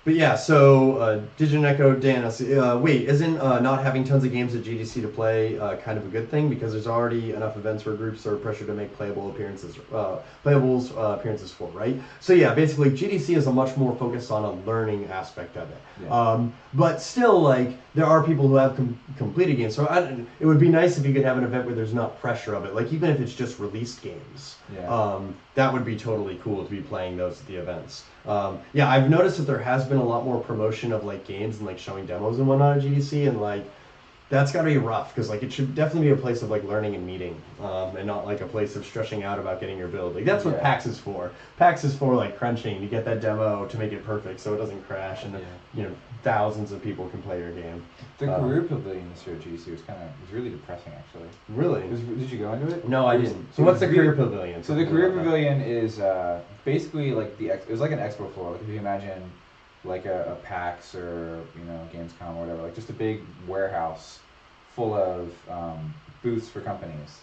But yeah, so Digineco, Dan, wait, isn't not having tons of games at GDC to play kind of a good thing, because there's already enough events where groups are pressured to make playable appearances, appearances for, right? So yeah, basically GDC is a much more focused on a learning aspect of it. Yeah. But still, like, there are people who have completed games, so it would be nice if you could have an event where there's not pressure of it, like even if it's just released games. Yeah. That would be totally cool to be playing those at the events. Yeah, I've noticed that there has been a lot more promotion of like games and like showing demos and whatnot at GDC, and like that's got to be rough, because like it should definitely be a place of like learning and meeting, and not like a place of stressing out about getting your build. Like that's what PAX is for. PAX is for like crunching to get that demo to make it perfect so it doesn't crash, and you know, thousands of people can play your game. The career pavilion this year at GDC was really depressing, actually. Really? Did you go into it? No, I didn't. So what's the career pavilion? So the career pavilion is basically like it was like an expo floor. Like if you imagine like a PAX or Gamescom or whatever, like just a big warehouse full of booths for companies.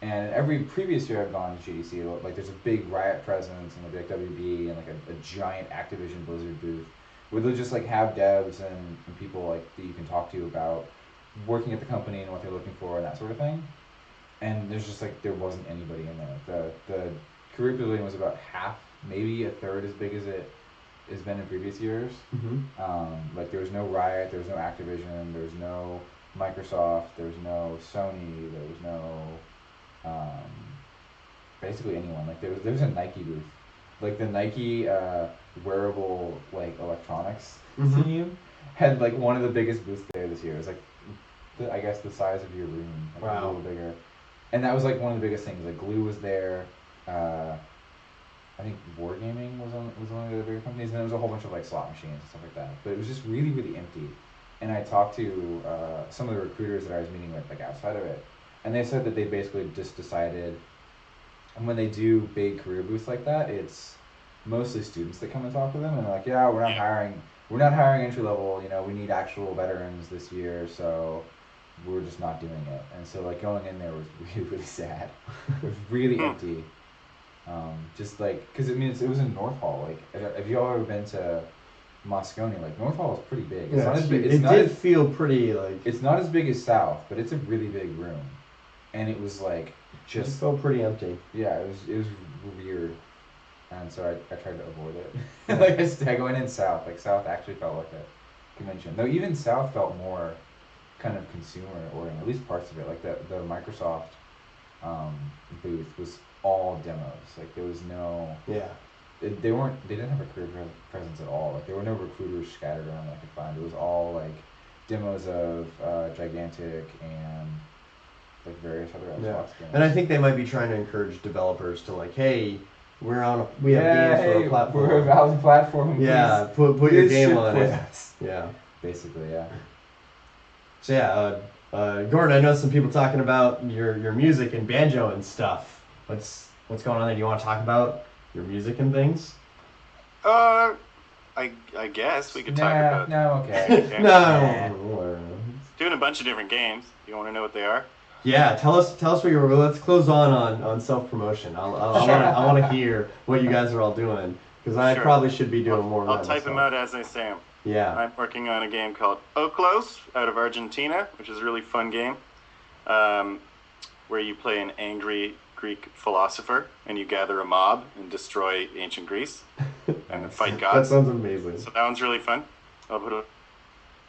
And every previous year I've gone to GDC, like there's a big Riot presence and there'll be like WB and like a giant Activision Blizzard booth, where they'll just like have devs and people like that you can talk to about working at the company and what they're looking for and that sort of thing. And there's just like there wasn't anybody in there. The career pavilion was about half, maybe a third as big as it has been in previous years. Like there was no Riot, there was no Activision, there was no Microsoft, there was no Sony, there was no basically anyone. Like there was a Nike booth. Like the Nike wearable like electronics team had like one of the biggest booths there this year. It was like I guess the size of your room, like a little bigger. And that was like one of the biggest things. Like Glue was there. I think Wargaming was one of the bigger companies, and there was a whole bunch of like slot machines and stuff like that. But it was just really, really empty. And I talked to some of the recruiters that I was meeting with, like outside of it, and they said that they basically just decided, and when they do big career booths like that, it's mostly students that come and talk to them, and they're like, yeah, we're not hiring entry level. We need actual veterans this year, so we're just not doing it. And so like going in there was really, really sad. It was really empty. Just like, because it was in North Hall. Like, have you all ever been to Moscone? Like, North Hall is pretty big. It's not as big. It did feel pretty like. It's not as big as South, but it's a really big room, and it was like It felt pretty empty. Yeah, it was weird, and so I tried to avoid it. Like I go in South. Like South actually felt like a convention, though. Even South felt more kind of consumer oriented, at least parts of it. Like the Microsoft booth was all demos. Like there was no they didn't have a career presence at all. Like there were no recruiters scattered around that I could find. It was all like demos of Gigantic and like various other Xbox games. And I think they might be trying to encourage developers to like, hey, we have games for a platform. We're a valid platform. Yeah, put your game on it. Yeah, basically, yeah. So yeah, Gordon, I know some people talking about your music and banjo and stuff. What's going on there? Do you want to talk about your music and things? I guess we could talk about. No, okay. No. Doing a bunch of different games. You want to know what they are? Yeah, tell us what you were. Let's close on self promotion. I want to hear what you guys are all doing, because I probably should be doing more. I'll type them out as I say them. Yeah. I'm working on a game called Oclos out of Argentina, which is a really fun game, where you play an angry Greek philosopher and you gather a mob and destroy ancient Greece and fight gods. That sounds amazing. So that one's really fun.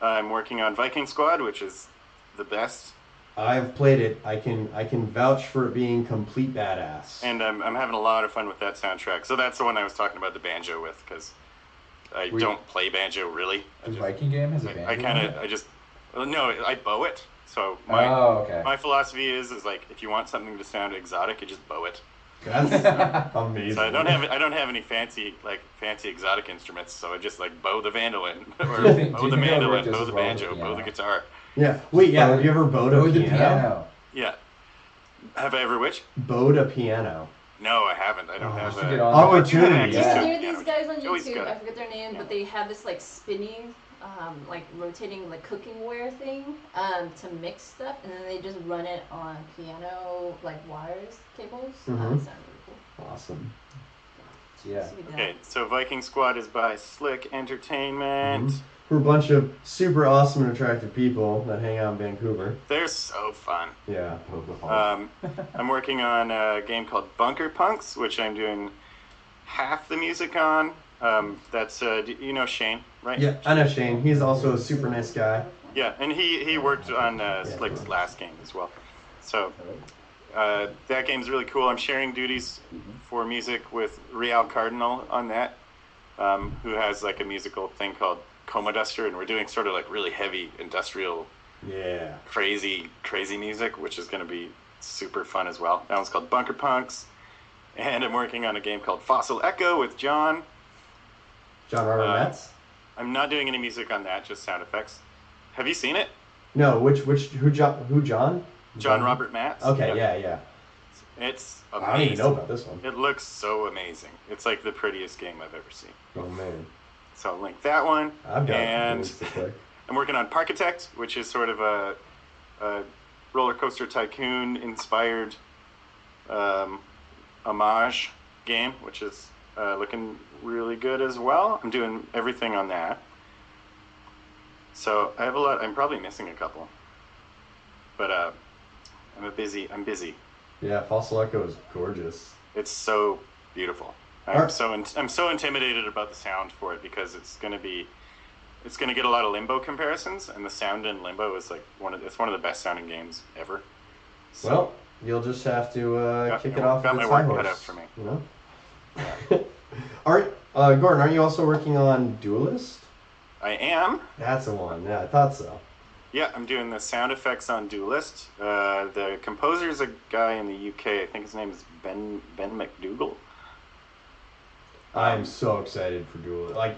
I'm working on Viking Squad, which is the best. I've played it. I can vouch for it being complete badass. And I'm having a lot of fun with that soundtrack. So that's the one I was talking about the banjo with, because I don't play banjo really. The Viking game has a banjo. I bow it. So my philosophy is like, if you want something to sound exotic, you just bow it. That's amazing. So I don't have any fancy exotic instruments, so I just like bow the mandolin, or bow the mandolin, bow the banjo, bow the guitar. Yeah. Wait. Yeah. Have you ever bowed a piano? Yeah. Have I ever which? Bowed a piano. No, I haven't. I don't have an opportunity. You can hear these guys on YouTube. I forget their name, but they have this like spinning, like rotating like cooking-ware thing to mix stuff, and then they just run it on piano like wires, cables. That sounds really cool. Awesome. Yeah. Okay, so Viking Squad is by Slick Entertainment. We're a bunch of super awesome and attractive people that hang out in Vancouver. They're so fun. Yeah. I'm working on a game called Bunker Punks, which I'm doing half the music on. That's you know Shane, right? Yeah, I know Shane. He's also a super nice guy. Yeah, and he worked on Slick's last game as well. So that game's really cool. I'm sharing duties for music with Real Cardinal on that, who has like a musical thing called Coma Duster, and we're doing sort of like really heavy industrial, crazy music, which is going to be super fun as well. That one's called Bunker Punks, and I'm working on a game called Fossil Echo with John Robert Metz. I'm not doing any music on that, just sound effects. Have you seen it? No, who John? John Robert Matz. Okay, yeah. It's amazing. I don't even know about this one. It looks so amazing. It's like the prettiest game I've ever seen. Oh man. So I'll link that one. I've got and I'm working on Parkitect, which is sort of a roller coaster tycoon inspired homage game, which is looking really good as well. I'm doing everything on that. So I have a lot. I'm probably missing a couple, but I'm busy. Yeah, Fossil Echo is gorgeous. It's so beautiful. I'm so intimidated about the sound for it because it's gonna get a lot of Limbo comparisons, and the sound in Limbo is like one of the best sounding games ever. So, well, you'll just have to kick it off. Got my work cut out for me. You know. Gordon, aren't you also working on Duelist? I am. That's the one. Yeah, I thought so. Yeah, I'm doing the sound effects on Duelist. The composer's a guy in the UK. I think his name is Ben McDougall. I'm so excited for Duelist. Like,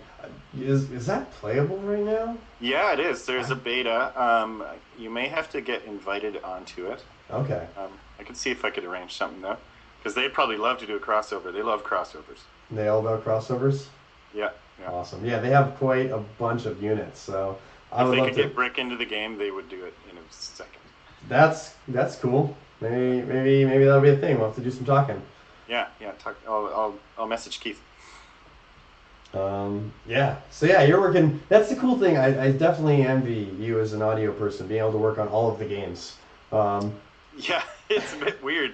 is that playable right now? Yeah, it is. There's a beta. You may have to get invited onto it. Okay. I could see if I could arrange something though, because they'd probably love to do a crossover. They love crossovers. They all about crossovers? Yeah. Awesome. Yeah, they have quite a bunch of units, so if they could get Brick into the game, they would do it in a second. That's cool. Maybe that'll be a thing. We'll have to do some talking. Yeah. I'll message Keith. Yeah. So yeah, you're working. That's the cool thing. I definitely envy you as an audio person being able to work on all of the games. Yeah, it's a bit weird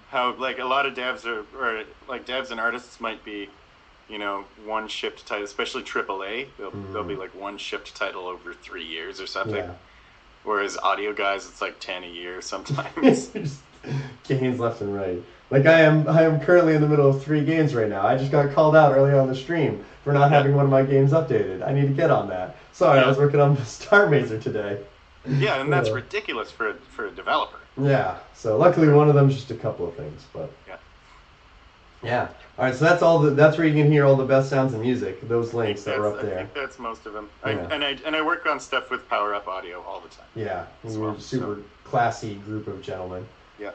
how like a lot of devs or like devs and artists might be, you know, one shipped title, especially AAA. They'll be like one shipped title over 3 years or something. Yeah. Whereas audio guys, it's like 10 a year sometimes. Just games left and right. Like I am currently in the middle of 3 games right now. I just got called out earlier on the stream for not having one of my games updated. I need to get on that. Sorry, I was working on Starr Mazer today. Yeah, and that's ridiculous for a developer. Yeah. So luckily one of them's just a couple of things, but yeah. All right, so that's where you can hear all the best sounds and music. Those links that are up there. I think that's most of them. I work on stuff with Power Up Audio all the time. Yeah, we're a super classy group of gentlemen. Yeah.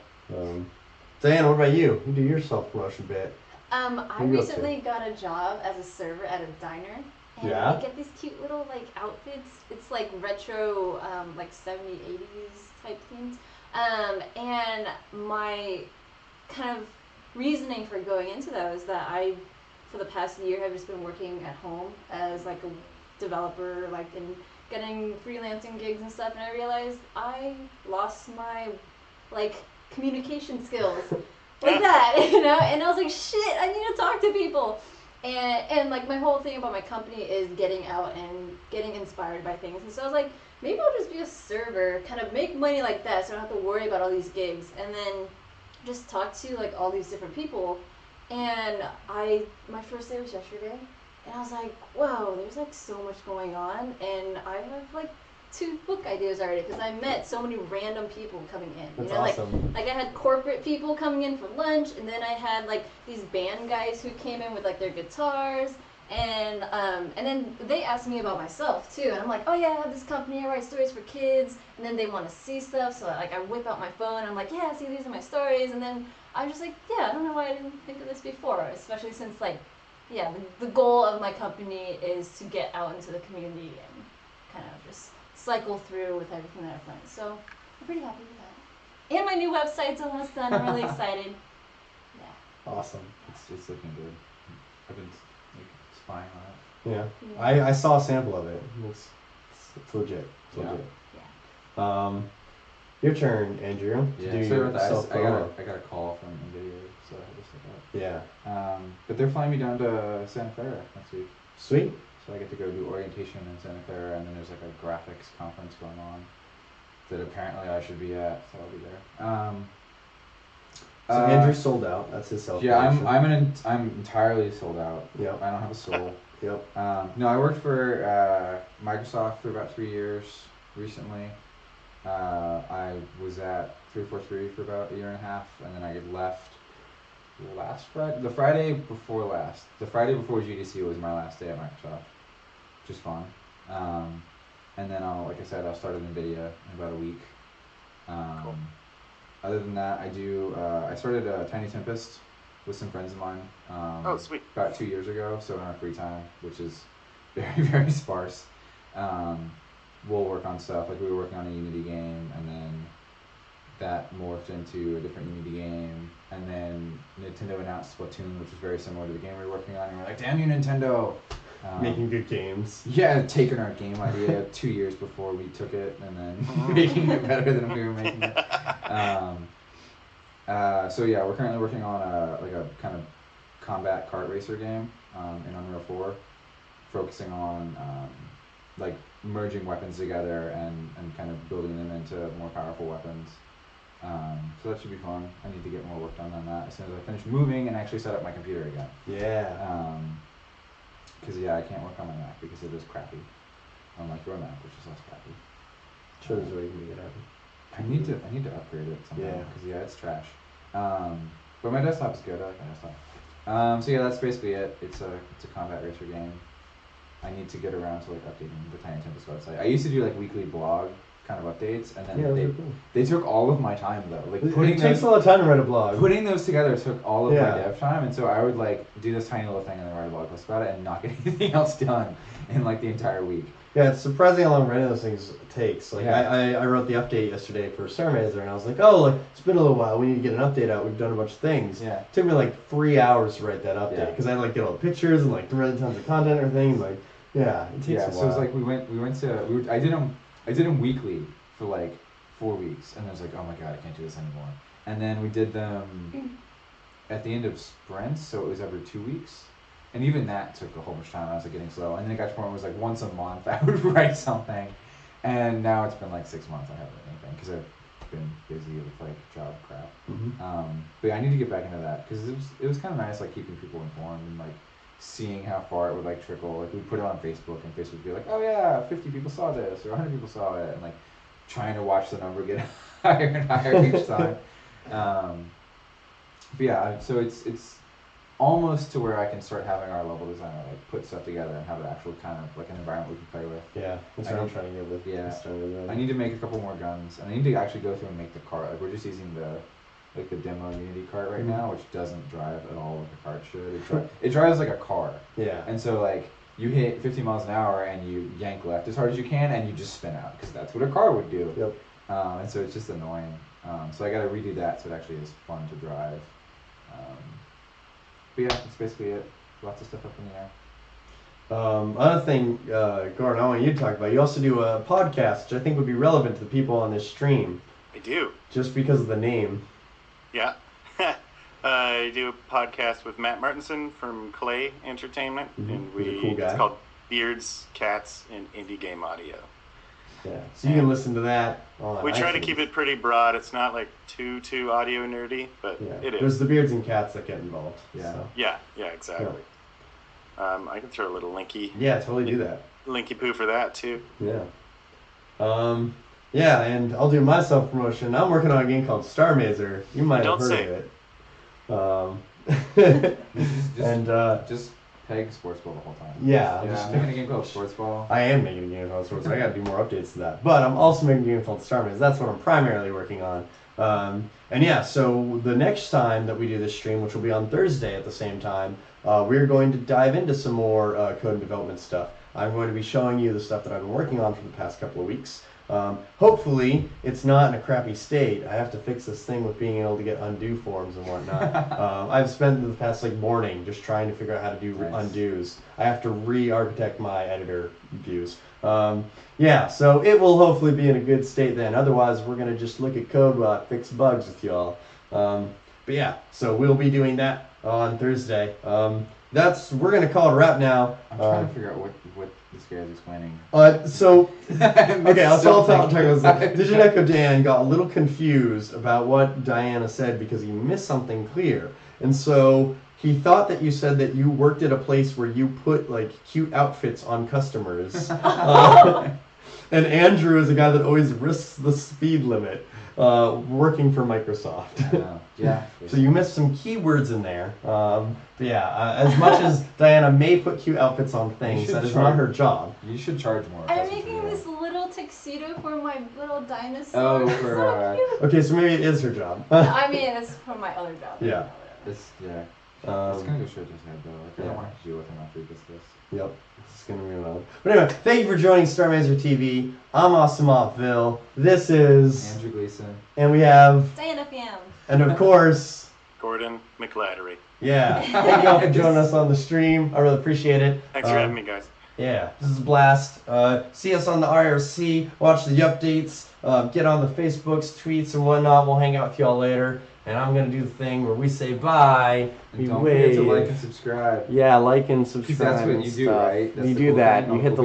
Diana, what about you? You do your self-promotion bit. I recently got a job as a server at a diner. And I get these cute little like outfits. It's like retro, like 70s, 80s type themes. And my kind of reasoning for going into that was that for the past year, have just been working at home as like a developer, like and getting freelancing gigs and stuff. And I realized I lost my like communication skills like that, you know. And I was like, shit, I need to talk to people. And like my whole thing about my company is getting out and getting inspired by things. And so I was like, maybe I'll just be a server, kind of make money like that, so I don't have to worry about all these gigs, and then just talk to like all these different people. And my first day was yesterday, and I was like, whoa, there's like so much going on, and I have like 2 book ideas already because I met so many random people coming in. That's you know, awesome. like I had corporate people coming in for lunch, and then I had like these band guys who came in with like their guitars, and then they asked me about myself too, and I'm like, oh yeah, I have this company, I write stories for kids, and then they want to see stuff, so like I whip out my phone, I'm like, yeah, see, these are my stories, and then I'm just like, yeah, I don't know why I didn't think of this before, especially since like, yeah, the goal of my company is to get out into the community and kind of just cycle through with everything that I've learned. So I'm pretty happy with that. And my new website's almost done. I'm really excited. Yeah. Awesome. It's looking good. I've been like spying on it. Yeah. Yeah. I saw a sample of it. It's legit. It's Yeah. legit. Yeah. Your turn, Andrew. To Yeah, do sorry your about that. self-promo. I got a call from Andew, so I had to step out. Yeah. But they're flying me down to Santa Clara next week. Sweet. So I get to go do orientation in Santa Clara, and then there's like a graphics conference going on that apparently I should be at, so I'll be there. So Andrew sold out. That's his self. Yeah, I'm entirely sold out. Yep. I don't have a soul. Yep. No, I worked for Microsoft for about 3 years recently. I was at 343 for about a year and a half, and then I left last Friday. The Friday before last. The Friday before GDC was my last day at Microsoft, which is fun. And then like I said, I'll start at NVIDIA in about a week. Cool. Other than that, I started Tiny Tempest with some friends of mine. Oh, sweet. About 2 years ago, so in our free time, which is very, very sparse. We'll work on stuff, like we were working on a Unity game, and then that morphed into a different Unity game, and then Nintendo announced Splatoon, which was very similar to the game we were working on, and we're like, damn you, Nintendo! Making good games. Yeah, taking our game idea 2 years before we took it, and then making it better than we were making it. So yeah, we're currently working on a kind of combat kart racer game in Unreal 4, focusing on like merging weapons together and kind of building them into more powerful weapons. So that should be fun. I need to get more work done on that as soon as I finish moving and actually set up my computer again. Yeah. Because yeah, I can't work on my Mac because it is crappy. Unlike your Mac, which is less crappy. Sure, there's a way you can make it happen. I need to upgrade it somehow. Yeah. Because yeah, it's trash. But my desktop is good. I like my desktop. So yeah, that's basically it. It's a combat racer game. I need to get around to like updating the Tiny Tempest website. I used to do like weekly blog kind of updates, and then they took all of my time though. Like it takes a lot of time to write a blog. Putting those together took all of my dev time, and so I would like do this tiny little thing and then write a blog post about it and not get anything else done in like the entire week. Yeah, it's surprising how long writing those things takes. Like I wrote the update yesterday for Starr Mazer, and I was like, oh, like, it's been a little while. We need to get an update out. We've done a bunch of things. Yeah. It took me like 3 hours to write that update because I had to like get all the pictures and like thread tons of content and everything. Like, yeah, it takes a while. So it's like I did them weekly for like 4 weeks, and I was like, oh my god, I can't do this anymore. And then we did them at the end of sprints, so it was every 2 weeks. And even that took a whole bunch of time. I was like getting slow. And then it got to the point where it was like once a month I would write something. And now it's been like 6 months I haven't written anything because I've been busy with like job crap. But yeah, I need to get back into that because it was kind of nice like keeping people informed and like seeing how far it would like trickle. Like we'd put it on Facebook and Facebook would be like, oh yeah, 50 people saw this or 100 people saw it, and like trying to watch the number get higher and higher each time. But yeah, so it's almost to where I can start having our level designer like put stuff together and have an actual kind of like an environment we can play with. Yeah, that's what I'm trying to get with. Yeah, I need to make a couple more guns, and I need to actually go through and make the cart. Like we're just using the demo Unity cart right now, which doesn't drive at all like a cart should. It drives like a car. Yeah. And so like you hit 50 miles an hour and you yank left as hard as you can and you just spin out because that's what a car would do. Yep. And so it's just annoying. So I got to redo that so it actually is fun to drive. But yeah, that's basically it. Lots of stuff up in the air. Other thing, Gordon, I want you to talk about. You also do a podcast, which I think would be relevant to the people on this stream. I do. Just because of the name. Yeah. I do a podcast with Matt Martinson from Clay Entertainment, and it's called Beards, Cats, and Indie Game Audio. Yeah, so you can listen to that on We try to keep it pretty broad. It's not like too audio nerdy, but it is. There's the beards and cats that get involved. Yeah. So. Yeah, exactly. Yeah. I can throw a little linky. Yeah, totally do that. Linky poo for that too. Yeah. Yeah, and I'll do my self promotion. I'm working on a game called Starr Mazer. You might have heard of it. Just peg sports ball the whole time. Yeah, I'm making a game called Sports Ball. I am making a game called Sports Ball. I gotta do more updates to that. But I'm also making a game called Starr Mazer. That's what I'm primarily working on. And yeah, so the next time that we do this stream, which will be on Thursday at the same time, we're going to dive into some more code and development stuff. I'm going to be showing you the stuff that I've been working on for the past couple of weeks. Hopefully, it's not in a crappy state. I have to fix this thing with being able to get undo forms and whatnot. I've spent the past morning just trying to figure out how to do undos. I have to re-architect my editor views. Yeah, so it will hopefully be in a good state then. Otherwise, we're going to just look at CodeBot, fix bugs with y'all. But yeah, so we'll be doing that on Thursday. We're going to call it a wrap now. I'm trying to figure out what this guy is explaining. Okay, I'll talk about this. Digineco Dan got a little confused about what Diana said because he missed something clear. And so he thought that you said that you worked at a place where you put cute outfits on customers. And Andrew is a guy that always risks the speed limit, working for Microsoft. Yeah. So you missed some keywords in there. But yeah, as much as Diana may put cute outfits on things, that is not her job. You should charge more. I'm making this little tuxedo for my little dinosaur. Oh, It's so cute. Okay, so maybe it is her job. I mean, it's from my other job. Yeah. It's gonna go straight to his head though. I don't want to deal with him after this. Yep, it's gonna be another. But anyway, thank you for joining Starr Mazer TV. I'm Awesomeness. This is Andrew Gleason, and we have Diana Pham. and of course Gordon McLattery. yeah. Thank you all for joining us on the stream. I really appreciate it. Thanks for having me, guys. Yeah, this is a blast. See us on the IRC. Watch the updates. Get on the Facebooks, tweets, and whatnot. We'll hang out with y'all later. And I'm gonna do the thing where we say bye. and don't forget to like and subscribe. Yeah, like and subscribe. That's what and you do, stuff. right? That's You the do cool that. thing. You hit the